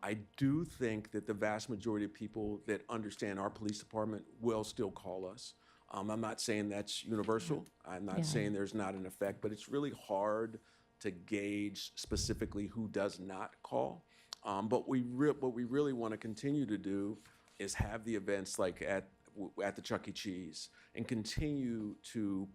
I do think that the vast majority of people that understand our police department will still call us. I'm not saying that's universal. I'm not saying there's not an effect, but it's really hard to gauge specifically who does not call. But what we really want to continue to do is have the events like at the Chuck E. Cheese and continue to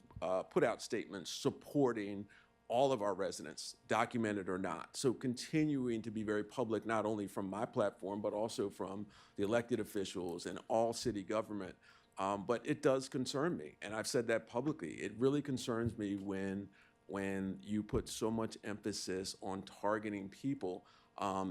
put out statements supporting all of our residents, documented or not. So continuing to be very public, not only from my platform, but also from the elected officials and all city government. But it does concern me, and I've said that publicly. It really concerns me when you put so much emphasis on targeting people.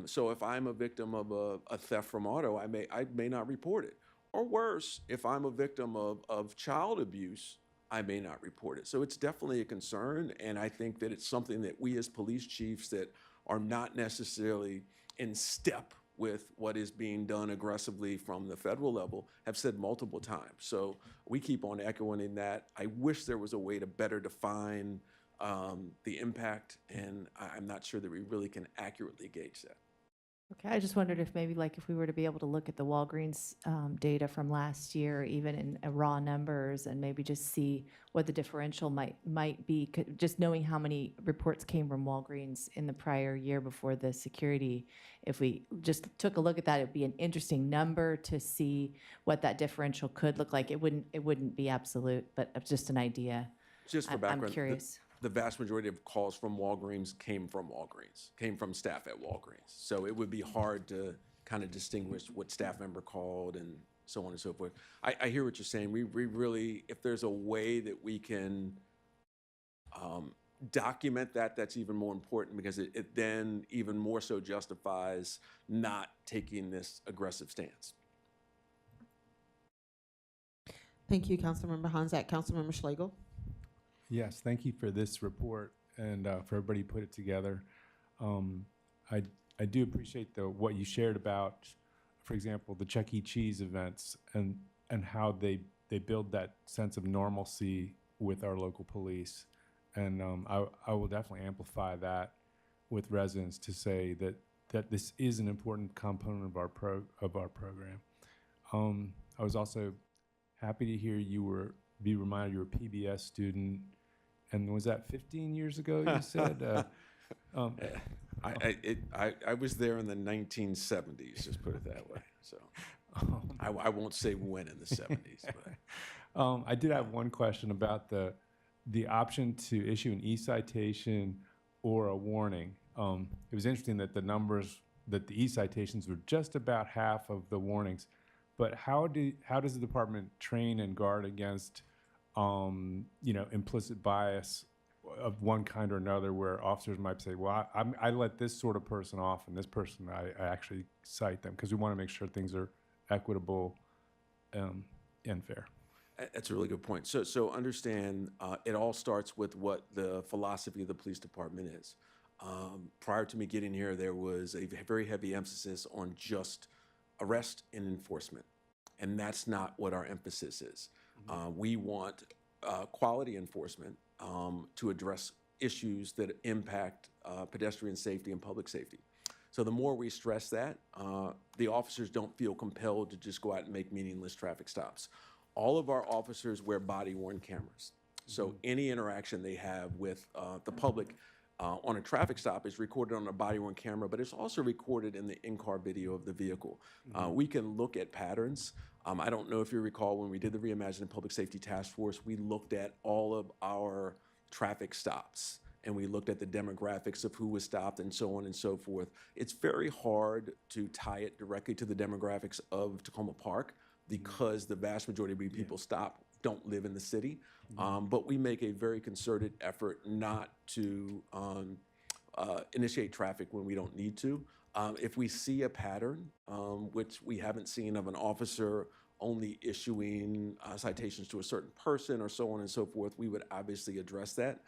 So if I'm a victim of a theft from auto, I may not report it. Or worse, if I'm a victim of child abuse, I may not report it. So it's definitely a concern, and I think that it's something that we as police chiefs that are not necessarily in step with what is being done aggressively from the federal level have said multiple times. So we keep on echoing in that. I wish there was a way to better define the impact, and I'm not sure that we really can accurately gauge that. Okay, I just wondered if maybe if we were to be able to look at the Walgreens data from last year, even in raw numbers, and maybe just see what the differential might be, just knowing how many reports came from Walgreens in the prior year before the security. If we just took a look at that, it'd be an interesting number to see what that differential could look like. It wouldn't be absolute, but just an idea. Just for I'm background, curious. the vast majority of calls from Walgreens came from staff at Walgreens. So it would be hard to kind of distinguish what staff member called and so on and so forth. I hear what you're saying. We really, if there's a way that we can document that, that's even more important, because it then even more so justifies not taking this aggressive stance. Thank you, Councilmember Honzak. Councilmember Schlegel. Yes, thank you for this report and for everybody who put it together. I I do appreciate what you shared about, for example, the Chuck E. Cheese events and how they build that sense of normalcy with our local police. And I will definitely amplify that with residents to say that this is an important component of our program. I was also happy to hear be reminded you were a PBS student, and was that 15 years ago? You said. I was there in the 1970s. Just put it that way. So I won't say when in the 70s. But. I did have one question about the option to issue an e-citation or a warning. It was interesting that the numbers that the e-citations were just about half of the warnings. But how does the department train and guard against implicit bias of one kind or another, where officers might say, well, I let this sort of person off, and this person I actually cite them, because we want to make sure things are equitable and fair. That's a really good point. So understand, it all starts with what the philosophy of the police department is. Prior to me getting here, there was a very heavy emphasis on just arrest and enforcement, and that's not what our emphasis is. We want quality enforcement to address issues that impact pedestrian safety and public safety. So the more we stress that, the officers don't feel compelled to just go out and make meaningless traffic stops. All of our officers wear body-worn cameras. So any interaction they have with the public on a traffic stop is recorded on a body-worn camera, but it's also recorded in the in-car video of the vehicle. We can look at patterns. I don't know if you recall, when we did the Reimagining Public Safety Task Force, we looked at all of our traffic stops, and we looked at the demographics of who was stopped and so on and so forth. It's very hard to tie it directly to the demographics of Tacoma Park, because the vast majority of people stop don't live in the city. But we make a very concerted effort not to initiate traffic when we don't need to. If we see a pattern, which we haven't seen, of an officer only issuing citations to a certain person or so on and so forth, we would obviously address that.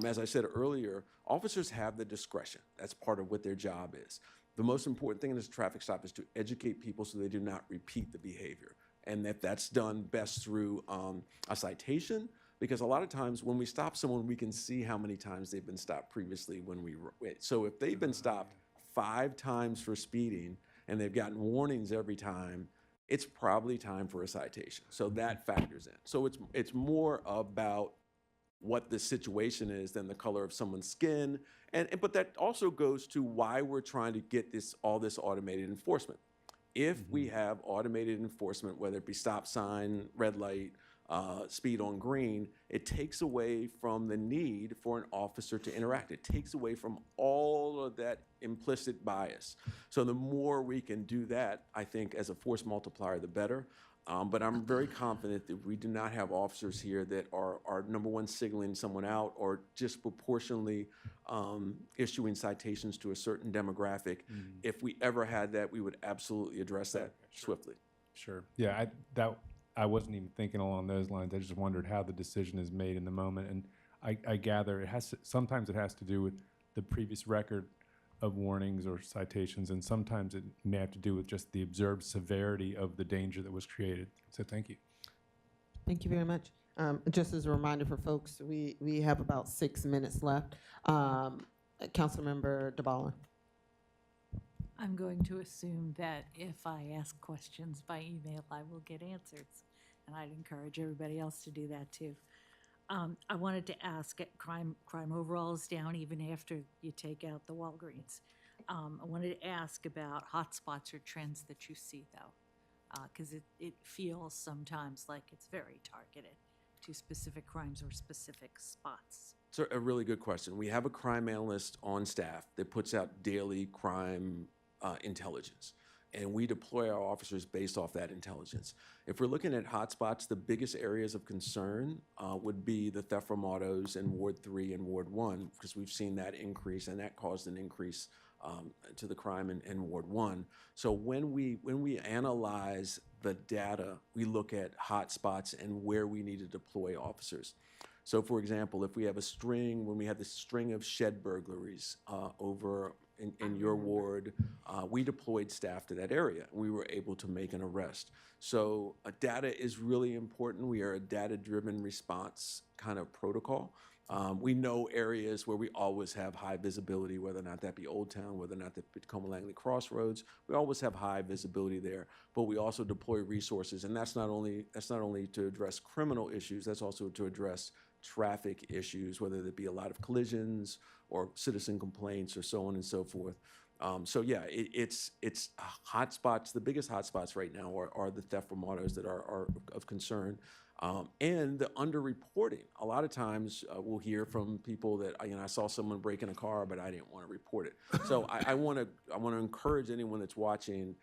As I said earlier, officers have the discretion. That's part of what their job is. The most important thing in this traffic stop is to educate people so they do not repeat the behavior. And that's done best through a citation, because a lot of times when we stop someone, we can see how many times they've been stopped previously so if they've been stopped 5 times for speeding and they've gotten warnings every time, it's probably time for a citation. So that factors in. So it's more about what the situation is than the color of someone's skin. But that also goes to why we're trying to get all this automated enforcement. If we have automated enforcement, whether it be stop sign, red light, speed on green, it takes away from the need for an officer to interact. It takes away from all of that implicit bias. So the more we can do that, I think, as a force multiplier, the better. But I'm very confident that we do not have officers here that are number one, signaling someone out or disproportionately issuing citations to a certain demographic. If we ever had that, we would absolutely address that swiftly. Sure. Yeah, I wasn't even thinking along those lines. I just wondered how the decision is made in the moment. And I gather sometimes it has to do with the previous record of warnings or citations, and sometimes it may have to do with just the observed severity of the danger that was created. So thank you. Thank you very much. Just as a reminder for folks, we have about 6 minutes left. Councilmember DeBala. I'm going to assume that if I ask questions by email, I will get answers, and I'd encourage everybody else to do that too. I wanted to ask, crime overall is down even after you take out the Walgreens. I wanted to ask about hotspots or trends that you see, though, because it feels sometimes like it's very targeted to specific crimes or specific spots. It's a really good question. We have a crime analyst on staff that puts out daily crime intelligence, and we deploy our officers based off that intelligence. If we're looking at hotspots, the biggest areas of concern would be the theft from autos in Ward 3 and Ward 1, because we've seen that increase, and that caused an increase to the crime in Ward 1. So when we analyze the data, we look at hotspots and where we need to deploy officers. So for example, if we have a string, when we had this string of shed burglaries over in your ward, we deployed staff to that area. We were able to make an arrest. So data is really important. We are a data-driven response kind of protocol. We know areas where we always have high visibility, whether or not that be Old Town, whether or not that be Tacoma Langley Crossroads. We always have high visibility there, but we also deploy resources, and that's not only to address criminal issues, that's also to address traffic issues, whether it be a lot of collisions or citizen complaints or so on and so forth. So yeah, it's hotspots. The biggest hotspots right now are the theft from autos that are of concern. And the underreporting. A lot of times we'll hear from people that, I saw someone break in a car, but I didn't want to report it. So I want to encourage anyone that's watching,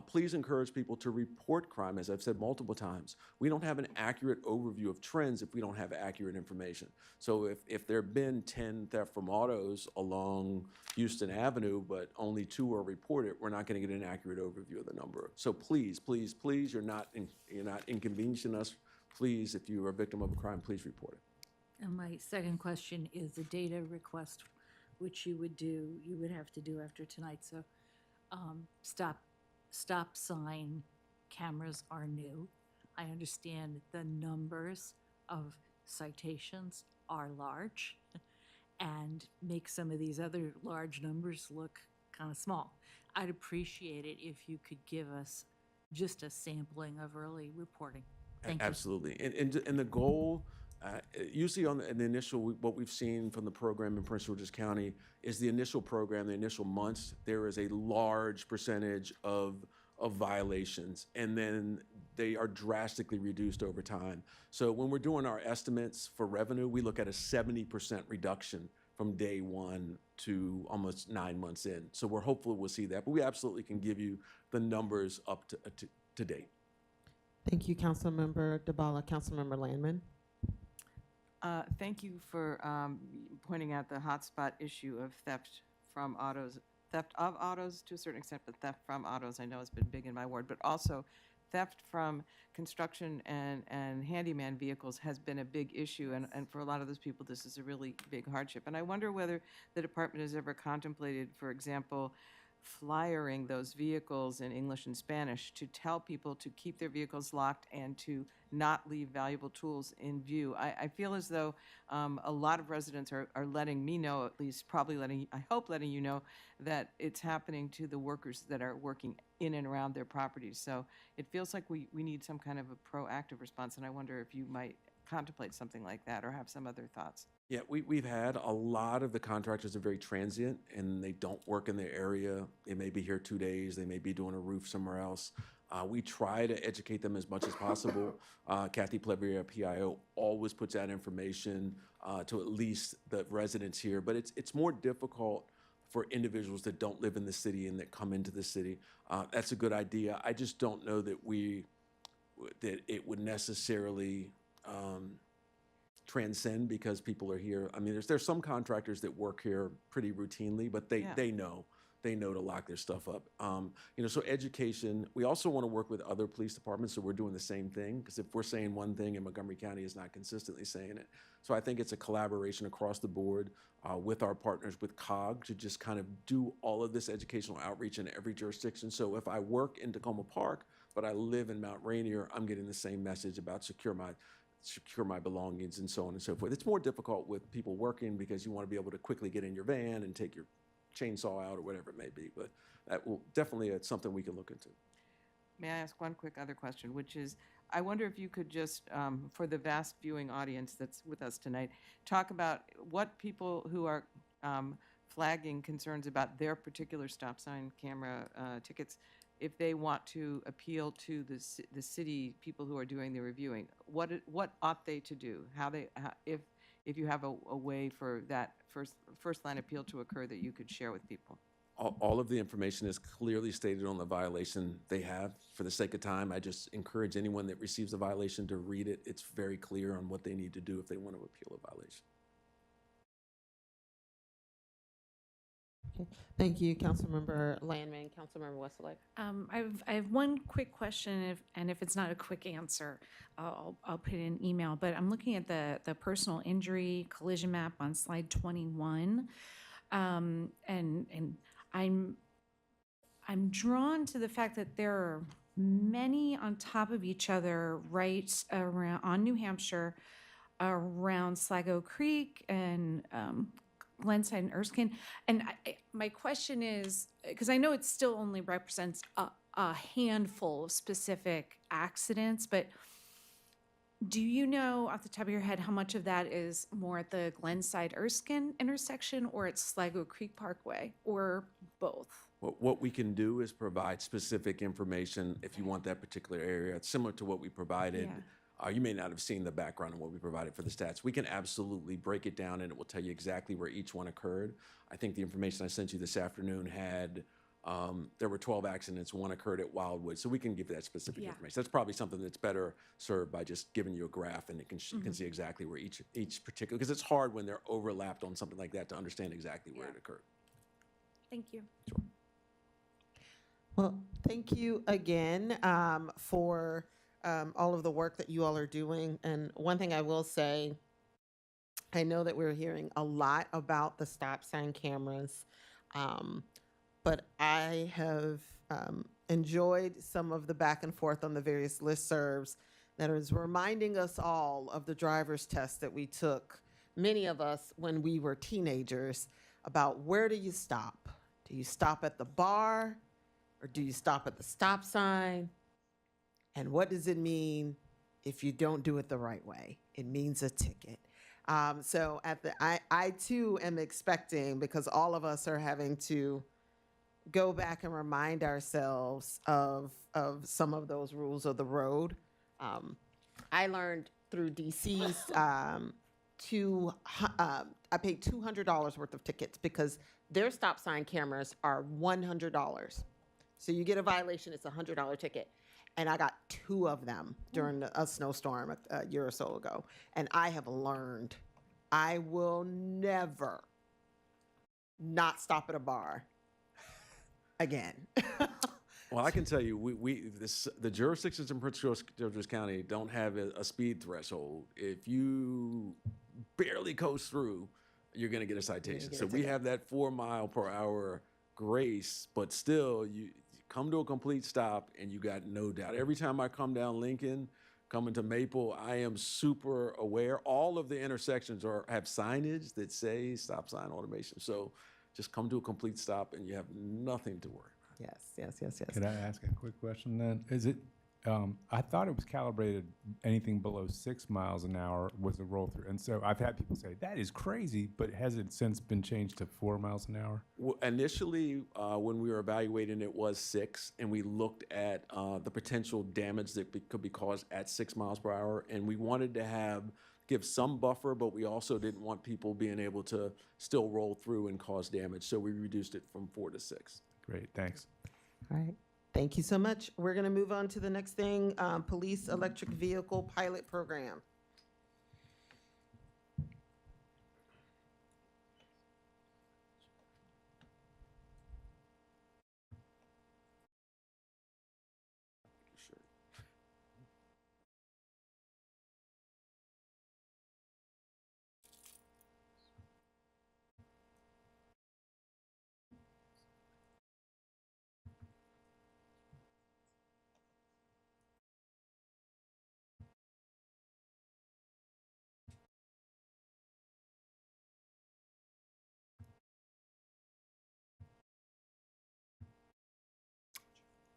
please encourage people to report crime. As I've said multiple times, we don't have an accurate overview of trends if we don't have accurate information. So if there have been 10 theft from autos along Houston Avenue, but only 2 are reported, we're not going to get an accurate overview of the number. So please, please, please, you're not inconveniencing us. Please, if you are a victim of a crime, please report it. And my second question is the data request, which you would have to do after tonight. So stop sign cameras are new. I understand the numbers of citations are large and make some of these other large numbers look kind of small. I'd appreciate it if you could give us just a sampling of early reporting. Thank you. Absolutely. And the goal, usually on the initial, what we've seen from the program in Prince George's County is the initial program, the initial months, there is a large percentage of violations, and then they are drastically reduced over time. So when we're doing our estimates for revenue, we look at a 70% reduction from day one to almost 9 months in. So we're hopeful we'll see that, but we absolutely can give you the numbers up to date. Thank you, Councilmember DeBala. Councilmember Landman. Thank you for pointing out the hotspot issue of theft of autos to a certain extent, but theft from autos I know has been big in my ward, but also theft from construction and handyman vehicles has been a big issue, and for a lot of those people this is a really big hardship. And I wonder whether the department has ever contemplated, for example, flyering those vehicles in English and Spanish to tell people to keep their vehicles locked and to not leave valuable tools in view. I feel as though a lot of residents are letting me know, at least probably I hope letting you know, that it's happening to the workers that are working in and around their properties. So it feels like we need some kind of a proactive response, and I wonder if you might contemplate something like that or have some other thoughts. Yeah, we've had a lot of the contractors are very transient and they don't work in their area. They may be here 2 days. They may be doing a roof somewhere else. We try to educate them as much as possible. Kathy Plevier, PIO, always puts out information to at least the residents here, but it's more difficult for individuals that don't live in the city and that come into the city. That's a good idea. I just don't know that it would necessarily transcend because people are here. I mean, there's some contractors that work here pretty routinely, but they know to lock their stuff up. So education. We also want to work with other police departments, so we're doing the same thing, because if we're saying one thing and Montgomery County is not consistently saying it. So I think it's a collaboration across the board with our partners with COG to just kind of do all of this educational outreach in every jurisdiction. So if I work in Tacoma Park, but I live in Mount Rainier, I'm getting the same message about secure my belongings and so on and so forth. It's more difficult with people working because you want to be able to quickly get in your van and take your chainsaw out or whatever it may be, but that will definitely, it's something we can look into. May I ask one quick other question, which is, I wonder if you could just, for the vast viewing audience that's with us tonight, talk about what people who are flagging concerns about their particular stop sign camera tickets, if they want to appeal to the city people who are doing the reviewing, what ought they to do? If you have a way for that first line appeal to occur that you could share with people. All of the information is clearly stated on the violation they have. For the sake of time, I just encourage anyone that receives a violation to read it. It's very clear on what they need to do if they want to appeal a violation. Okay, thank you, Councilmember Landman. Councilmember Westlake. I have one quick question, and if it's not a quick answer, I'll put it in an email. But I'm looking at the personal injury collision map on slide 21, and I'm drawn to the fact that there are many on top of each other right around on New Hampshire, around Sligo Creek and Glenside and Erskine. And my question is, because I know it still only represents a handful of specific accidents, but do you know off the top of your head how much of that is more at the Glenside Erskine intersection or at Sligo Creek Parkway, or both? What we can do is provide specific information if you want that particular area. It's similar to what we provided. You may not have seen the background of what we provided for the stats. We can absolutely break it down, and it will tell you exactly where each one occurred. I think the information I sent you this afternoon had, there were 12 accidents, one occurred at Wildwood, so we can give that specific information. That's probably something that's better served by just giving you a graph, and you can see exactly where each particular, because it's hard when they're overlapped on something like that to understand exactly where it occurred. Thank you. Sure. Well, thank you again for all of the work that you all are doing. And one thing I will say, I know that we're hearing a lot about the stop sign cameras, but I have enjoyed some of the back and forth on the various listservs that is reminding us all of the driver's test that we took, many of us when we were teenagers, about where do you stop? Do you stop at the bar or do you stop at the stop sign? And what does it mean if you don't do it the right way? It means a ticket. So I too am expecting, because all of us are having to go back and remind ourselves of some of those rules of the road. I learned through DC's I paid $200 worth of tickets because their stop sign cameras are $100. So you get a violation, it's a $100 ticket. And I got 2 of them during a snowstorm a year or so ago. And I have learned I will never not stop at a bar again. Well, I can tell you, the jurisdictions in Prince George's County don't have a speed threshold. If you barely coast through, you're going to get a citation. So we have that 4 mile per hour grace, but still, you come to a complete stop and you got no doubt. Every time I come down Lincoln, coming to Maple, I am super aware. All of the intersections have signage that say stop sign automation. So just come to a complete stop and you have nothing to worry about. Yes. Could I ask a quick question then? Is it, I thought it was calibrated anything below 6 miles an hour was a roll through. And so I've had people say, that is crazy, but has it since been changed to 4 miles an hour? Well, initially, when we were evaluating, it was 6, and we looked at the potential damage that could be caused at 6 miles per hour. And we wanted to give some buffer, but we also didn't want people being able to still roll through and cause damage. So we reduced it from 4 to 6. Great, thanks. All right. Thank you so much. We're going to move on to the next thing, Police Electric Vehicle Pilot Program.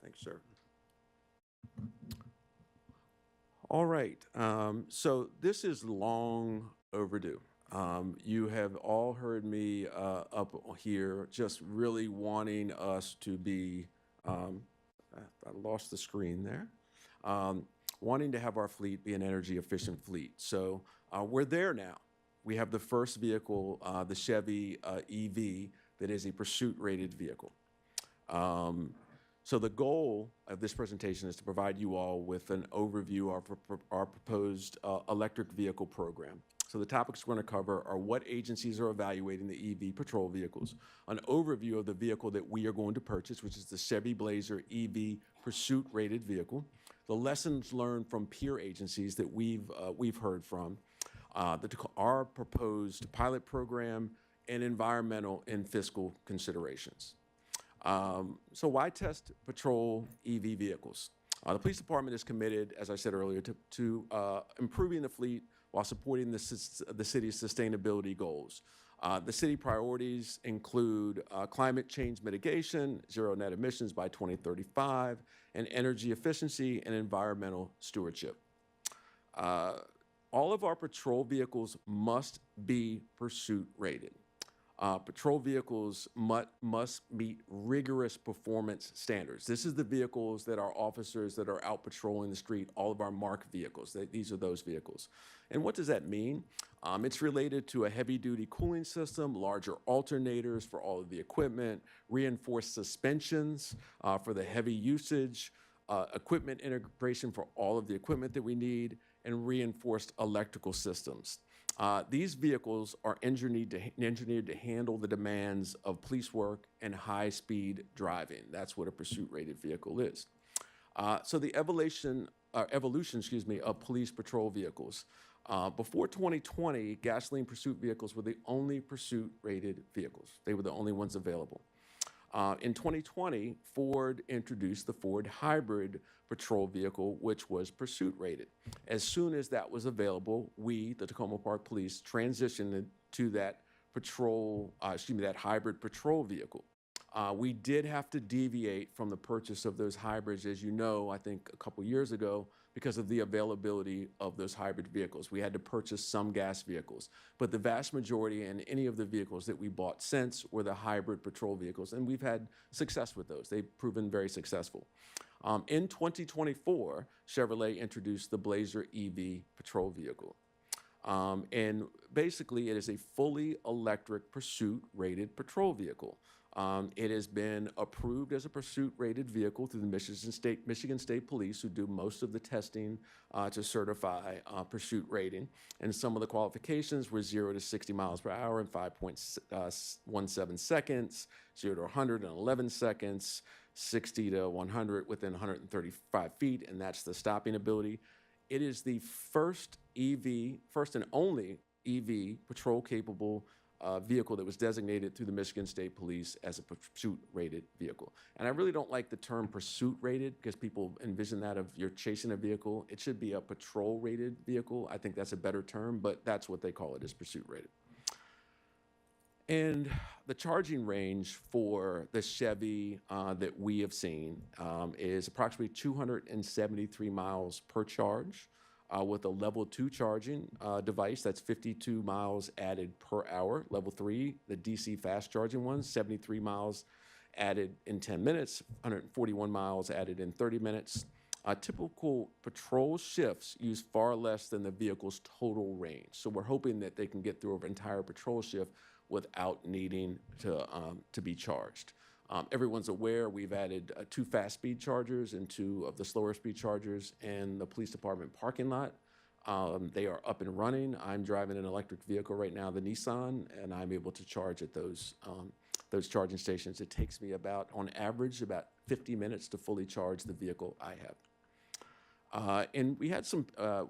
Thanks, sir. All right. So this is long overdue. You have all heard me up here just really wanting us to be, I lost the screen there, wanting to have our fleet be an energy efficient fleet. So we're there now. We have the first vehicle, the Chevy EV, that is a pursuit rated vehicle. So the goal of this presentation is to provide you all with an overview of our proposed electric vehicle program. So So the topics we're going to cover are what agencies are evaluating the EV patrol vehicles, an overview of the vehicle that we are going to purchase, which is the Chevy Blazer EV pursuit rated vehicle, the lessons learned from peer agencies that we've heard from, our proposed pilot program, and environmental and fiscal considerations. So why test patrol EV vehicles? The police department is committed, as I said earlier, to improving the fleet while supporting the city's sustainability goals. The city priorities include climate change mitigation, zero net emissions by 2035, and energy efficiency and environmental stewardship. All of our patrol vehicles must be pursuit rated. Patrol vehicles must meet rigorous performance standards. This is the vehicles that our officers that are out patrolling the street, all of our marked vehicles, these are those vehicles. And what does that mean? It's related to a heavy-duty cooling system, larger alternators for all of the equipment, reinforced suspensions for the heavy usage, equipment integration for all of the equipment that we need, and reinforced electrical systems. These vehicles are engineered to handle the demands of police work and high-speed driving. That's what a pursuit-rated vehicle is. So the evolution of police patrol vehicles. Before 2020, gasoline pursuit vehicles were the only pursuit-rated vehicles. They were the only ones available. In 2020, Ford introduced the Ford Hybrid patrol vehicle, which was pursuit rated. As soon as that was available, we, the Tacoma Park Police, transitioned to that that hybrid patrol vehicle. We did have to deviate from the purchase of those hybrids, as you know, I think a couple years ago, because of the availability of those hybrid vehicles. We had to purchase some gas vehicles, but the vast majority and any of the vehicles that we bought since were the hybrid patrol vehicles, and we've had success with those. They've proven very successful. In 2024, Chevrolet introduced the Blazer EV patrol vehicle. And basically, it is a fully electric pursuit-rated patrol vehicle. It has been approved as a pursuit-rated vehicle through the Michigan State Police, who do most of the testing to certify pursuit rating. And some of the qualifications were 0 to 60 miles per hour in 5.17 seconds, 0 to 100 in 11 seconds, 60 to 100 within 135 feet, and that's the stopping ability. It is the first and only EV patrol-capable vehicle that was designated through the Michigan State Police as a pursuit-rated vehicle. And I really don't like the term pursuit-rated because people envision that of you're chasing a vehicle. It should be a patrol-rated vehicle. I think that's a better term, but that's what they call it, is pursuit-rated. And the charging range for the Chevy that we have seen is approximately 273 miles per charge. With a level 2 charging device, that's 52 miles added per hour. Level 3, the DC fast charging one, 73 miles added in 10 minutes, 141 miles added in 30 minutes. Typical patrol shifts use far less than the vehicle's total range. So we're hoping that they can get through an entire patrol shift without needing to be charged. Everyone's aware we've added 2 fast speed chargers and 2 of the slower speed chargers in the police department parking lot. They are up and running. I'm driving an electric vehicle right now, the Nissan, and I'm able to charge at those charging stations. It takes me on average, about 50 minutes to fully charge the vehicle I have. And we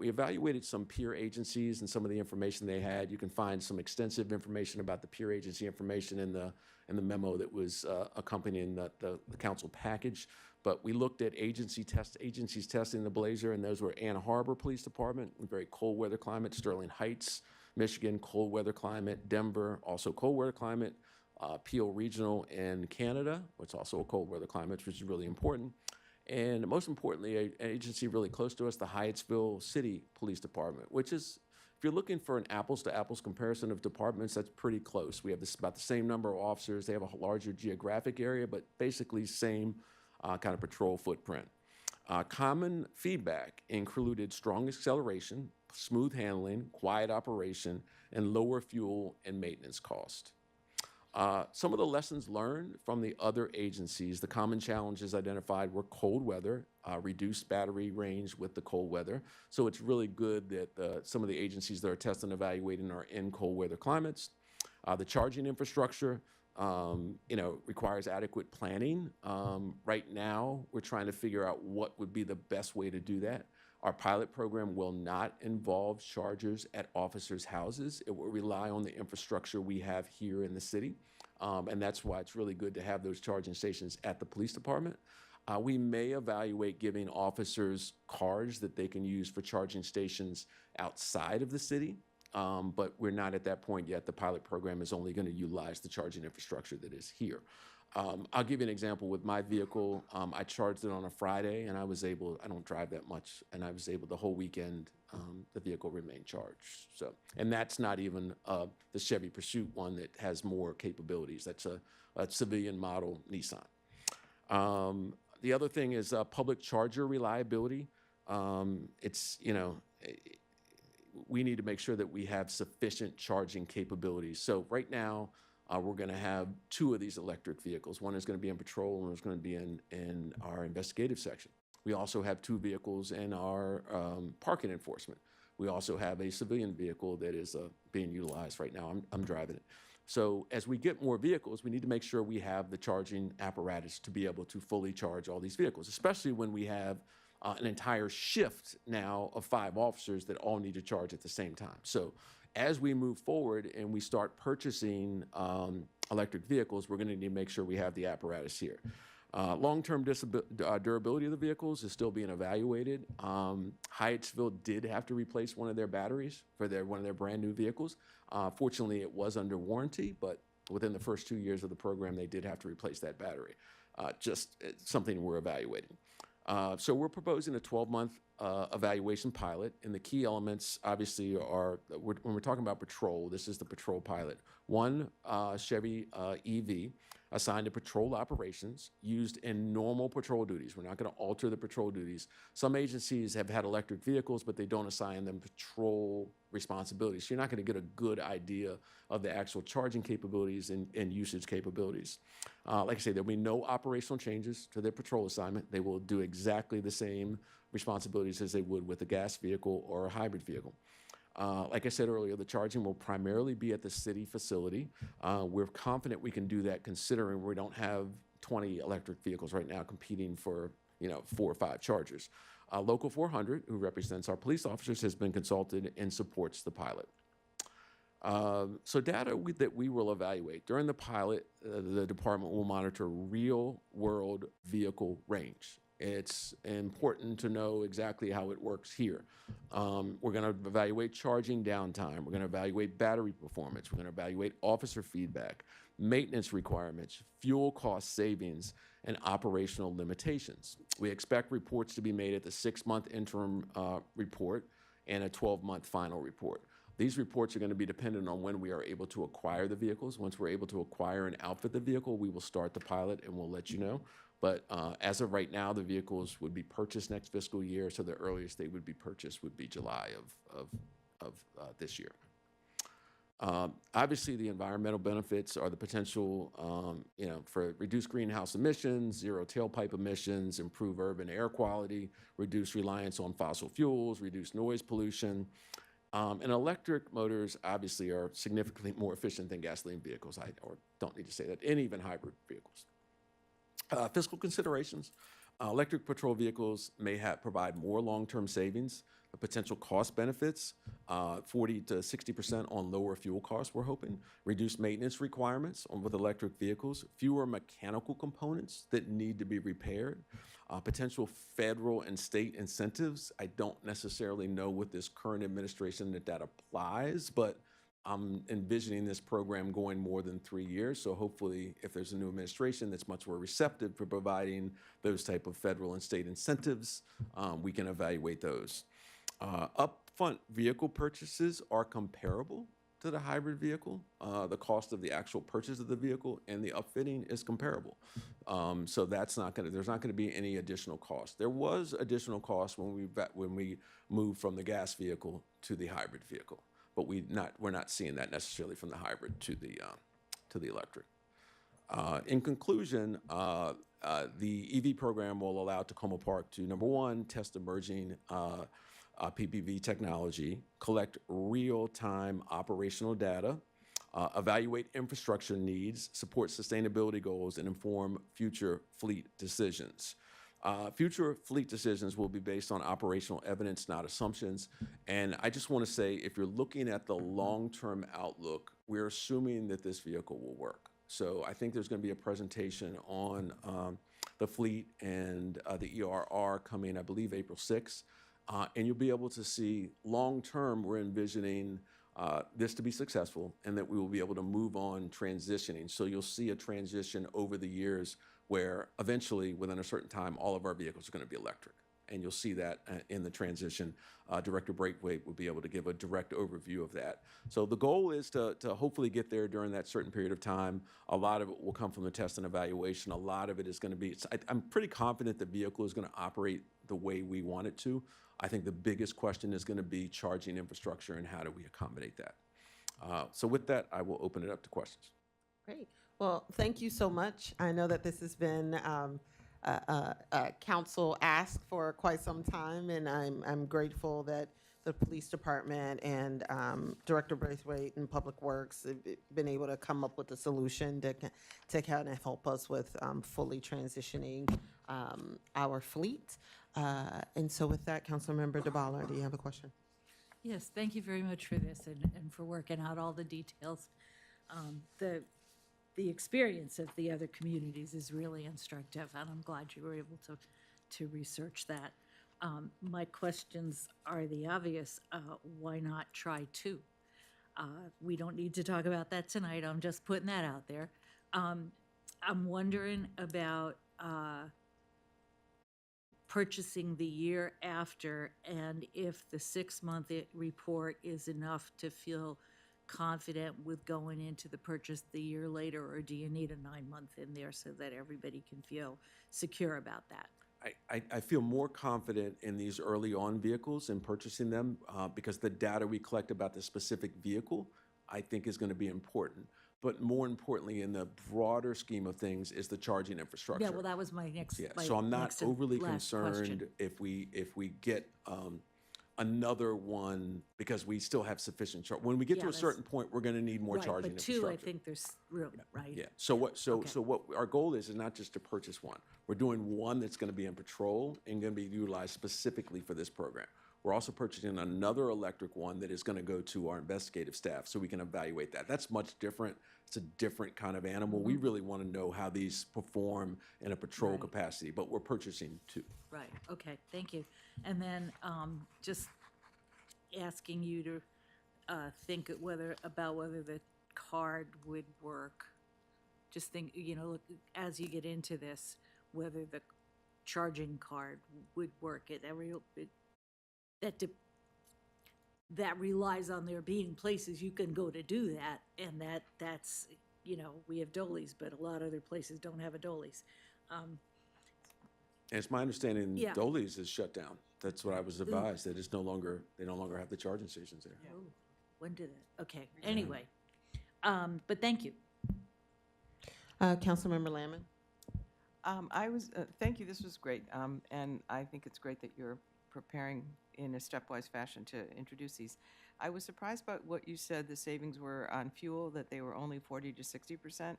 evaluated some peer agencies and some of the information they had. You can find some extensive information about the peer agency information in the memo that was accompanying the council package. But we looked at agencies testing the Blazer, and those were Ann Arbor Police Department, very cold weather climate, Sterling Heights, Michigan, cold weather climate, Denver, also cold weather climate, Peel Regional in Canada, which is also a cold weather climate, which is really important. And most importantly, an agency really close to us, the Hyattsville City Police Department, which is, if you're looking for an apples-to-apples comparison of departments, that's pretty close. We have about the same number of officers. They have a larger geographic area, but basically same kind of patrol footprint. Common feedback included strong acceleration, smooth handling, quiet operation, and lower fuel and maintenance cost. Some of the lessons learned from the other agencies, the common challenges identified were cold weather, reduced battery range with the cold weather. So it's really good that some of the agencies that are testing and evaluating are in cold weather climates. The charging infrastructure, requires adequate planning. Right now, we're trying to figure out what would be the best way to do that. Our pilot program will not involve chargers at officers' houses. It will rely on the infrastructure we have here in the city. And that's why it's really good to have those charging stations at the police department. We may evaluate giving officers cards that they can use for charging stations outside of the city. But we're not at that point yet. The pilot program is only going to utilize the charging infrastructure that is here. I'll give you an example with my vehicle. I charged it on a Friday, and I don't drive that much, and I was able the whole weekend, the vehicle remained charged. So, and that's not even the Chevy Pursuit one that has more capabilities. That's a civilian model Nissan. The other thing is public charger reliability. We need to make sure that we have sufficient charging capabilities. So right now, we're going to have 2 of these electric vehicles. One is going to be in patrol, and one is going to be in our investigative section. We also have 2 vehicles in our parking enforcement. We also have a civilian vehicle that is being utilized right now. I'm driving it. So as we get more vehicles, we need to make sure we have the charging apparatus to be able to fully charge all these vehicles, especially when we have an entire shift now of 5 officers that all need to charge at the same time. So as we move forward and we start purchasing electric vehicles, we're going to need to make sure we have the apparatus here. Long-term durability of the vehicles is still being evaluated. Hyattsville did have to replace one of their batteries for one of their brand new vehicles. Fortunately, it was under warranty, but within the first 2 years of the program, they did have to replace that battery. Just something we're evaluating. So we're proposing a 12-month evaluation pilot, and the key elements obviously are, when we're talking about patrol, this is the patrol pilot. One Chevy EV assigned to patrol operations used in normal patrol duties. We're not going to alter the patrol duties. Some agencies have had electric vehicles, but they don't assign them patrol responsibilities. So you're not going to get a good idea of the actual charging capabilities and usage capabilities. Like I say, there'll be no operational changes to their patrol assignment. They will do exactly the same responsibilities as they would with a gas vehicle or a hybrid vehicle. Like I said earlier, the charging will primarily be at the city facility. We're confident we can do that considering we don't have 20 electric vehicles right now competing for 4 or 5 chargers. Local 400, who represents our police officers, has been consulted and supports the pilot. So data that we will evaluate. During the pilot, the department will monitor real-world vehicle range. It's important to know exactly how it works here. We're going to evaluate charging downtime. We're going to evaluate battery performance. We're going to evaluate officer feedback, maintenance requirements, fuel cost savings, and operational limitations. We expect reports to be made at the 6-month interim report and a 12-month final report. These reports are going to be dependent on when we are able to acquire the vehicles. Once we're able to acquire and outfit the vehicle, we will start the pilot and we'll let you know. But as of right now, the vehicles would be purchased next fiscal year, so the earliest they would be purchased would be July of this year. Obviously, the environmental benefits are the potential, for reduced greenhouse emissions, zero tailpipe emissions, improve urban air quality, reduce reliance on fossil fuels, reduce noise pollution. And electric motors obviously are significantly more efficient than gasoline vehicles. I don't need to say that, and even hybrid vehicles. Fiscal considerations. Electric patrol vehicles may provide more long-term savings, potential cost benefits, 40 to 60% on lower fuel costs, we're hoping, reduced maintenance requirements with electric vehicles, fewer mechanical components that need to be repaired, potential federal and state incentives. I don't necessarily know with this current administration that applies, but I'm envisioning this program going more than 3 years. So hopefully, if there's a new administration that's much more receptive for providing those type of federal and state incentives, we can evaluate those. Upfront vehicle purchases are comparable to the hybrid vehicle. The cost of the actual purchase of the vehicle and the upfitting is comparable. So there's not going to be any additional cost. There was additional cost when we moved from the gas vehicle to the hybrid vehicle. But we're not seeing that necessarily from the hybrid to to the electric. In conclusion, the EV program will allow Tacoma Park to, number one, test emerging PPV technology, collect real-time operational data, evaluate infrastructure needs, support sustainability goals, and inform future fleet decisions. Future fleet decisions will be based on operational evidence, not assumptions. And I just want to say, if you're looking at the long-term outlook, we're assuming that this vehicle will work. So I think there's going to be a presentation on the fleet and the ERR coming, I believe, April 6th. And you'll be able to see long-term, we're envisioning this to be successful and that we will be able to move on transitioning. So you'll see a transition over the years where eventually, within a certain time, all of our vehicles are going to be electric. And you'll see that in the transition. Director Braithwaite will be able to give a direct overview of that. So the goal is to hopefully get there during that certain period of time. A lot of it will come from the test and evaluation. A lot of it is going to be, I'm pretty confident the vehicle is going to operate the way we want it to. I think the biggest question is going to be charging infrastructure and how do we accommodate that. So with that, I will open it up to questions. Great. Well, thank you so much. I know that this has been council asked for quite some time, and I'm grateful that the police department and Director Braithwaite and Public Works have been able to come up with a solution to kind of help us with fully transitioning our fleet. And so with that, Councilmember DeBaller, do you have a question? Yes, thank you very much for this and for working out all the details. The experience of the other communities is really instructive, and I'm glad you were able to research that. My questions are the obvious. Why not try two? We don't need to talk about that tonight. I'm just putting that out there. I'm wondering about purchasing the year after, and if the 6-month report is enough to feel confident with going into the purchase the year later, or do you need a 9-month in there so that everybody can feel secure about that? I feel more confident in these early on vehicles and purchasing them because the data we collect about the specific vehicle, I think, is going to be important. But more importantly, in the broader scheme of things, is the charging infrastructure. Yeah, well, that was my next. Yeah, my so I'm not next and overly last concerned question. if we get another one because we still have sufficient charge. When we get Yeah, to a that's- certain point, we're going to need more Right, charging but two, infrastructure. I think there's room, right? Yeah. So what? So Okay. so what our goal is not just to purchase one. We're doing one that's going to be in patrol and going to be utilized specifically for this program. We're also purchasing another electric one that is going to go to our investigative staff so we can evaluate that. That's much different. It's a different kind of animal. We really want to know how these perform in a patrol Right. capacity, but we're purchasing two. Right, okay, thank you. And then just asking you to think about whether the card would work. Just think, look, as you get into this, whether the charging card would work. That relies on there being places you can go to do that, and that's we have Doleys, but a lot of other places don't have a Doleys. And it's my understanding Yeah. Doleys is shut down. That's what I was advised. That they no longer have the charging stations there. Oh, when did it? Okay, anyway, but thank you. Councilmember Lamon? Thank you, this was great. And I think it's great that you're preparing in a stepwise fashion to introduce these. I was surprised by what you said the savings were on fuel, that they were only 40 to 60%.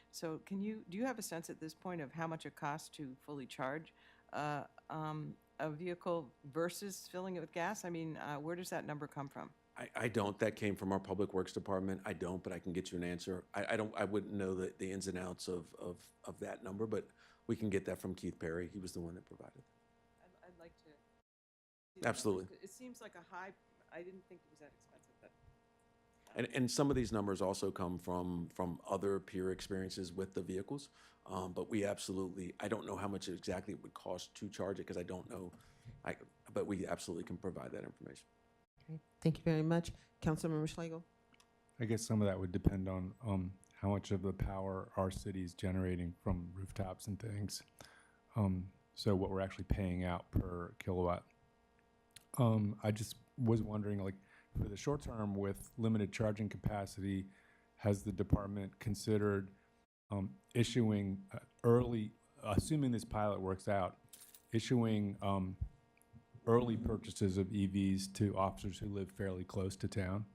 So do you have a sense at this point of how much it costs to fully charge a vehicle versus filling it with gas? I mean, where does that number come from? I don't. That came from our Public Works Department. I don't, but I can get you an answer. I wouldn't know the ins and outs of that number, but we can get that from Keith Perry. He was the one that provided it. I'd like to see that. Absolutely. It seems like a high, I didn't think it was that expensive, but. And some of these numbers also come from other peer experiences with the vehicles. But we absolutely, I don't know how much exactly it would cost to charge it because I don't know. But we absolutely can provide that information. Okay, thank you very much. Councilmember Schlegel? I guess some of that would depend on how much of the power our city is generating from rooftops and things. So what we're actually paying out per kilowatt. I just was wondering, like, for the short term with limited charging capacity, has the department considered issuing early, assuming this pilot works out, issuing early purchases of EVs to officers who live fairly close to town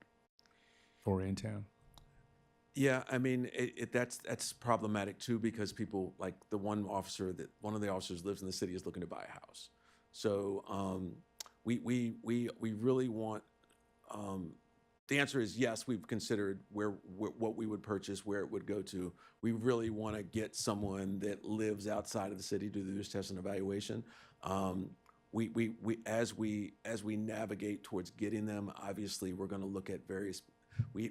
or in town? Yeah, I mean, that's problematic too, because people, like one of the officers lives in the city is looking to buy a house. So we really want, the answer is yes, we've considered what we would purchase, where it would go to. We really want to get someone that lives outside of the city to do this test and evaluation. As we navigate towards getting them, obviously we're going to look at various.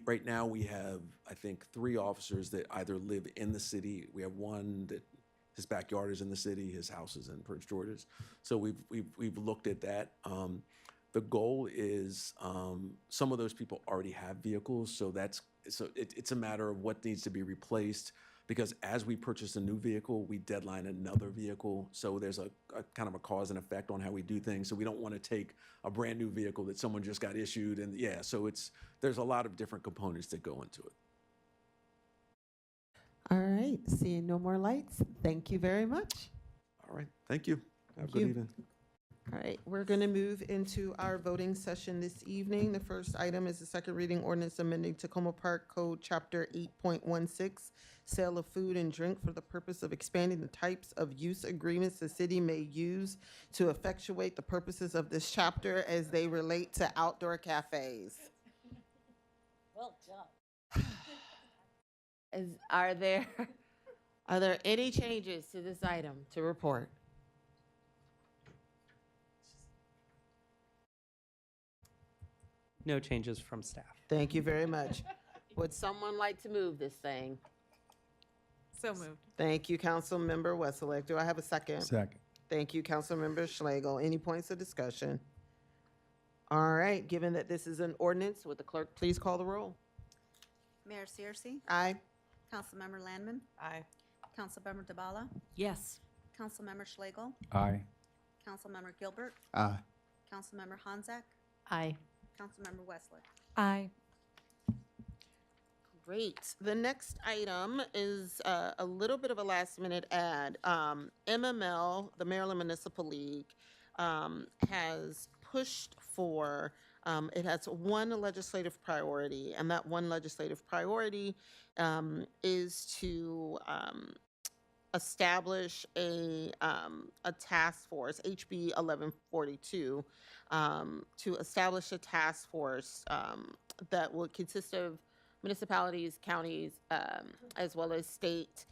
Right now we have, I think, 3 officers that either live in the city. We have one that his backyard is in the city, his house is in Prince George's. So we've looked at that. The goal is some of those people already have vehicles, so it's a matter of what needs to be replaced. Because as we purchase a new vehicle, we deadline another vehicle. So there's a kind of a cause and effect on how we do things. So we don't want to take a brand new vehicle that someone just got issued. And yeah, so there's a lot of different components that go into it. All right, seeing no more lights, thank you very much. All right, thank you. Have a Thank good you. evening. All right, we're going to move into our voting session this evening. The first item is the second reading ordinance amending Tacoma Park Code Chapter 8.16, sale of food and drink for the purpose of expanding the types of use agreements the city may use to effectuate the purposes of this chapter as they relate to outdoor cafes. Well done. Are there any changes to this item to report? No changes from staff. Thank you very much. Would someone like to move this thing? So moved. Thank you, Councilmember Wesselek. Do I have a second? Second. Thank you, Councilmember Schlegel. Any points of discussion? All right, given that this is an ordinance, would the clerk please call the roll? Mayor Searcy, Aye. Councilmember Landman, Aye. Councilmember DeBala, Yes. Councilmember Schlegel, Aye. Councilmember Gilbert, Aye. Councilmember Hanzak, Aye. Councilmember Westlake. Aye. Great. The next item is a little bit of a last minute ad. MML, the Maryland Municipal League, has pushed for, it has one legislative priority, and that one legislative priority is to establish a task force, HB 1142, to establish a task force that would consist of municipalities, counties, as well as state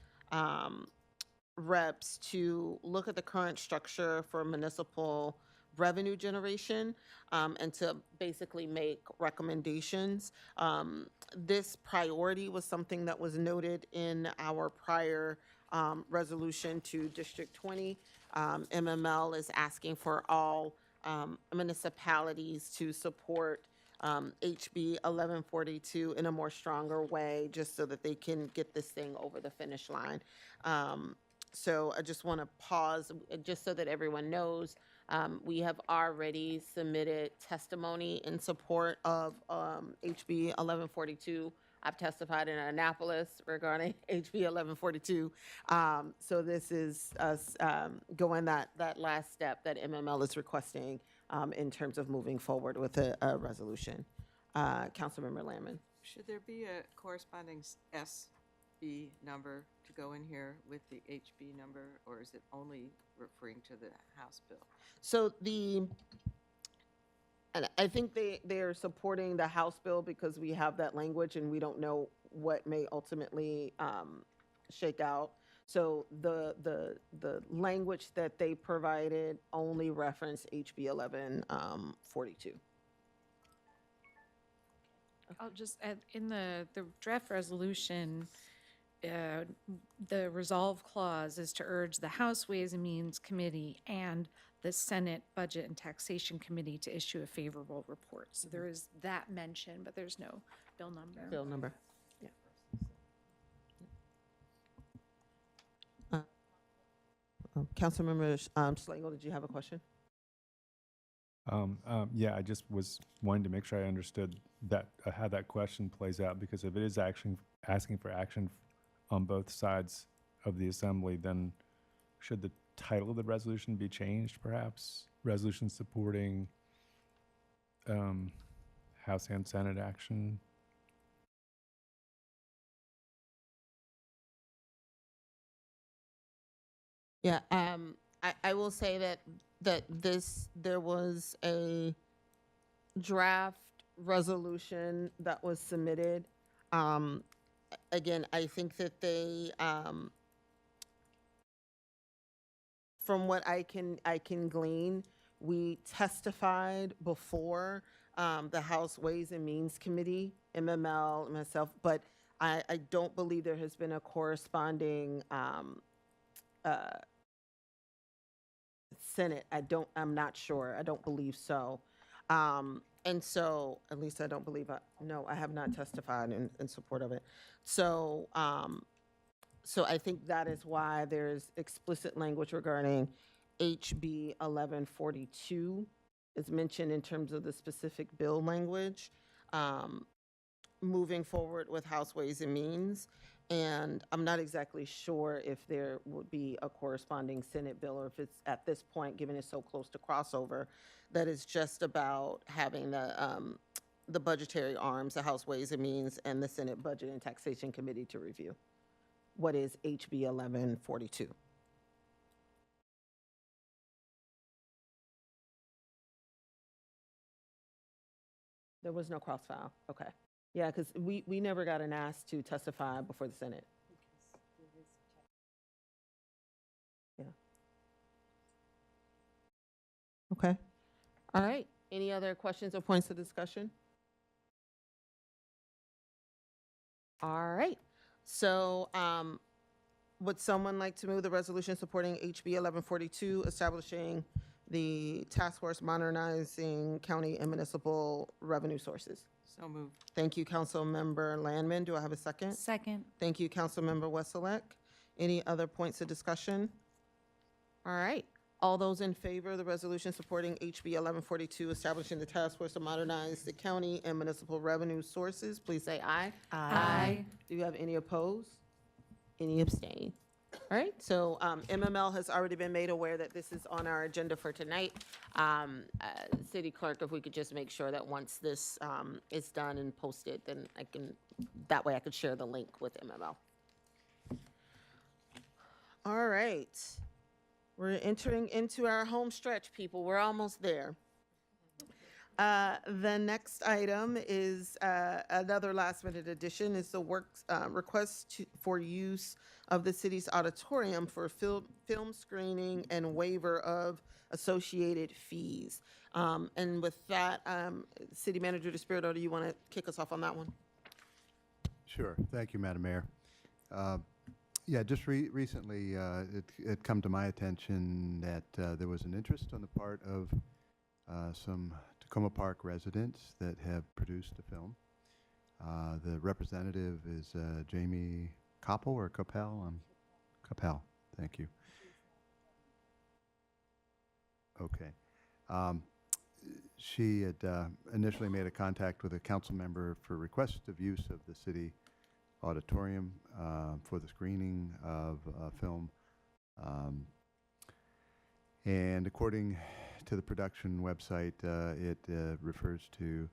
reps to look at the current structure for municipal revenue generation and to basically make recommendations. This priority was something that was noted in our prior resolution to District 20. MML is asking for all municipalities to support HB 1142 in a more stronger way, just so that they can get this thing over the finish line. So I just want to pause, just so that everyone knows, we have already submitted testimony in support of HB 1142. I've testified in Annapolis regarding HB 1142. So this is us going that last step that MML is requesting in terms of moving forward with a resolution. Councilmember Landman. Should there be a corresponding SB number to go in here with the HB number, or is it only referring to the House bill? So and I think they are supporting the House bill because we have that language and we don't know what may ultimately shake out. So the language that they provided only referenced HB 1142. I'll just add, in the draft resolution, the resolve clause is to urge the House Ways and Means Committee and the Senate Budget and Taxation Committee to issue a favorable report. So there is that mention, but there's no bill number. Bill number. Councilmember Schlegel, did you have a question? Yeah, I just was wanting to make sure I understood that, how that question plays out, because if it is asking for action on both sides of the assembly, then should the title of the resolution be changed, perhaps? Resolution supporting House and Senate action? Yeah, I will say that there was a draft resolution that was submitted. Again, I think that they, from what I can glean, we testified before the House Ways and Means Committee, MML, myself, but I don't believe there has been a corresponding Senate. I'm not sure. I don't believe so. And so, at least I don't believe, no, I have not testified in support of it. So, so I think that is why there's explicit language regarding HB 1142 is mentioned in terms of the specific bill language, moving forward with House Ways and Means. And I'm not exactly sure if there would be a corresponding Senate bill, or if it's at this point, given it's so close to crossover, that is just about having the budgetary arms, the House Ways and Means and the Senate Budget and Taxation Committee to review what is HB 1142. There was no cross-file, okay. Yeah, because we never got an ask to testify before the Senate. Yeah. Okay. All right. Any other questions or points of discussion? All right. So, would someone like to move the resolution supporting HB 1142, establishing the task force modernizing county and municipal revenue sources? So moved. Thank you, Councilmember Landman. Do I have a second? Second. Thank you, Councilmember Wesselek. Any other points of discussion? All right. All those in favor of the resolution supporting HB 1142, establishing the task force to modernize the county and municipal revenue sources, please say aye. Aye. Do you have any opposed? Any abstain? All right, so MML has already been made aware that this is on our agenda for tonight. City Clerk, if we could just make sure that once this is done and posted, then that way I could share the link with MML. All right. We're entering into our home stretch, people. We're almost there. The next item is another last-minute addition. Is the request for use of the city's auditorium for film screening and waiver of associated fees. And with that, City Manager DeSpirito, do you want to kick us off on that one? Sure. Thank you, Madam Mayor. Yeah, just recently, it come to my attention that there was an interest on the part of some Tacoma Park residents that have produced a film. The representative is Jamie Koppel or Coppell? Coppell, thank you. Okay. She had initially made a contact with a council member for request of use of the city auditorium for the screening of a film. And according to the production website, it refers to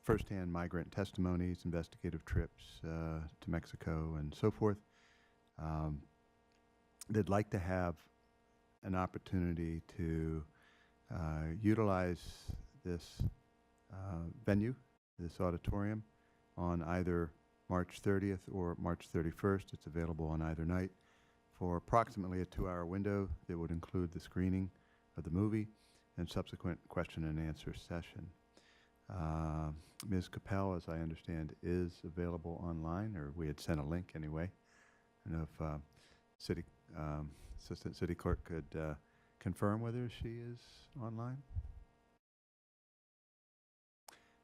firsthand migrant testimonies, investigative trips to Mexico, and so forth. They'd like to have an opportunity to utilize this venue, this auditorium, on either March 30th or March 31st. It's available on either night for approximately a 2-hour window that would include the screening of the movie and subsequent question and answer session. Ms. Coppell, as I understand, is available online, or we had sent a link anyway. I don't know if Assistant City Clerk could confirm whether she is online.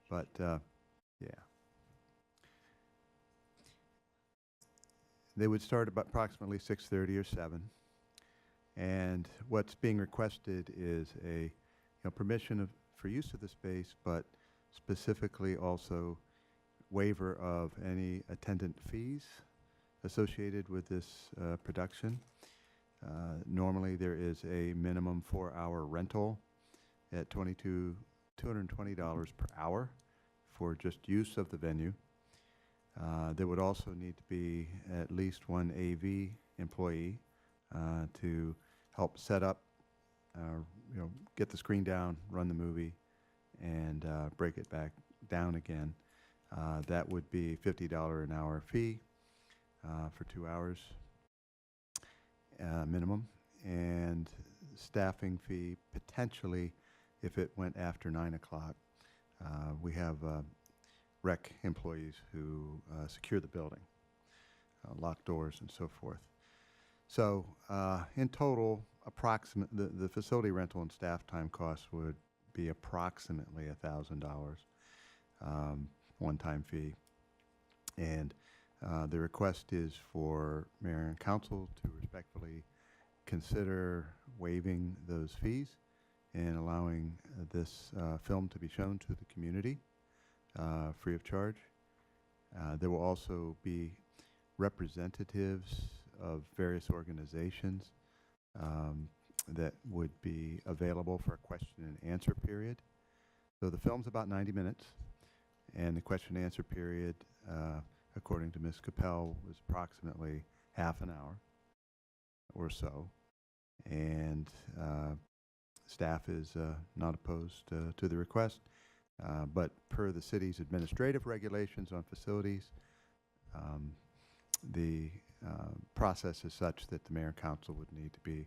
But yeah. They would start about approximately 6:30 or 7. And what's being requested is a permission for use of the space, but specifically also waiver of any attendant fees associated with this production. Normally, there is a minimum 4-hour rental at $220 per hour for just use of the venue. There would also need to be at least one AV employee to help set up, get the screen down, run the movie, and break it back down again. That would be $50 an hour fee for 2 hours minimum, and staffing fee potentially if it went after 9 o'clock. We have rec employees who secure the building, lock doors and so forth. So in total, the facility rental and staff time costs would be approximately $1,000 one-time fee. And the request is for mayor and council to respectfully consider waiving those fees and allowing this film to be shown to the community free of charge. There will also be representatives of various organizations that would be available for a question and answer period. So the film's about 90 minutes, and the question and answer period, according to Ms. Capel, was approximately half an hour or so. And staff is not opposed to the request, but per the city's administrative regulations on facilities, the process is such that the mayor and council would need to be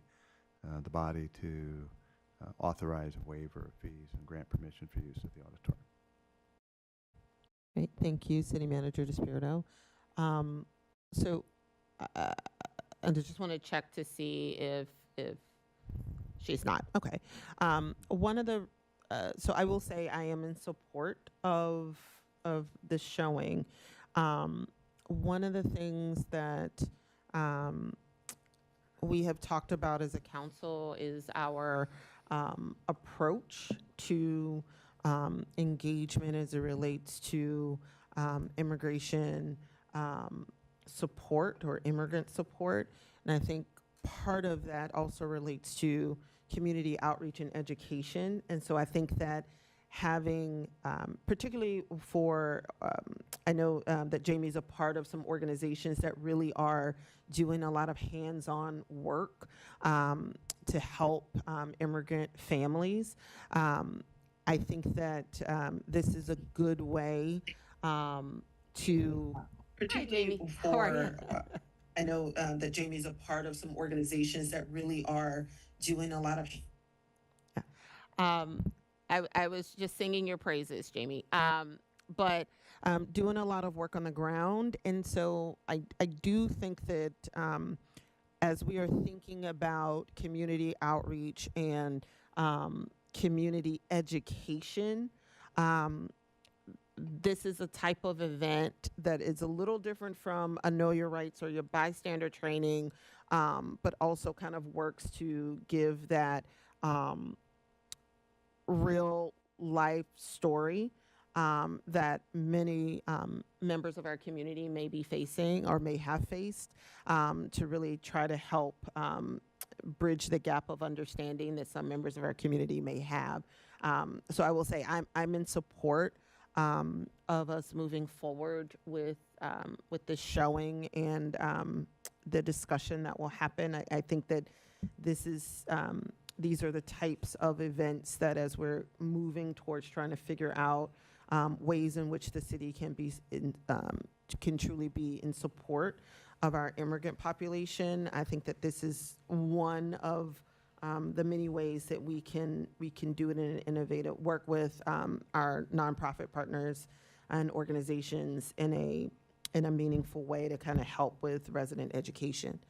the body to authorize a waiver of fees and grant permission for use of the auditorium. Great, thank you, City Manager DeSpirito. So I just want to check to see if she's not. Okay. One of the, so I will say I am in support of this showing. One of the things that we have talked about as a council is our approach to engagement as it relates to immigration support or immigrant support. And I think part of that also relates to community outreach and education. And so I think that having, particularly for, I know that Jamie's a part of some organizations that really are doing a lot of hands-on work to help immigrant families. I think that this is a good way to, particularly for, I know that Jamie's a part of some organizations that really are doing a lot of. I was just singing your praises, Jamie. But doing a lot of work on the ground. And so I do think that as we are thinking about community outreach and community education, this is a type of event that is a little different from a Know Your Rights or your bystander training, but also kind of works to give that real life story that many members of our community may be facing or may have faced, to really try to help bridge the gap of understanding that some members of our community may have. So I will say I'm in support of us moving forward with this showing and the discussion that will happen. I think that this is these are the types of events that, as we're moving towards trying to figure out ways in which the city can be can truly be in support of our immigrant population. I think that this is one of the many ways that we can do it in an innovative, work with our nonprofit partners and organizations in a meaningful way to kind of help with resident education.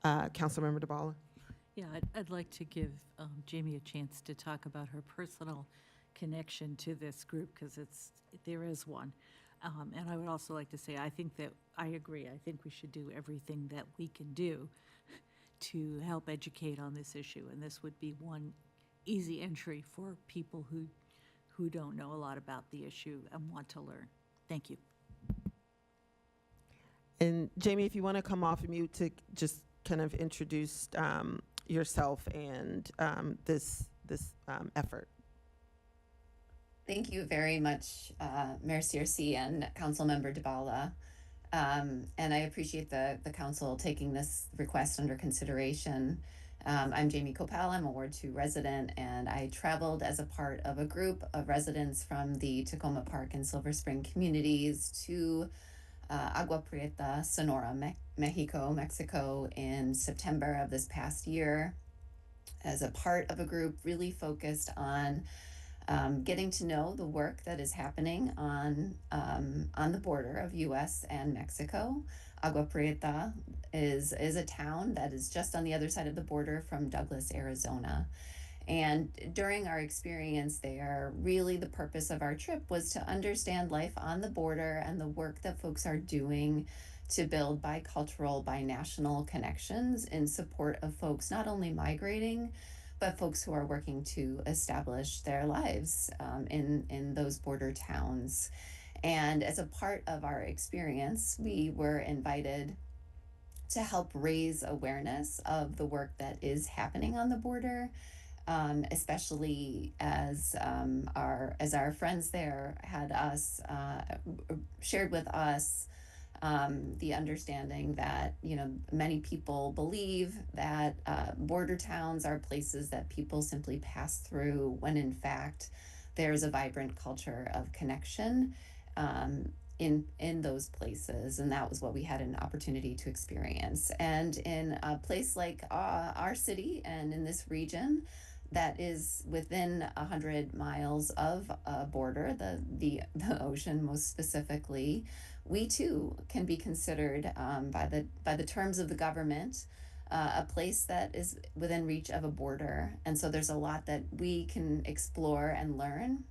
Councilmember DeBala. Yeah, I'd like to give Jamie a chance to talk about her personal connection to this group, because there is one. And I would also like to say, I think that I agree. I think we should do everything that we can do to help educate on this issue. And this would be one easy entry for people who don't know a lot about the issue and want to learn. Thank you. And Jamie, if you want to come off of mute to just kind of introduce yourself and this effort. Thank you very much, Mayor Searcy and Councilmember DeBala. And I appreciate the council taking this request under consideration. I'm Jamie Copal, I'm a Ward 2 resident, and I traveled as a part of a group of residents from the Tacoma Park and Silver Spring communities to Agua Prieta, Sonora, Mexico in September of this past year as a part of a group really focused on getting to know the work that is happening on the border of U.S. and Mexico. Agua Prieta is a town that is just on the other side of the border from Douglas, Arizona. And during our experience there, really the purpose of our trip was to understand life on the border and the work that folks are doing to build bicultural, binational connections in support of folks not only migrating, but folks who are working to establish their lives in those border towns. And as a part of our experience, we were invited to help raise awareness of the work that is happening on the border, especially as our friends there had us shared with us the understanding that, you know, many people believe that border towns are places that people simply pass through, when in fact there's a vibrant culture of connection in those places. And that was what we had an opportunity to experience. And in a place like our city and in this region that is within 100 miles of a border, the ocean most specifically, we too can be considered by the terms of the government a place that is within reach of a border. And so there's a lot that we can explore and learn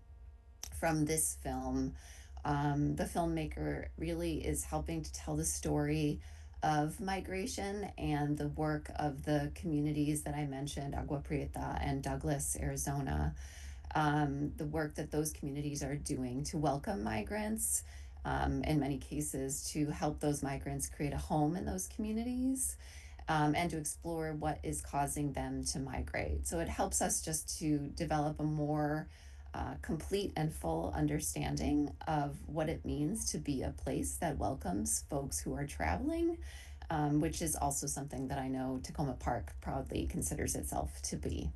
from this film. The filmmaker really is helping to tell the story of migration and the work of the communities that I mentioned, Agua Prieta and Douglas, Arizona, the work that those communities are doing to welcome migrants, in many cases to help those migrants create a home in those communities, and to explore what is causing them to migrate. So it helps us just to develop a more complete and full understanding of what it means to be a place that welcomes folks who are traveling, which is also something that I know Tacoma Park proudly considers itself to be.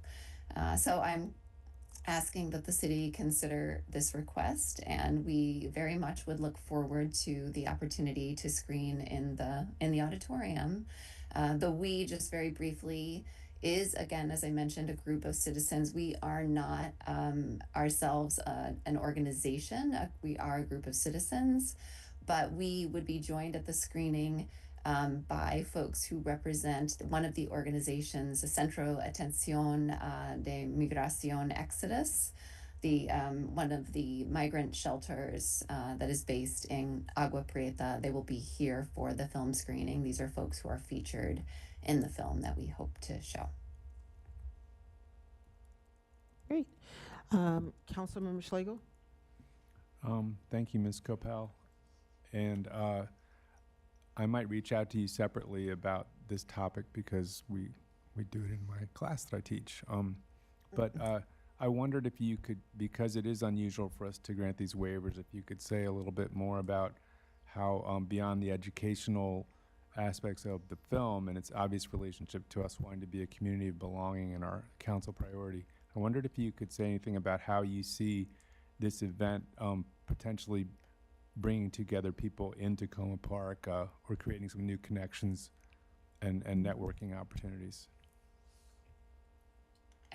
So I'm asking that the city consider this request, and we very much would look forward to the opportunity to screen in the auditorium. The we, just very briefly, is, again, as I mentioned, a group of citizens. We are not ourselves an organization. We are a group of citizens, but we would be joined at the screening by folks who represent one of the organizations, the Centro Atención de Migración Exodus, one of the migrant shelters that is based in Agua Prieta. They will be here for the film screening. These are folks who are featured in the film that we hope to show. Great. Councilmember Schlegel? Thank you, Ms. Copel. And I might reach out to you separately about this topic because we do it in my class that I teach. But I wondered if you could, because it is unusual for us to grant these waivers, if you could say a little bit more about how beyond the educational aspects of the film and its obvious relationship to us wanting to be a community of belonging and our council priority, I wondered if you could say anything about how you see this event potentially bringing together people in Tacoma Park or creating some new connections and networking opportunities.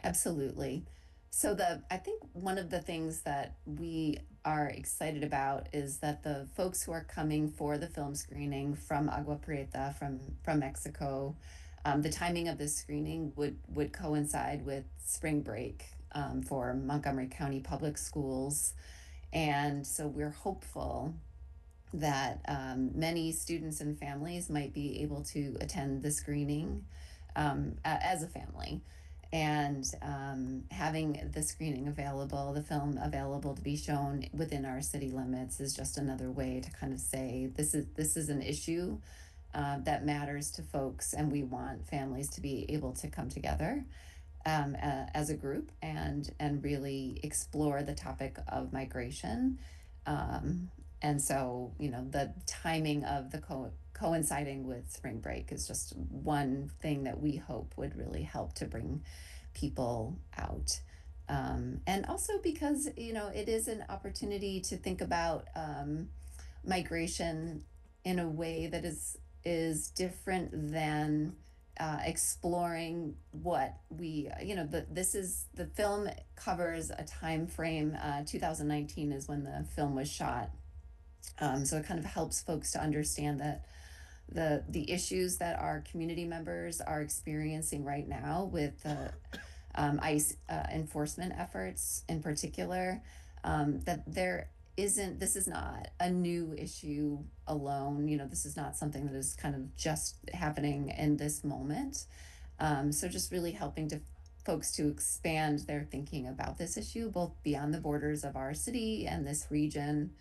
Absolutely. So I think one of the things that we are excited about is that the folks who are coming for the film screening from Agua Prieta, from Mexico, the timing of this screening would coincide with spring break for Montgomery County Public Schools. And so we're hopeful that many students and families might be able to attend the screening as a family. And having the screening available, the film available to be shown within our city limits is just another way to kind of say this is an issue that matters to folks, and we want families to be able to come together as a group and really explore the topic of migration. And so, you know, the timing of the coinciding with spring break is just one thing that we hope would really help to bring people out. And also because, you know, it is an opportunity to think about migration in a way that is different than exploring what we, you know, the film covers a time frame. 2019 is when the film was shot. So it kind of helps folks to understand that the issues that our community members are experiencing right now with the ICE enforcement efforts in particular, that this is not a new issue alone. You know, this is not something that is kind of just happening in this moment. So just really helping folks to expand their thinking about this issue, both beyond the borders of our city and this region,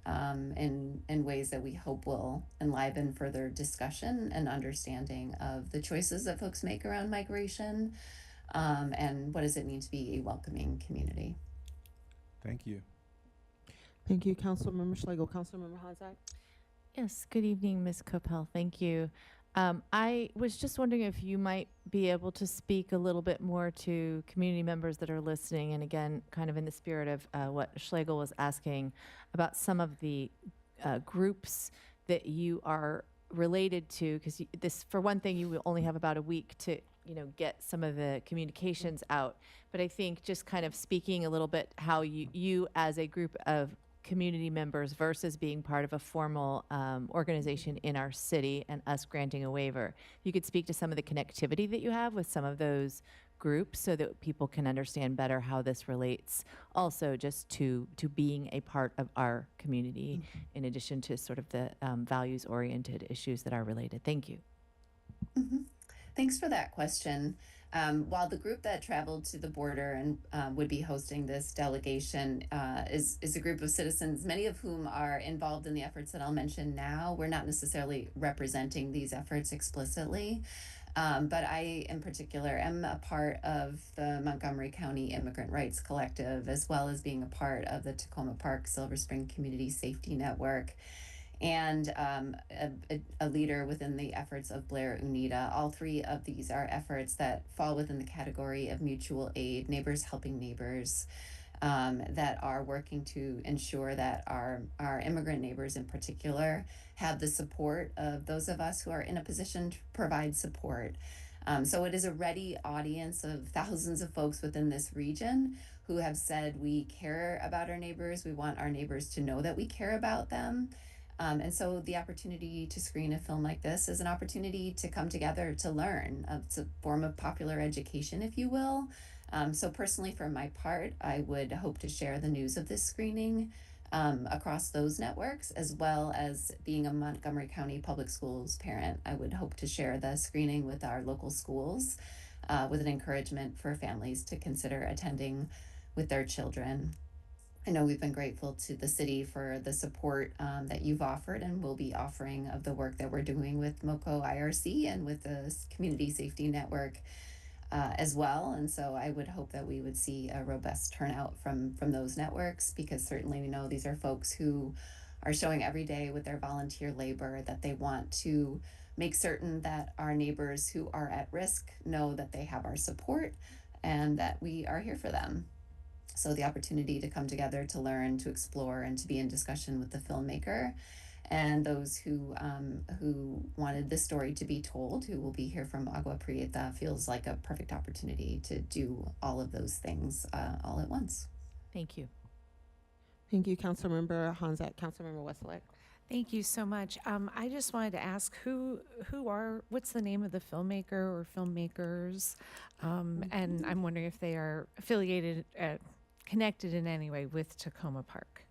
in ways that we hope will enliven further discussion and understanding of the choices that folks make around migration, and what does it mean to be a welcoming community. Thank you. Thank you, Councilmember Schlegel. Councilmember Honzak? Yes, good evening, Ms. Coppell. Thank you. I was just wondering if you might be able to speak a little bit more to community members that are listening, and again, kind of in the spirit of what Schlegel was asking about some of the groups that you are related to, because this, for one thing, you will only have about a week to, you know, get some of the communications out. But I think just kind of speaking a little bit how you as a group of community members versus being part of a formal organization in our city and us granting a waiver. You could speak to some of the connectivity that you have with some of those groups so that people can understand better how this relates also just to being a part of our community, in addition to sort of the values-oriented issues that are related. Thank you. Thanks for that question. While the group that traveled to the border and would be hosting this delegation is a group of citizens, many of whom are involved in the efforts that I'll mention now, we're not necessarily representing these efforts explicitly. But I, in particular, am a part of the Montgomery County Immigrant Rights Collective, as well as being a part of the Tacoma Park Silver Spring Community Safety Network, and a leader within the efforts of Blair UNITA. All three of these are efforts that fall within the category of mutual aid, neighbors helping neighbors, that are working to ensure that our immigrant neighbors in particular have the support of those of us who are in a position to provide support. So it is a ready audience of thousands of folks within this region who have said we care about our neighbors, we want our neighbors to know that we care about them. And so the opportunity to screen a film like this is an opportunity to come together to learn. It's a form of popular education, if you will. So personally, for my part, I would hope to share the news of this screening across those networks, as well as being a Montgomery County Public Schools parent. I would hope to share the screening with our local schools with an encouragement for families to consider attending with their children. I know we've been grateful to the city for the support that you've offered and will be offering of the work that we're doing with MoCo IRC and with the Community Safety Network as well. And so I would hope that we would see a robust turnout from those networks, because certainly we know these are folks who are showing every day with their volunteer labor that they want to make certain that our neighbors who are at risk know that they have our support and that we are here for them. So the opportunity to come together, to learn, to explore, and to be in discussion with the filmmaker and those who wanted this story to be told, who will be here from Agua Prieta, feels like a perfect opportunity to do all of those things all at once. Thank you. Thank you, Councilmember Honzak. Councilmember Westlake. Thank you so much. I just wanted to ask what's the name of the filmmaker or filmmakers? And I'm wondering if they are affiliated, connected in any way with Tacoma Park.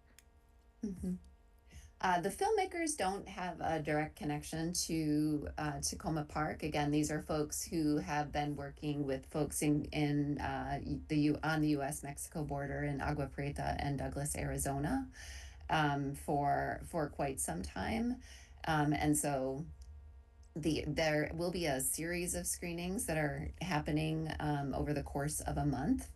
The filmmakers don't have a direct connection to Tacoma Park. Again, these are folks who have been working with folks on the U.S.-Mexico border in Agua Prieta and Douglas, Arizona, for quite some time, and so there will be a series of screenings that are happening over the course of a month,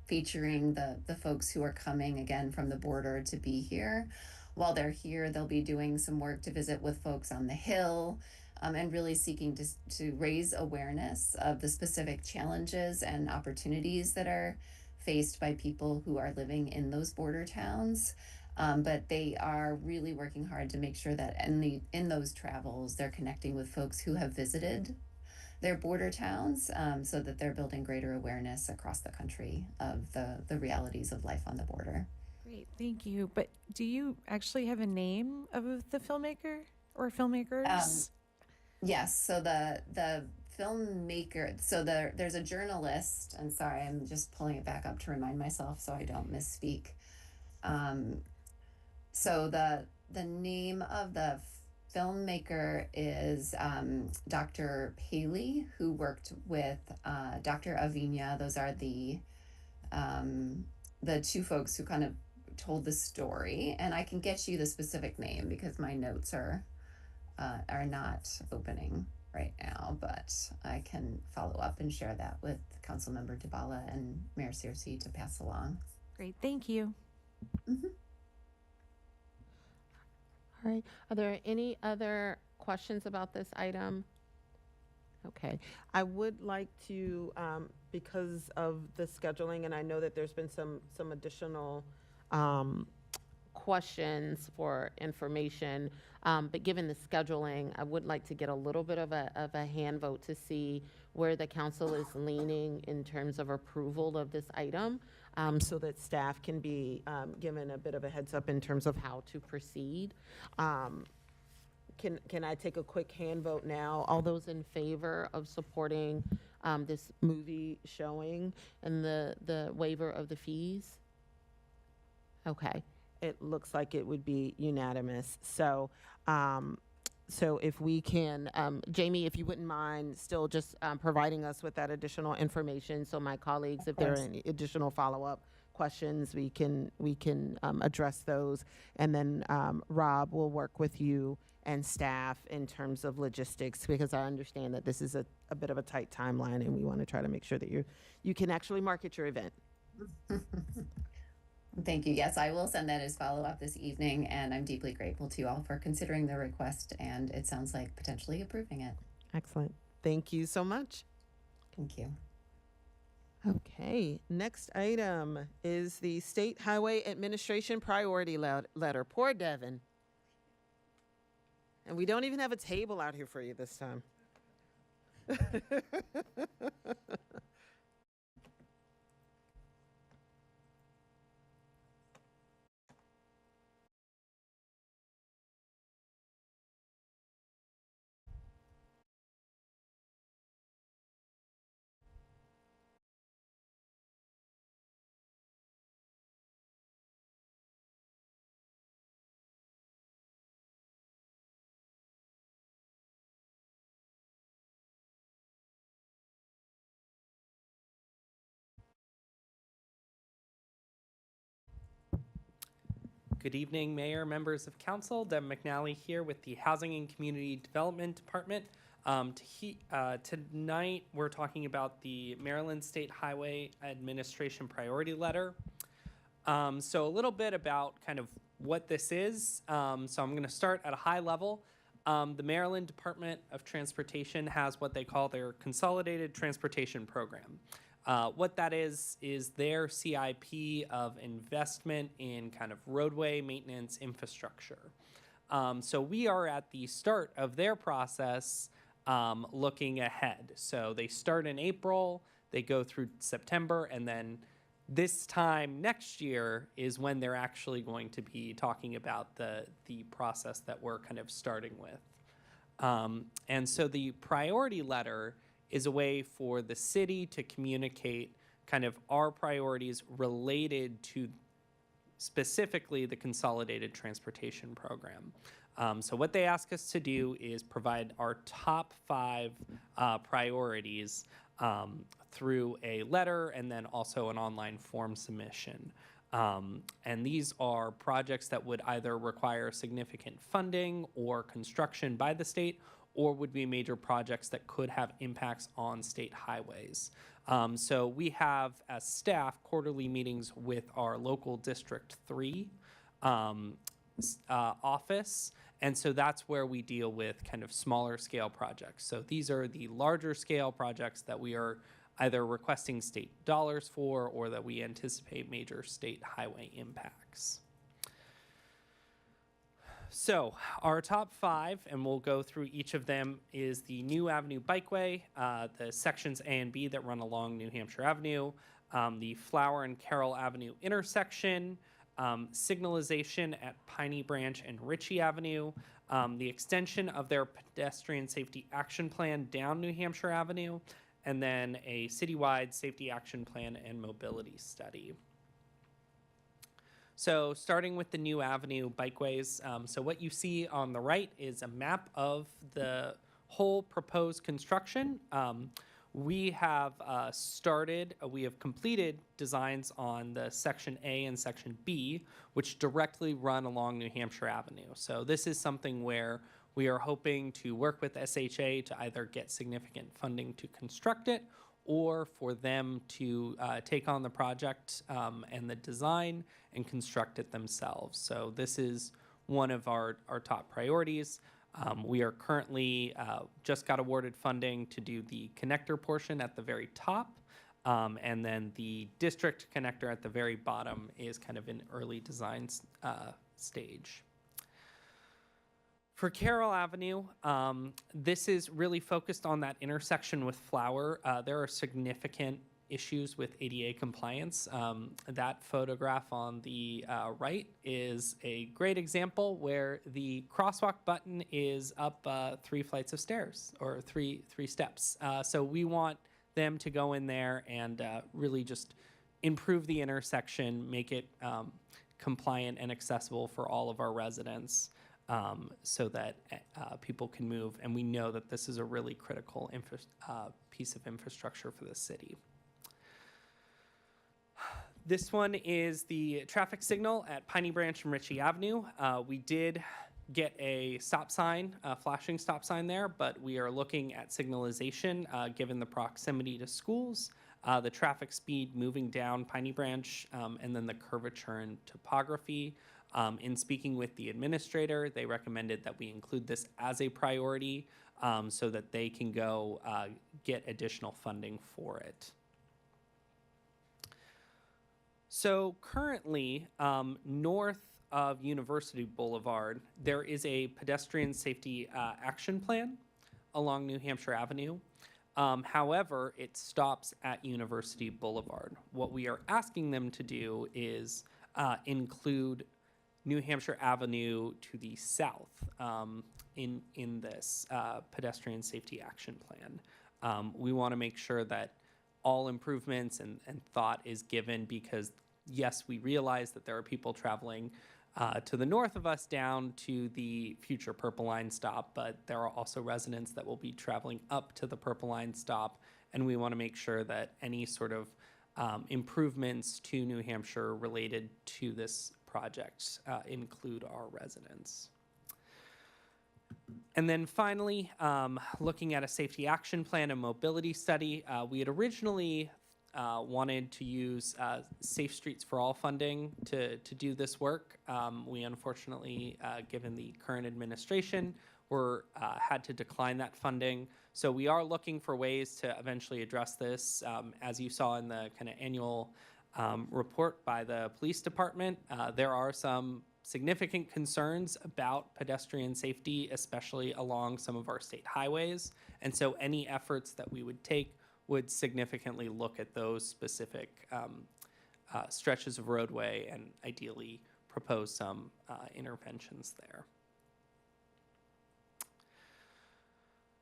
featuring the folks who are coming again from the border to be here. While they're here, they'll be doing some work to visit with folks on the Hill, and really seeking to raise awareness of the specific challenges and opportunities that are faced by people who are living in those border towns. But they are really working hard to make sure that in those travels, they're connecting with folks who have visited their border towns, so that they're building greater awareness across the country of the realities of life on the border. Great, thank you. But do you actually have a name of the filmmaker or filmmakers? Yes, so the filmmaker, so there's a journalist, and sorry, I'm just pulling it back up to remind myself so I don't misspeak. So the name of the filmmaker is Dr. Paley, who worked with Dr. Avina. Those are the two folks who kind of told the story, and I can get you the specific name because my notes are not opening right now, but I can follow up and share that with Councilmember Dibala and Mayor Searcy to pass along. Great, thank you. Mm-hmm. All right. Are there any other questions about this item? Okay. I would like to, because of the scheduling, and I know that there's been some additional questions for information, but given the scheduling, I would like to get a little bit of a hand vote to see where the council is leaning in terms of approval of this item, so that staff can be given a bit of a heads up in terms of how to proceed. Can I take a quick hand vote now? All those in favor of supporting this movie showing and the waiver of the fees? Okay, it looks like it would be unanimous. So, so if we can, Jamie, if you wouldn't mind still just providing us with that additional information, so my colleagues, if there are any additional follow-up questions, we can address those. And then Rob will work with you and staff in terms of logistics, because I understand that this is a bit of a tight timeline, and we want to try to make sure that you can actually market your event. Thank you. Yes, I will send that as follow-up this evening, and I'm deeply grateful to you all for considering the request, and it sounds like potentially approving it. Excellent. Thank you so much. Thank you. Okay, next item is the State Highway Administration Priority Letter. Poor Devin. And we don't even have a table out here for you this time. Good evening, Mayor, members of council. Deb McNally here with the Housing and Community Development Department. Tonight, we're talking about the Maryland State Highway Administration Priority Letter. So a little bit about kind of what this is. So I'm going to start at a high level. The Maryland Department of Transportation has what they call their Consolidated Transportation Program. What that is their CIP of investment in kind of roadway maintenance infrastructure. So we are at the start of their process looking ahead. So they start in April, they go through September, and then this time next year is when they're actually going to be talking about the process that we're kind of starting with. And so the priority letter is a way for the city to communicate kind of our priorities related to specifically the Consolidated Transportation Program. So what they ask us to do is provide our top 5 priorities through a letter and then also an online form submission. And these are projects that would either require significant funding or construction by the state, or would be major projects that could have impacts on state highways. So we have, as staff, quarterly meetings with our local District 3 office. And so that's where we deal with kind of smaller scale projects. So these are the larger scale projects that we are either requesting state dollars for or that we anticipate major state highway impacts. So our top 5, and we'll go through each of them, is the New Avenue Bikeway, the sections A and B that run along New Hampshire Avenue, the Flower and Carroll Avenue intersection, signalization at Piney Branch and Ritchie Avenue, the extension of their pedestrian safety action plan down New Hampshire Avenue, and then a citywide safety action plan and mobility study. So starting with the New Avenue bikeways, so what you see on the right is a map of the whole proposed construction. We have we have completed designs on the Section A and Section B, which directly run along New Hampshire Avenue. So this is something where we are hoping to work with SHA to either get significant funding to construct it or for them to take on the project and the design and construct it themselves. So this is one of our top priorities. We are currently just got awarded funding to do the connector portion at the very top, and then the district connector at the very bottom is kind of in early design stage. For Carroll Avenue, this is really focused on that intersection with Flower. There are significant issues with ADA compliance. That photograph on the right is a great example where the crosswalk button is up 3 flights of stairs or three steps. So we want them to go in there and really just improve the intersection, make it compliant and accessible for all of our residents. So that people can move. And we know that this is a really critical piece of infrastructure for the city. This one is the traffic signal at Piney Branch and Ritchie Avenue. We did get a stop sign, a flashing stop sign there, but we are looking at signalization given the proximity to schools, the traffic speed moving down Piney Branch, and then the curvature and topography. In speaking with the administrator, they recommended that we include this as a priority so that they can go get additional funding for it. So currently, north of University Boulevard, there is a pedestrian safety action plan along New Hampshire Avenue. However, it stops at University Boulevard. What we are asking them to do is include New Hampshire Avenue to the south in this pedestrian safety action plan. We want to make sure that all improvements and thought is given because, yes, we realize that there are people traveling to the north of us down to the future Purple Line stop, but there are also residents that will be traveling up to the Purple Line stop, and we want to make sure that any sort of improvements to New Hampshire related to this project include our residents. And then finally, looking at a safety action plan and mobility study, we had originally wanted to use Safe Streets for All funding to do this work. We unfortunately, given the current administration, had to decline that funding. So we are looking for ways to eventually address this. As you saw in the kind of annual report by the police department, there are some significant concerns about pedestrian safety, especially along some of our state highways. And so any efforts that we would take would significantly look at those specific stretches of roadway and ideally propose some interventions there.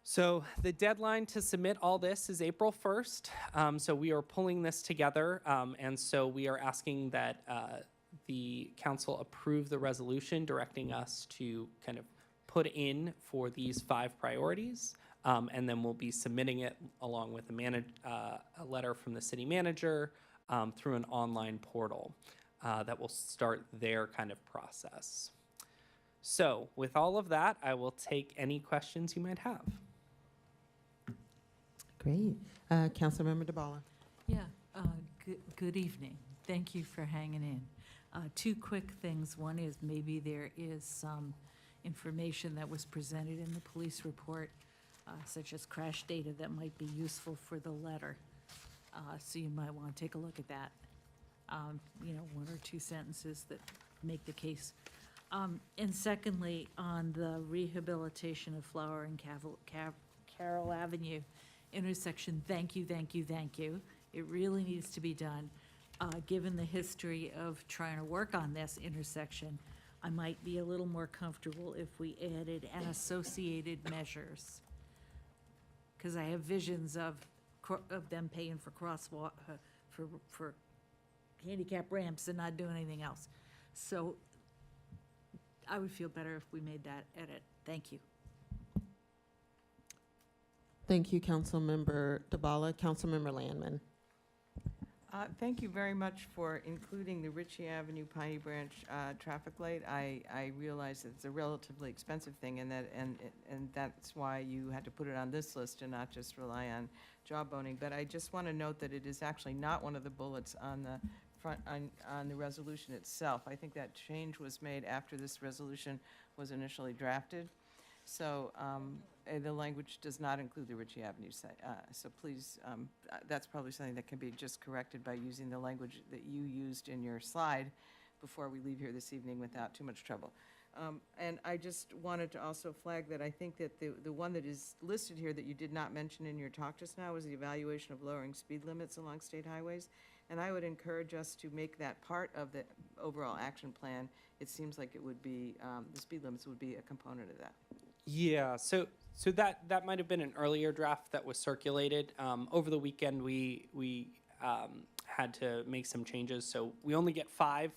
So the deadline to submit all this is April 1st. So we are pulling this together. And so we are asking that the council approve the resolution directing us to kind of put in for these 5 priorities. And then we'll be submitting it along with a letter from the city manager through an online portal that will start their kind of process. So with all of that, I will take any questions you might have. Great. Councilmember DeBala. Yeah, good evening. Thank you for hanging in. 2 quick things. One is maybe there is some information that was presented in the police report, such as crash data, that might be useful for the letter. So you might want to take a look at that. 1 or 2 sentences that make the case. And secondly, on the rehabilitation of Flower and Carroll Avenue intersection, thank you. It really needs to be done. Given the history of trying to work on this intersection, I might be a little more comfortable if we added an associated measures. Because I have visions of them paying for crosswalk, for handicap ramps and not doing anything else. So I would feel better if we made that edit. Thank you. Thank you, Councilmember DeBala. Councilmember Landman. Thank you very much for including the Ritchie Avenue Piney Branch traffic light. I realize that it's a relatively expensive thing, and that's why you had to put it on this list and not just rely on jawboning. But I just want to note that it is actually not one of the bullets on the front on the resolution itself. I think that change was made after this resolution was initially drafted. So the language does not include the Ritchie Avenue site. So please, that's probably something that can be just corrected by using the language that you used in your slide before we leave here this evening without too much trouble. And I just wanted to also flag that I think that the one that is listed here that you did not mention in your talk just now was the evaluation of lowering speed limits along state highways. And I would encourage us to make that part of the overall action plan. It seems like it would be, the speed limits would be a component of that. Yeah, so that might have been an earlier draft that was circulated. Over the weekend, we had to make some changes, so we only get 5.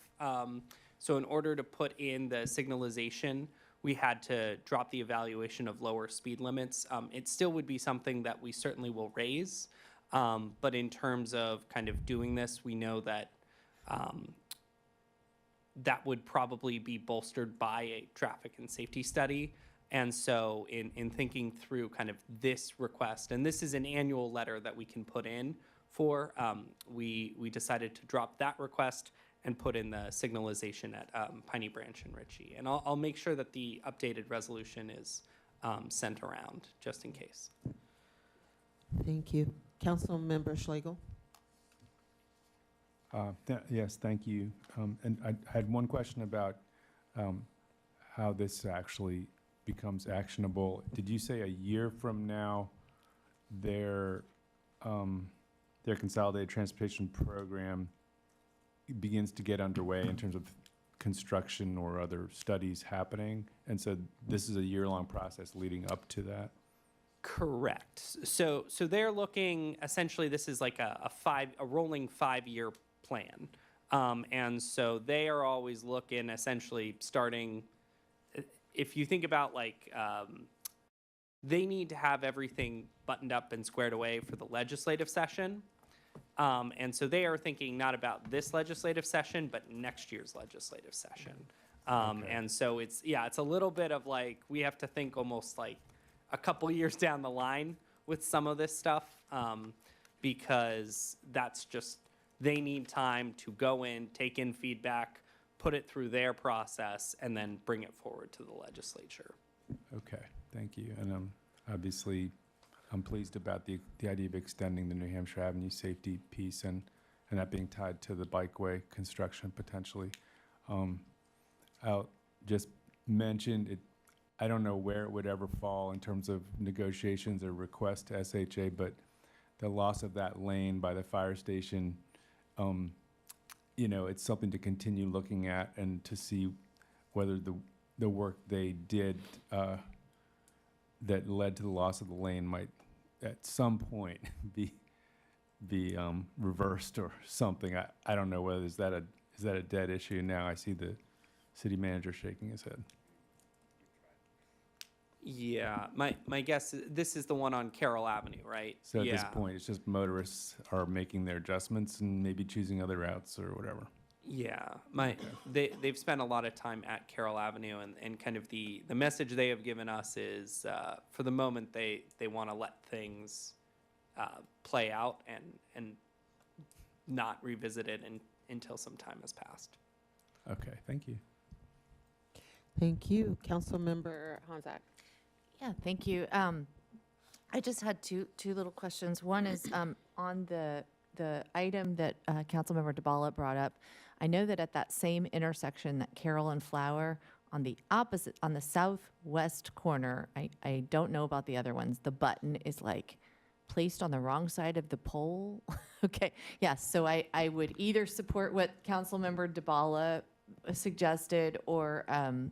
So in order to put in the signalization, we had to drop the evaluation of lower speed limits. It still would be something that we certainly will raise, but in terms of kind of doing this, we know that that would probably be bolstered by a traffic and safety study. And so in thinking through kind of this request, and this is an annual letter that we can put in for, we decided to drop that request and put in the signalization at Piney Branch and Ritchie. And I'll make sure that the updated resolution is sent around, just in case. Thank you. Councilmember Schlegel. Yes, thank you. And I had one question about how this actually becomes actionable. Did you say a year from now their consolidated transportation program begins to get underway in terms of construction or other studies happening? And so this is a year-long process leading up to that? Correct. So they're looking, essentially this is like a rolling 5-year plan. And so they are always looking, essentially starting, if you think about like, they need to have everything buttoned up and squared away for the legislative session. And so they are thinking not about this legislative session, but next year's legislative session. And so it's a little bit of like, we have to think almost like a couple years down the line with some of this stuff, because that's just, they need time to go in, take in feedback, put it through their process, and then bring it forward to the legislature. Okay, thank you. And obviously, I'm pleased about the idea of extending the New Hampshire Avenue safety piece and that being tied to the bikeway construction potentially. I'll just mention it. I don't know where it would ever fall in terms of negotiations or request to SHA, but the loss of that lane by the fire station, it's something to continue looking at and to see whether the work they did that led to the loss of the lane might at some point be reversed or something. I don't know whether is is that a dead issue now? I see the city manager shaking his head. Yeah, my guess is this is the one on Carroll Avenue, right? So at yeah. this point, it's just motorists are making their adjustments and maybe choosing other routes or whatever. Yeah, they've spent a lot of time at Carroll Avenue, and kind of the message they have given us is for the moment they want to let things play out and not revisit it until some time has passed. Okay, thank you. Thank you. Councilmember Honzak. Yeah, thank you. I just had two little questions. One is on the item that Councilmember DeBala brought up. I know that at that same intersection, that Carroll and Flower, on the southwest corner, I don't know about the other ones, the button is like placed on the wrong side of the pole. Okay, yes, so I would either support what Councilmember DeBala suggested, or I'm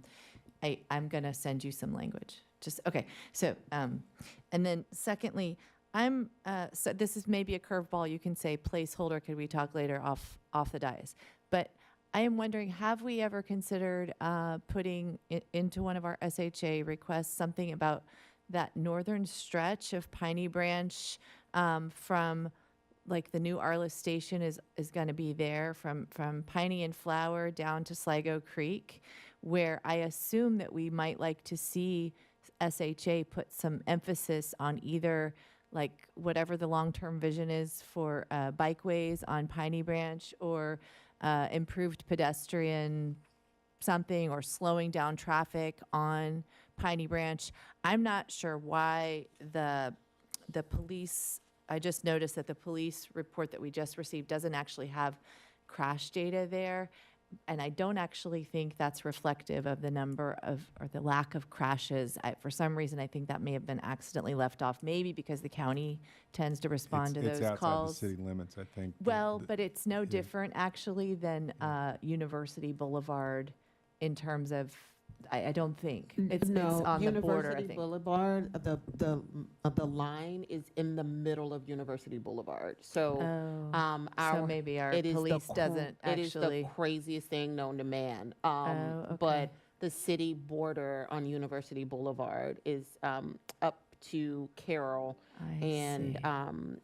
going to send you some language. Just, okay, so, and then secondly, so this is maybe a curveball, you can say placeholder, could we talk later off the dais? But I am wondering, have we ever considered putting into one of our SHA requests something about that northern stretch of Piney Branch from, like, the new Arliss station is going to be there from Piney and Flower down to Sligo Creek, where I assume that we might like to see SHA put some emphasis on either, like, whatever the long-term vision is for bikeways on Piney Branch, or improved pedestrian something, or slowing down traffic on Piney Branch. I'm not sure why the police, I just noticed that the police report that we just received doesn't actually have crash data there. And I don't actually think that's reflective of the number of, or the lack of crashes. For some reason, I think that may have been accidentally left off, maybe because the county tends to respond to those It's calls. outside the city limits, I think. Well, but it's no different actually than University Boulevard in terms of, I don't think. It's on the border, I University think. Boulevard, the line is in the middle of University Boulevard. So, So maybe our it is the police doesn't It is the actually. craziest thing known to man. Okay. But the city border on University Boulevard is up to Carroll, and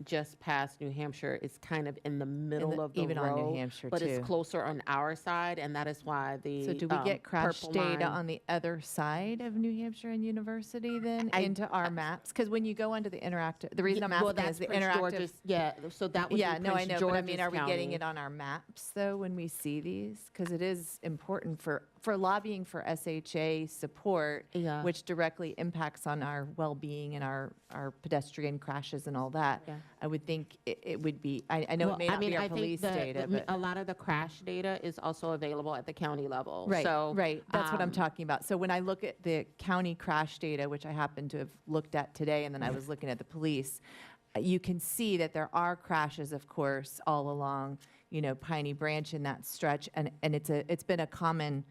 just past New Hampshire is kind of in the middle of the even road. on New Hampshire, but too. it's closer on our side, and that is why the So do we get crash purple data line- on the other side of New Hampshire and University then into our maps? Because when you go onto the interactive, the reason I'm well, asking that's is the Prince interactive. George's, yeah, so that would Yeah, be no, I Prince know, but I mean, George's are we getting County. it on our maps though when we see these? Because it is important for lobbying for SHA support, Yeah. which directly impacts on our well-being and our pedestrian crashes and all that. Yeah. I would think it would be, I know Well, it may not be our I think police data, but. a lot of the crash data is also available at the county level. Right, So, right. That's what I'm um, talking about. So when I look at the county crash data, which I happen to have looked at today, and then I was looking at the police, you can see that there are crashes, of course, all along, Piney Branch in that stretch, and it's been a common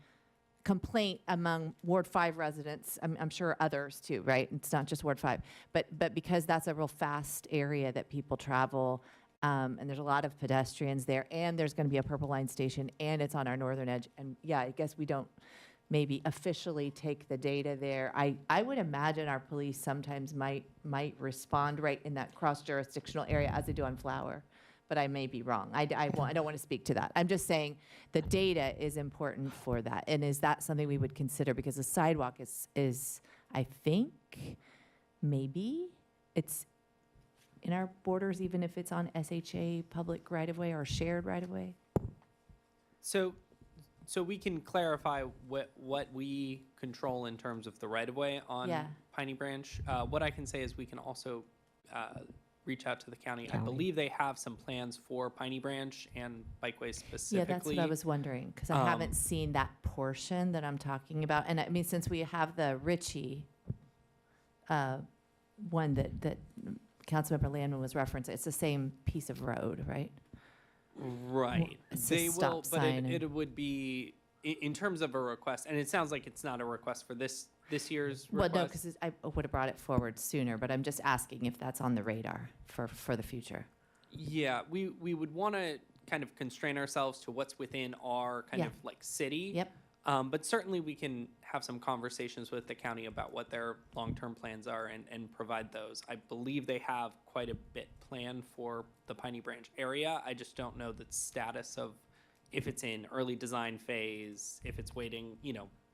complaint among Ward 5 residents. I'm sure others too, right? It's not just Ward 5, but because that's a real fast area that people travel, and there's a lot of pedestrians there, and there's going to be a Purple Line station, and it's on our northern edge. And yeah, I guess we don't maybe officially take the data there. I would imagine our police sometimes might respond right in that cross-jurisdictional area as they do on Flower, but I may be wrong. I don't want to speak to that. I'm just saying the data is important for that. And is that something we would consider? Because the sidewalk is I think, maybe, it's in our borders, even if it's on SHA public right-of-way or shared right-of-way? So we can clarify what we control in terms of the right-of-way on Yeah. Piney Branch. What I can say is we can also reach out to the county. I believe they have some plans for Piney Branch and bikeways specifically. Yeah, that's what I was wondering, because I haven't seen that portion that I'm talking about. And I mean, since we have the Ritchie one that Councilmember Landman was referencing, it's the same piece of road, right? Right. It's a They stop will, but sign and- it would be, in terms of a request, and it sounds like it's not a request for this year's Well, request. no, because I would have brought it forward sooner, but I'm just asking if that's on the radar for the future. Yeah, we would want to kind of constrain ourselves to what's within our kind Yeah. of like city. Yep. But certainly we can have some conversations with the county about what their long-term plans are and provide those. I believe they have quite a bit planned for the Piney Branch area. I just don't know the status of if it's in early design phase, if it's waiting,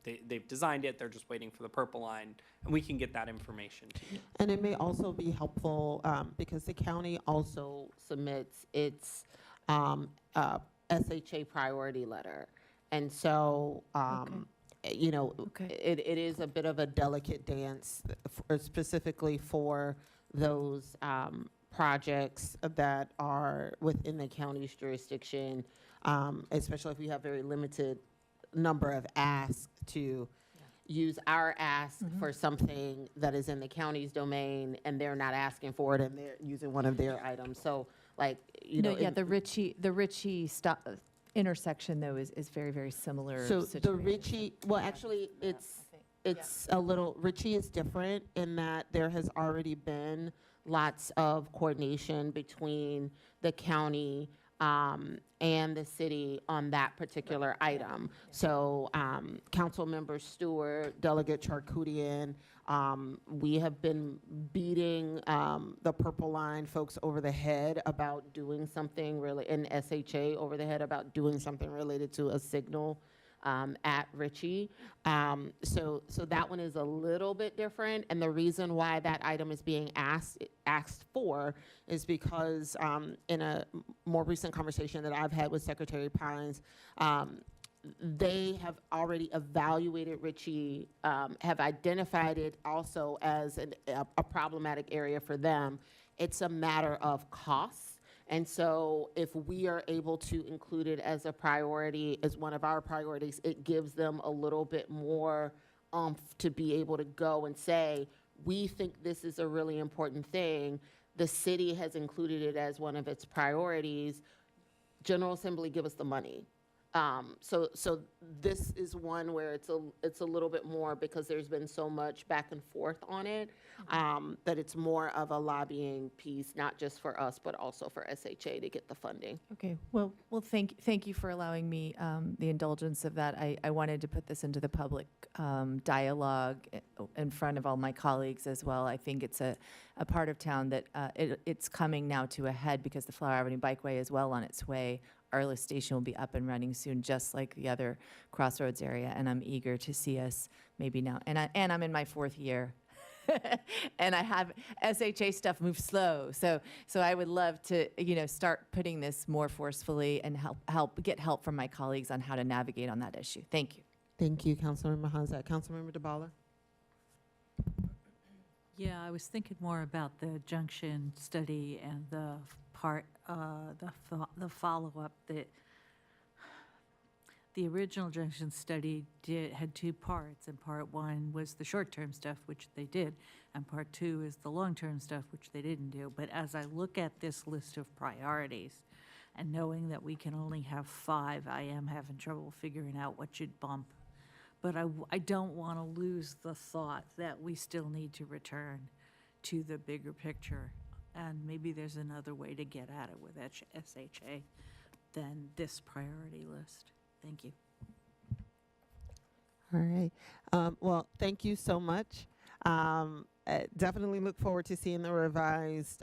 they've designed it, they're just waiting for the purple line, and we can get that information to you. And it may also be helpful because the county also submits its SHA priority letter. And so, it is a bit of a delicate dance specifically for those projects that are within the county's jurisdiction, especially if we have very limited number of asks to use our ask for something that is in the county's domain, and they're not asking for it, and they're using one of their items. So, the Ritchie intersection though is very, very similar. So the situation. Ritchie, well, actually, it's a little, Ritchie is different in that there has already been lots of coordination between the county and the city on that particular item. So Councilmember Stewart, Delegate Charkoudian, we have been beating the Purple Line folks over the head about doing something really, and SHA over the head about doing something related to a signal at Ritchie. So that one is a little bit different, and the reason why that item is being asked for is because in a more recent conversation that I've had with Secretary Pines, they have already evaluated Ritchie, have identified it also as a problematic area for them. It's a matter of cost. And so if we are able to include it as a priority, as one of our priorities, it gives them a little bit more to be able to go and say, we think this is a really important thing. The city has included it as one of its priorities. General Assembly, give us the money. So this is one where it's a little bit more because there's been so much back and forth on it, that it's more of a lobbying piece, not just for us, but also for SHA to get the funding. Okay, well, thank you for allowing me the indulgence of that. I wanted to put this into the public dialogue in front of all my colleagues as well. I think it's a part of town that it's coming now to a head because the Flower Avenue Bikeway is well on its way. Arliss Station will be up and running soon, just like the other Crossroads area, and I'm eager to see us maybe now. And I'm in my 4th year. And I have SHA stuff moves slow, so I would love to start putting this more forcefully and get help from my colleagues on how to navigate on that issue. Thank you. Thank you, Councilmember Hanzat. Councilmember DeBala. Yeah, I was thinking more about the junction study and the follow-up that the original junction study had 2 parts, and part 1 was the short-term stuff, which they did, and part 2 is the long-term stuff, which they didn't do. But as I look at this list of priorities, and knowing that we can only have 5, I am having trouble figuring out what should bump. But I don't want to lose the thought that we still need to return to the bigger picture. And maybe there's another way to get at it with SHA than this priority list. Thank you. All right. Well, thank you so much. Definitely look forward to seeing the revised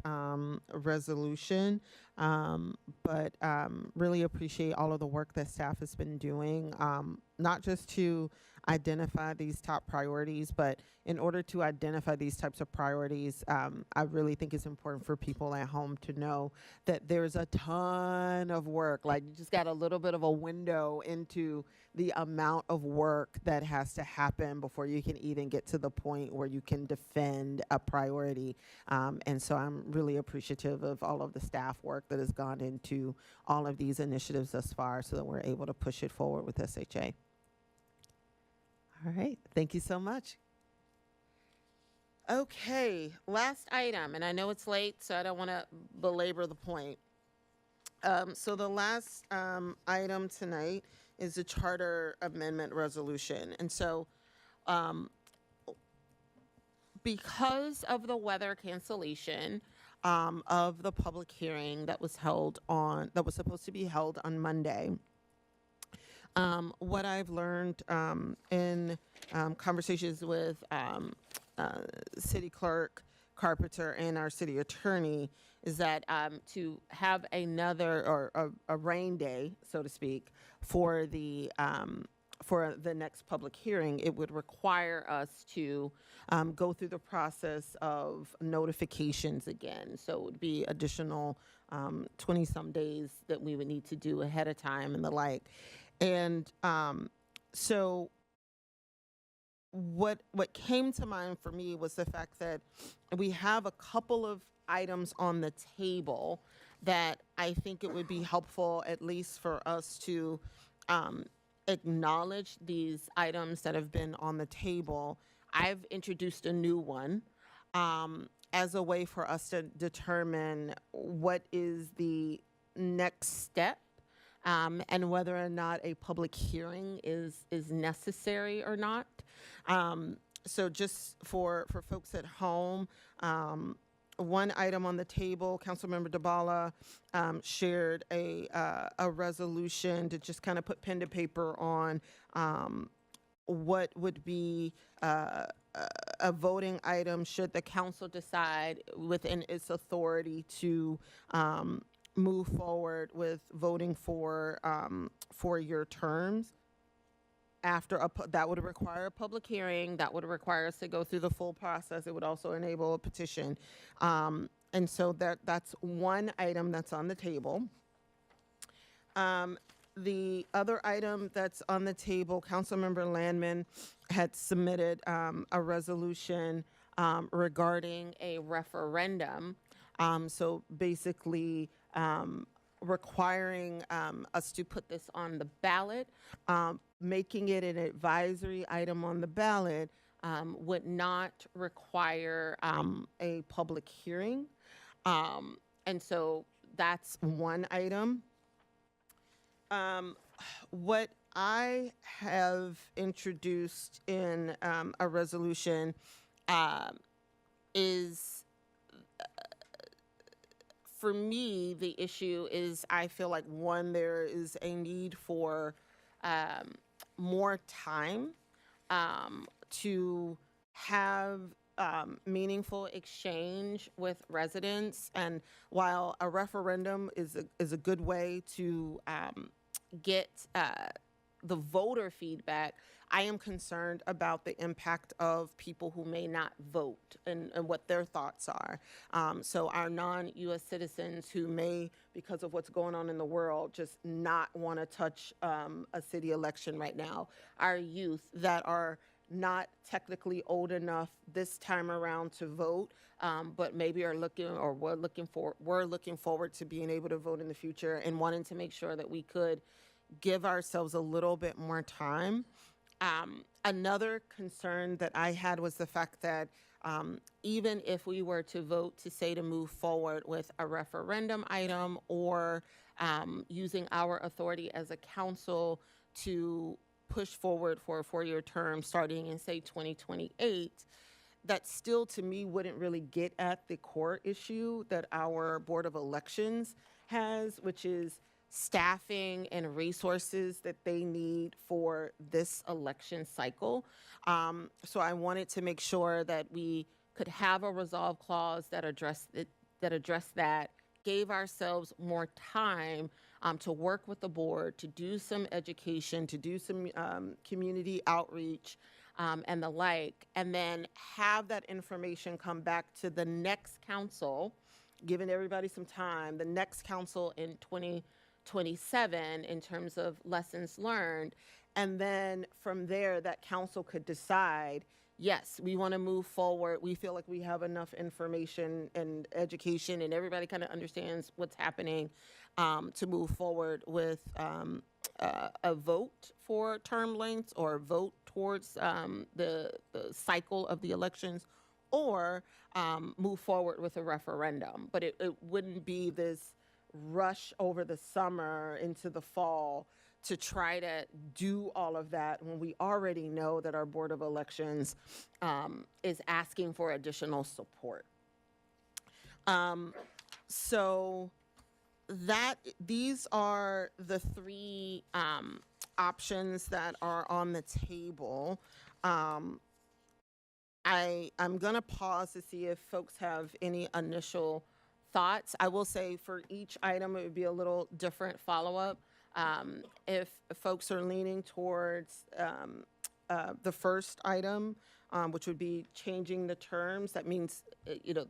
resolution, but really appreciate all of the work that staff has been doing, not just to identify these top priorities, but in order to identify these types of priorities, I really think it's important for people at home to know that there's a ton of work. Like, you just got a little bit of a window into the amount of work that has to happen before you can even get to the point where you can defend a priority. And so I'm really appreciative of all of the staff work that has gone into all of these initiatives thus far so that we're able to push it forward with SHA. All right, thank you so much. Okay, last item, and I know it's late, so I don't want to belabor the point. So the last item tonight is the charter amendment resolution. And so because of the weather cancellation, of the public hearing that was supposed to be held on Monday. What I've learned in conversations with City Clerk Carpenter and our city attorney is that to have another or a rain day, so to speak, for the next public hearing, it would require us to go through the process of notifications again. So it would be additional 20-some days that we would need to do ahead of time and the like. And so what came to mind for me was the fact that we have a couple of items on the table that I think it would be helpful, at least for us to acknowledge these items that have been on the table. I've introduced a new one as a way for us to determine what is the next step and whether or not a public hearing is necessary or not. So just for folks at home, one item on the table, Councilmember DeBala shared a resolution to just kind of put pen to paper on what would be a voting item should the council decide within its authority to move forward with voting for 4-year terms. That would require a public hearing. That would require us to go through the full process. It would also enable a petition. And so that's one item that's on the table. The other item that's on the table, Councilmember Landman had submitted a resolution regarding a referendum. So basically, requiring us to put this on the ballot, making it an advisory item on the ballot would not require a public hearing. And so that's one item. What I have introduced in a resolution is, for me, the issue is I feel like, one, there is a need for more time to have meaningful exchange with residents. And while a referendum is a good way to get the voter feedback, I am concerned about the impact of people who may not vote and what their thoughts are. So our non-U.S. citizens who may, because of what's going on in the world, just not want to touch a city election right now. Our youth that are not technically old enough this time around to vote, but maybe are looking, or we're looking forward to being able to vote in the future and wanting to make sure that we could give ourselves a little bit more time. Another concern that I had was the fact that even if we were to vote to say to move forward with a referendum item or using our authority as a council to push forward for a 4-year term starting in, say, 2028, that still to me wouldn't really get at the core issue that our Board of Elections has, which is staffing and resources that they need for this election cycle. So I wanted to make sure that we could have a resolve clause that addressed that, gave ourselves more time to work with the board, to do some education, to do some community outreach, and the like, and then have that information come back to the next council, giving everybody some time, the next council in 2027 in terms of lessons learned. And then from there, that council could decide, yes, we want to move forward. We feel like we have enough information and education and everybody kind of understands what's happening to move forward with a vote for term lengths or vote towards the cycle of the elections, or move forward with a referendum. But it wouldn't be this rush over the summer into the fall to try to do all of that when we already know that our Board of Elections is asking for additional support. So these are the three options that are on the table. I'm gonna pause to see if folks have any initial thoughts. I will say for each item, it would be a little different follow-up. If folks are leaning towards the first item, which would be changing the terms, that means,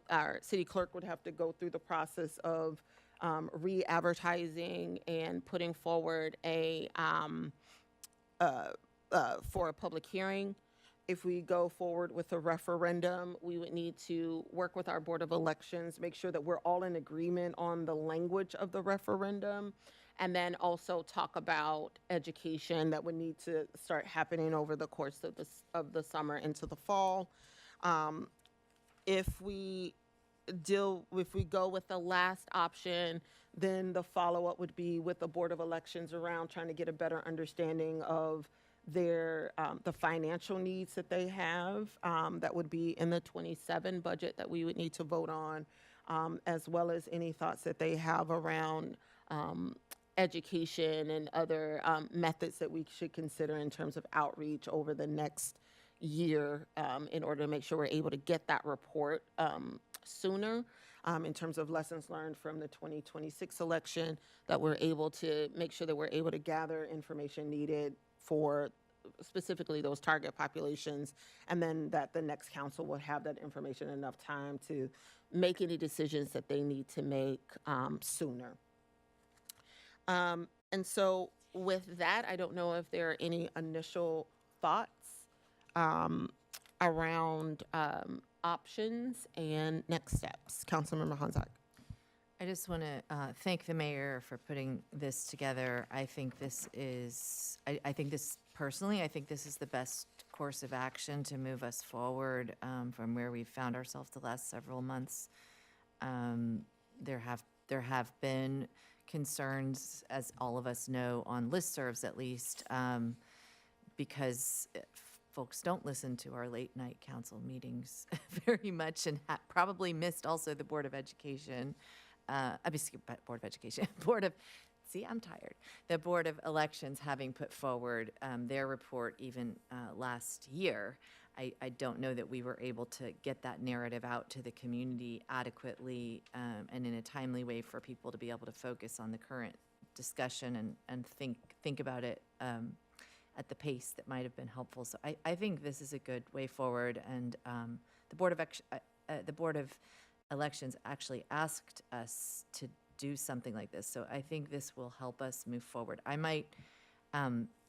our city clerk would have to go through the process of re-advertising and putting forward for a public hearing. If we go forward with a referendum, we would need to work with our Board of Elections, make sure that we're all in agreement on the language of the referendum, and then also talk about education that would need to start happening over the course of the summer into the fall. If we go with the last option, then the follow-up would be with the Board of Elections around trying to get a better understanding of their the financial needs that they have, that would be in the 27 budget that we would need to vote on, as well as any thoughts that they have around education and other methods that we should consider in terms of outreach over the next year, in order to make sure we're able to get that report sooner, in terms of lessons learned from the 2026 election, that we're able to make sure that we're able to gather information needed for specifically those target populations, and then that the next council will have that information enough time to make any decisions that they need to make sooner. And so with that, I don't know if there are any initial thoughts around options and next steps. Councilmember Honzak. I just want to thank the mayor for putting this together. I think this is, I think this personally, I think this is the best course of action to move us forward from where we've found ourselves the last several months. There have been concerns, as all of us know, on listservs at least, because folks don't listen to our late night council meetings very much, and probably missed also the Board of Education. Board of Education, I'm tired. The Board of Elections having put forward their report even last year. I don't know that we were able to get that narrative out to the community adequately and in a timely way for people to be able to focus on the current discussion and think about it at the pace that might have been helpful. So I think this is a good way forward, and the Board of Elections actually asked us to do something like this. So I think this will help us move forward. I might,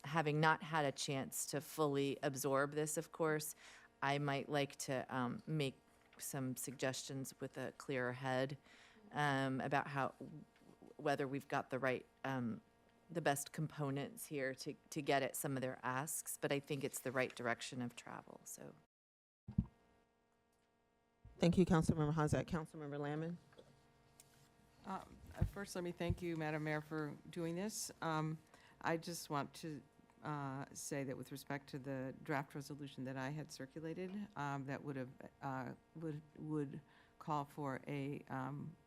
having not had a chance to fully absorb this, of course, I might like to make some suggestions with a clearer head about whether we've got the right, the best components here to get at some of their asks, but I think it's the right direction of travel, so. Thank you, Councilmember Honzak. Councilmember Lamon. First, let me thank you, Madam Mayor, for doing this. I just want to say that with respect to the draft resolution that I had circulated, that would call for an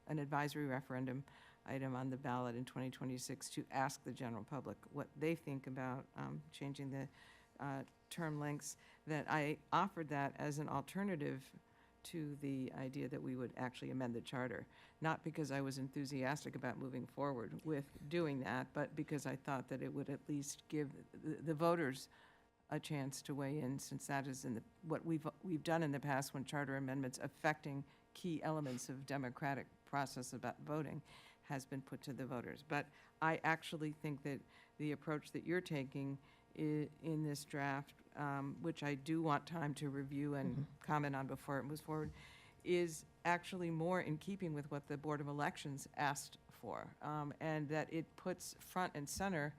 advisory referendum item on the ballot in 2026 to ask the general public what they think about changing the term lengths, that I offered that as an alternative to the idea that we would actually amend the charter, not because I was enthusiastic about moving forward with doing that, but because I thought that it would at least give the voters a chance to weigh in, since that is what we've done in the past when charter amendments affecting key elements of democratic process about voting has been put to the voters. But I actually think that the approach that you're taking in this draft, which I do want time to review and comment on before it moves forward, is actually more in keeping with what the Board of Elections asked for, and that it puts front and center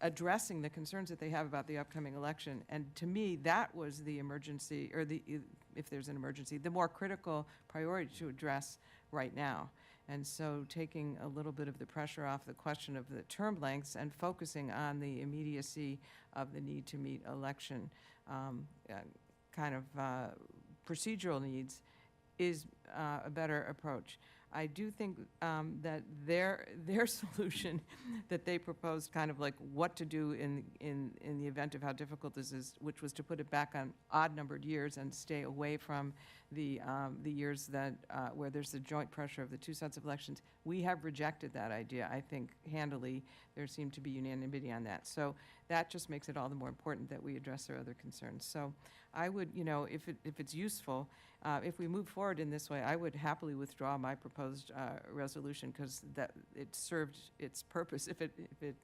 addressing the concerns that they have about the upcoming election. And to me, that was the emergency, or if there's an emergency, the more critical priority to address right now. And so taking a little bit of the pressure off the question of the term lengths and focusing on the immediacy of the need to meet election procedural needs is a better approach. I do think that their solution that they proposed, kind of like what to do in the event of how difficult this is, which was to put it back on odd-numbered years and stay away from the years that where there's the joint pressure of the two sets of elections. We have rejected that idea, I think, handily. There seemed to be unanimity on that. So that just makes it all the more important that we address their other concerns. So I would, if it's useful, if we move forward in this way, I would happily withdraw my proposed resolution, because that it served its purpose if it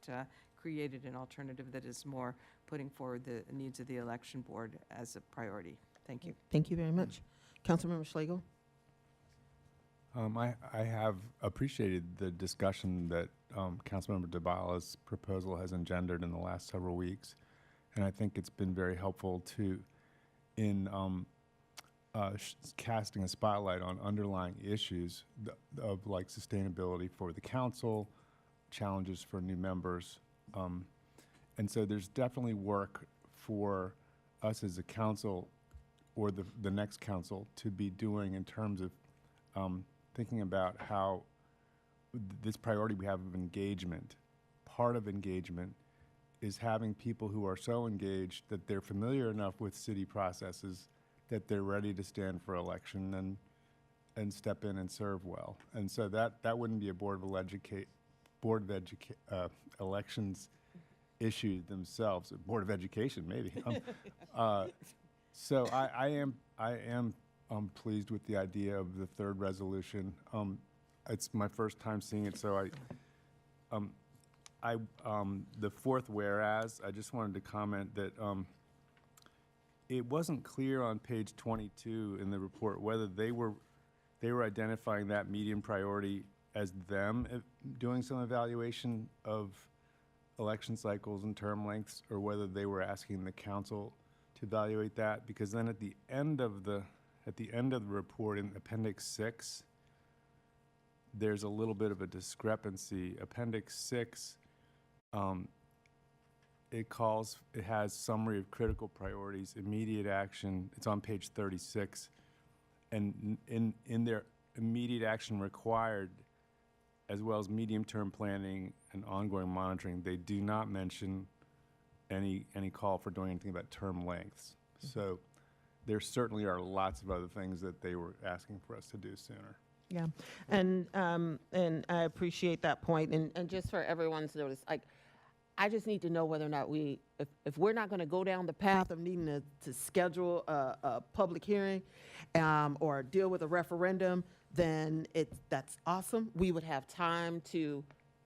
created an alternative that is more putting forward the needs of the election board as a priority. Thank you. Thank you very much. Councilmember Schlegel? I have appreciated the discussion that Councilmember DeBala's proposal has engendered in the last several weeks, and I think it's been very helpful in casting a spotlight on underlying issues of like sustainability for the council, challenges for new members, and so there's definitely work for us as a council or the next council to be doing in terms of thinking about how this priority we have of engagement. Part of engagement is having people who are so engaged that they're familiar enough with city processes that they're ready to stand for election and step in and serve well. And so that wouldn't be a Board of Elections issue themselves, a Board of Education maybe. So I am pleased with the idea of the third resolution. It's my first time seeing it, so the fourth whereas, I just wanted to comment that it wasn't clear on page 22 in the report whether they were identifying that medium priority as them doing some evaluation of election cycles and term lengths, or whether they were asking the council to evaluate that, because then at the end of the report in Appendix 6, there's a little bit of a discrepancy. Appendix 6, it has summary of critical priorities, immediate action. It's on page 36. And in their immediate action required, as well as medium-term planning and ongoing monitoring, they do not mention any call for doing anything about term lengths. So there certainly are lots of other things that they were asking for us to do sooner. Yeah, and I appreciate that point. And just for everyone's notice, I just need to know whether or not if we're not going to go down the path of needing to schedule a public hearing or deal with a referendum, then that's awesome. We would have time to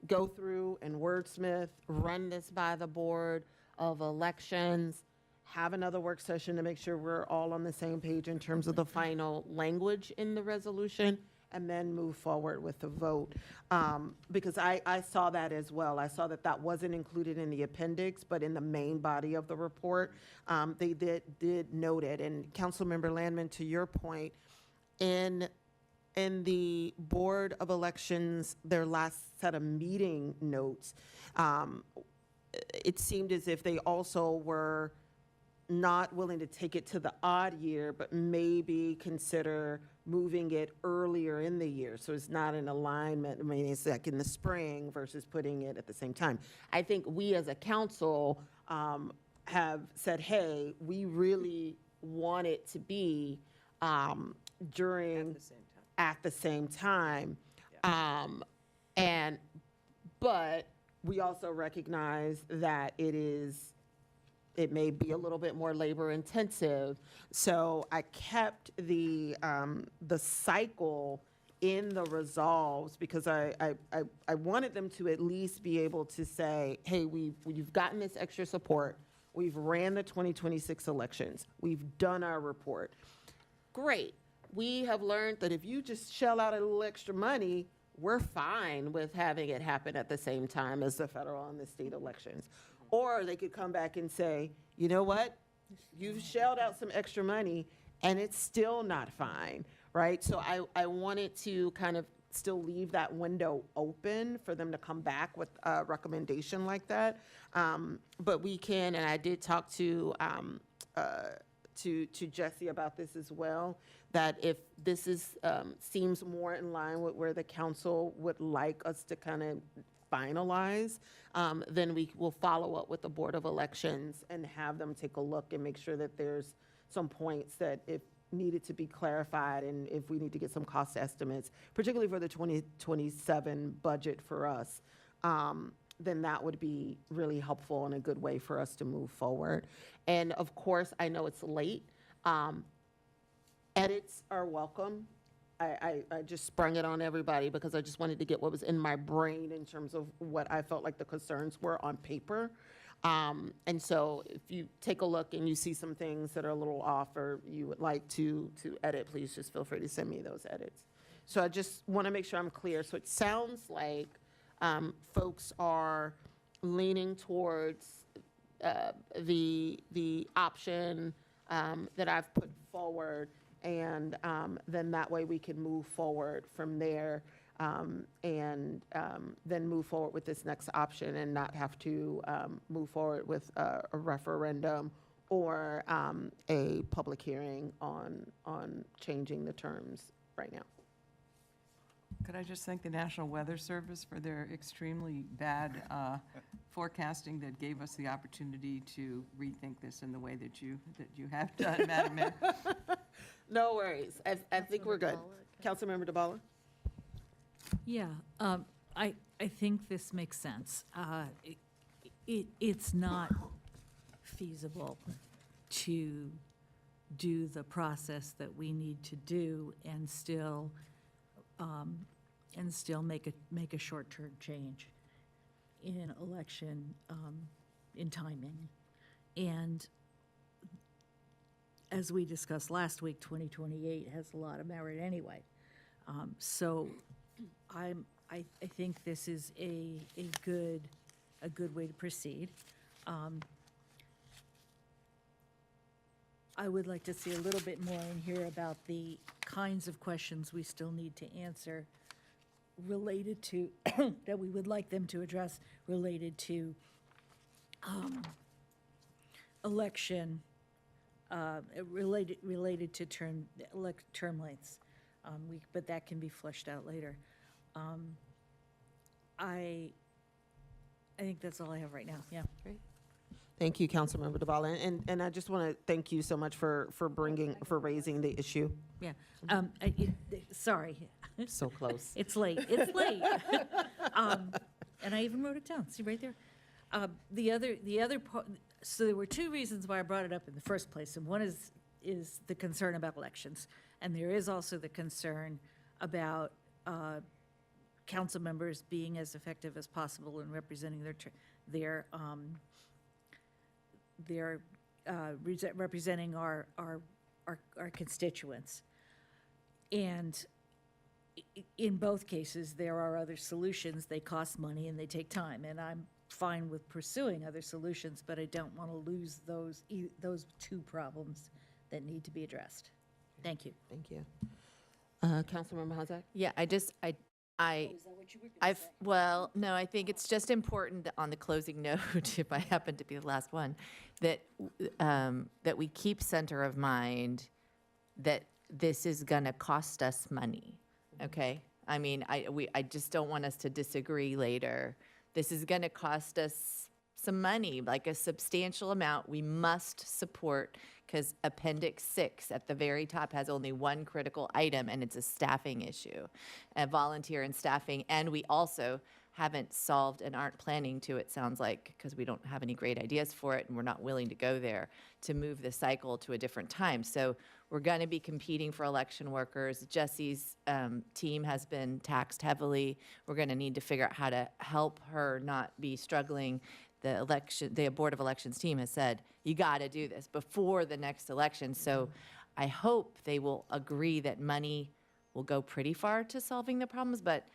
go through and wordsmith, run this by the Board of Elections, have another work session to make sure we're all on the same page in terms of the final language in the resolution, and then move forward with the vote. Because I saw that as well. I saw that wasn't included in the appendix, but in the main body of the report, they did note it. And Councilmember Landman, to your point, in the Board of Elections, their last set of meeting notes, it seemed as if they also were not willing to take it to the odd year, but maybe consider moving it earlier in the year. So it's not in alignment. I mean, it's like in the spring versus putting it at the same time. I think we as a council have said, hey, we really want it to be during at the same time. But we also recognize that it may be a little bit more labor intensive. So I kept the cycle in the resolves because I wanted them to at least be able to say, hey, we've gotten this extra support. We've ran the 2026 elections. We've done our report. Great. We have learned that if you just shell out a little extra money, we're fine with having it happen at the same time as the federal and the state elections. Or they could come back and say, you know what? You've shelled out some extra money and it's still not fine, right? So I wanted to kind of still leave that window open for them to come back with a recommendation like that. But we can, and I did talk to to Jesse about this as well, that if this is, seems more in line with where the council would like us to kind of finalize, then we will follow up with the Board of Elections and have them take a look and make sure that there's some points that if needed to be clarified, and if we need to get some cost estimates, particularly for the 2027 budget for us, then that would be really helpful and a good way for us to move forward. And of course, I know it's late. Edits are welcome. I just sprung it on everybody because I just wanted to get what was in my brain in terms of what I felt like the concerns were on paper. And so if you take a look and you see some things that are a little off or you would like to edit, please just feel free to send me those edits. So I just want to make sure I'm clear. So it sounds like folks are leaning towards the option that I've put forward, and then that way we can move forward from there, and then move forward with this next option and not have to move forward with a referendum or a public hearing on changing the terms right now. Could I just thank the National Weather Service for their extremely bad forecasting that gave us the opportunity to rethink this in the way that you have done, Madam Mayor? No worries. I think we're good. Councilmember DeBala? Yeah, I think this makes sense. It's not feasible to do the process that we need to do and still make a short-term change in election in timing. And as we discussed last week, 2028 has a lot of merit anyway. So I think this is a good way to proceed. I would like to see a little bit more in here about the kinds of questions we still need to answer related to, that we would like them to address related to election, related to term lengths. But that can be fleshed out later. I think that's all I have right now. Yeah. Great. Thank you, Councilmember DeBala. And I just want to thank you so much for raising the issue. Yeah. Sorry. So close. It's late. It's late. And I even wrote it down. See right there. The other part. So there were two reasons why I brought it up in the first place, and one is the concern about elections, and there is also the concern about council members being as effective as possible in representing representing our constituents. And in both cases, there are other solutions. They cost money and they take time, and I'm fine with pursuing other solutions, but I don't want to lose those two problems that need to be addressed. Thank you. Thank you. Councilmember Hazak? Yeah, well, no, I think it's just important that on the closing note, if I happen to be the last one, that that we keep center of mind that this is going to cost us money. Okay, I mean, I just don't want us to disagree later. This is going to cost us some money, like a substantial amount. We must support, because Appendix 6 at the very top has only one critical item, and it's a staffing issue, volunteer and staffing. And we also haven't solved and aren't planning to, it sounds like, because we don't have any great ideas for it and we're not willing to go there, to move the cycle to a different time. So we're going to be competing for election workers. Jesse's team has been taxed heavily. We're going to need to figure out how to help her not be struggling. The Board of Elections team has said, you got to do this before the next election. So I hope they will agree that money will go pretty far to solving the problems, but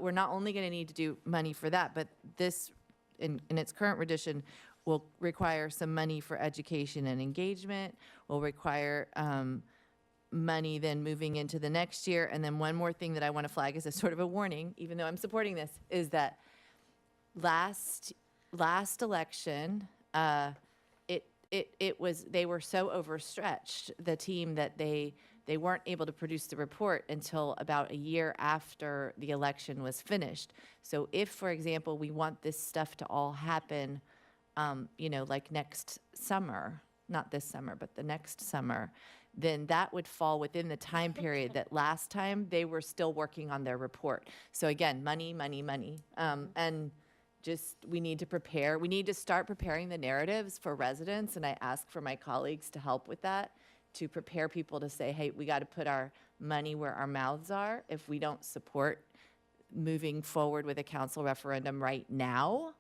we're not only going to need to do money for that, but this, in its current rendition, will require some money for education and engagement, will require money then moving into the next year. And then one more thing that I want to flag as a sort of a warning, even though I'm supporting this, is that last election, they were so overstretched, the team, that they weren't able to produce the report until about a year after the election was finished. So if, for example, we want this stuff to all happen, like next summer, not this summer, but the next summer, then that would fall within the time period that last time they were still working on their report. So again, money, money, money. And just, we need to prepare. We need to start preparing the narratives for residents, and I ask for my colleagues to help with that, to prepare people to say, hey, we got to put our money where our mouths are. If we don't support moving forward with a council referendum right now,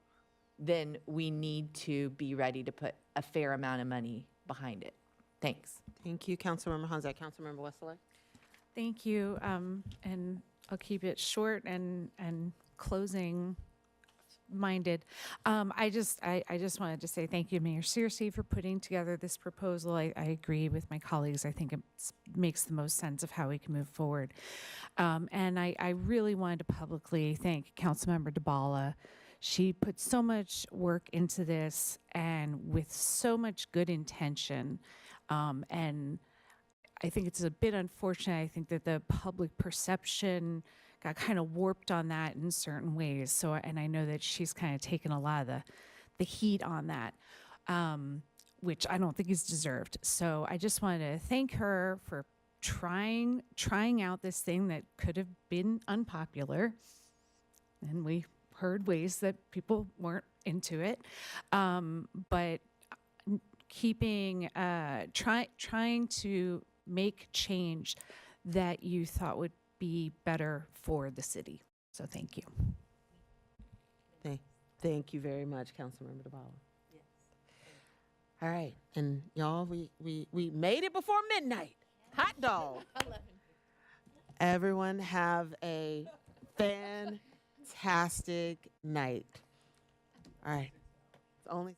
then we need to be ready to put a fair amount of money behind it. Thanks. Thank you, Councilmember Honzak. Councilmember Westerle. Thank you, and I'll keep it short and closing minded. I just wanted to say thank you, Mayor Searcy, for putting together this proposal. I agree with my colleagues. I think it makes the most sense of how we can move forward. And I really wanted to publicly thank Councilmember DeBala. She put so much work into this and with so much good intention. And I think it's a bit unfortunate. I think that the public perception got kind of warped on that in certain ways. So, and I know that she's kind of taken a lot of the heat on that, which I don't think is deserved. So I just wanted to thank her for trying out this thing that could have been unpopular. And we heard ways that people weren't into it. But keeping, trying to make change that you thought would be better for the city. So thank you. Thank you very much, Councilmember DeBala. Yes. All right, and y'all, we made it before midnight. Hot dog. Everyone have a fantastic night. All right. It's only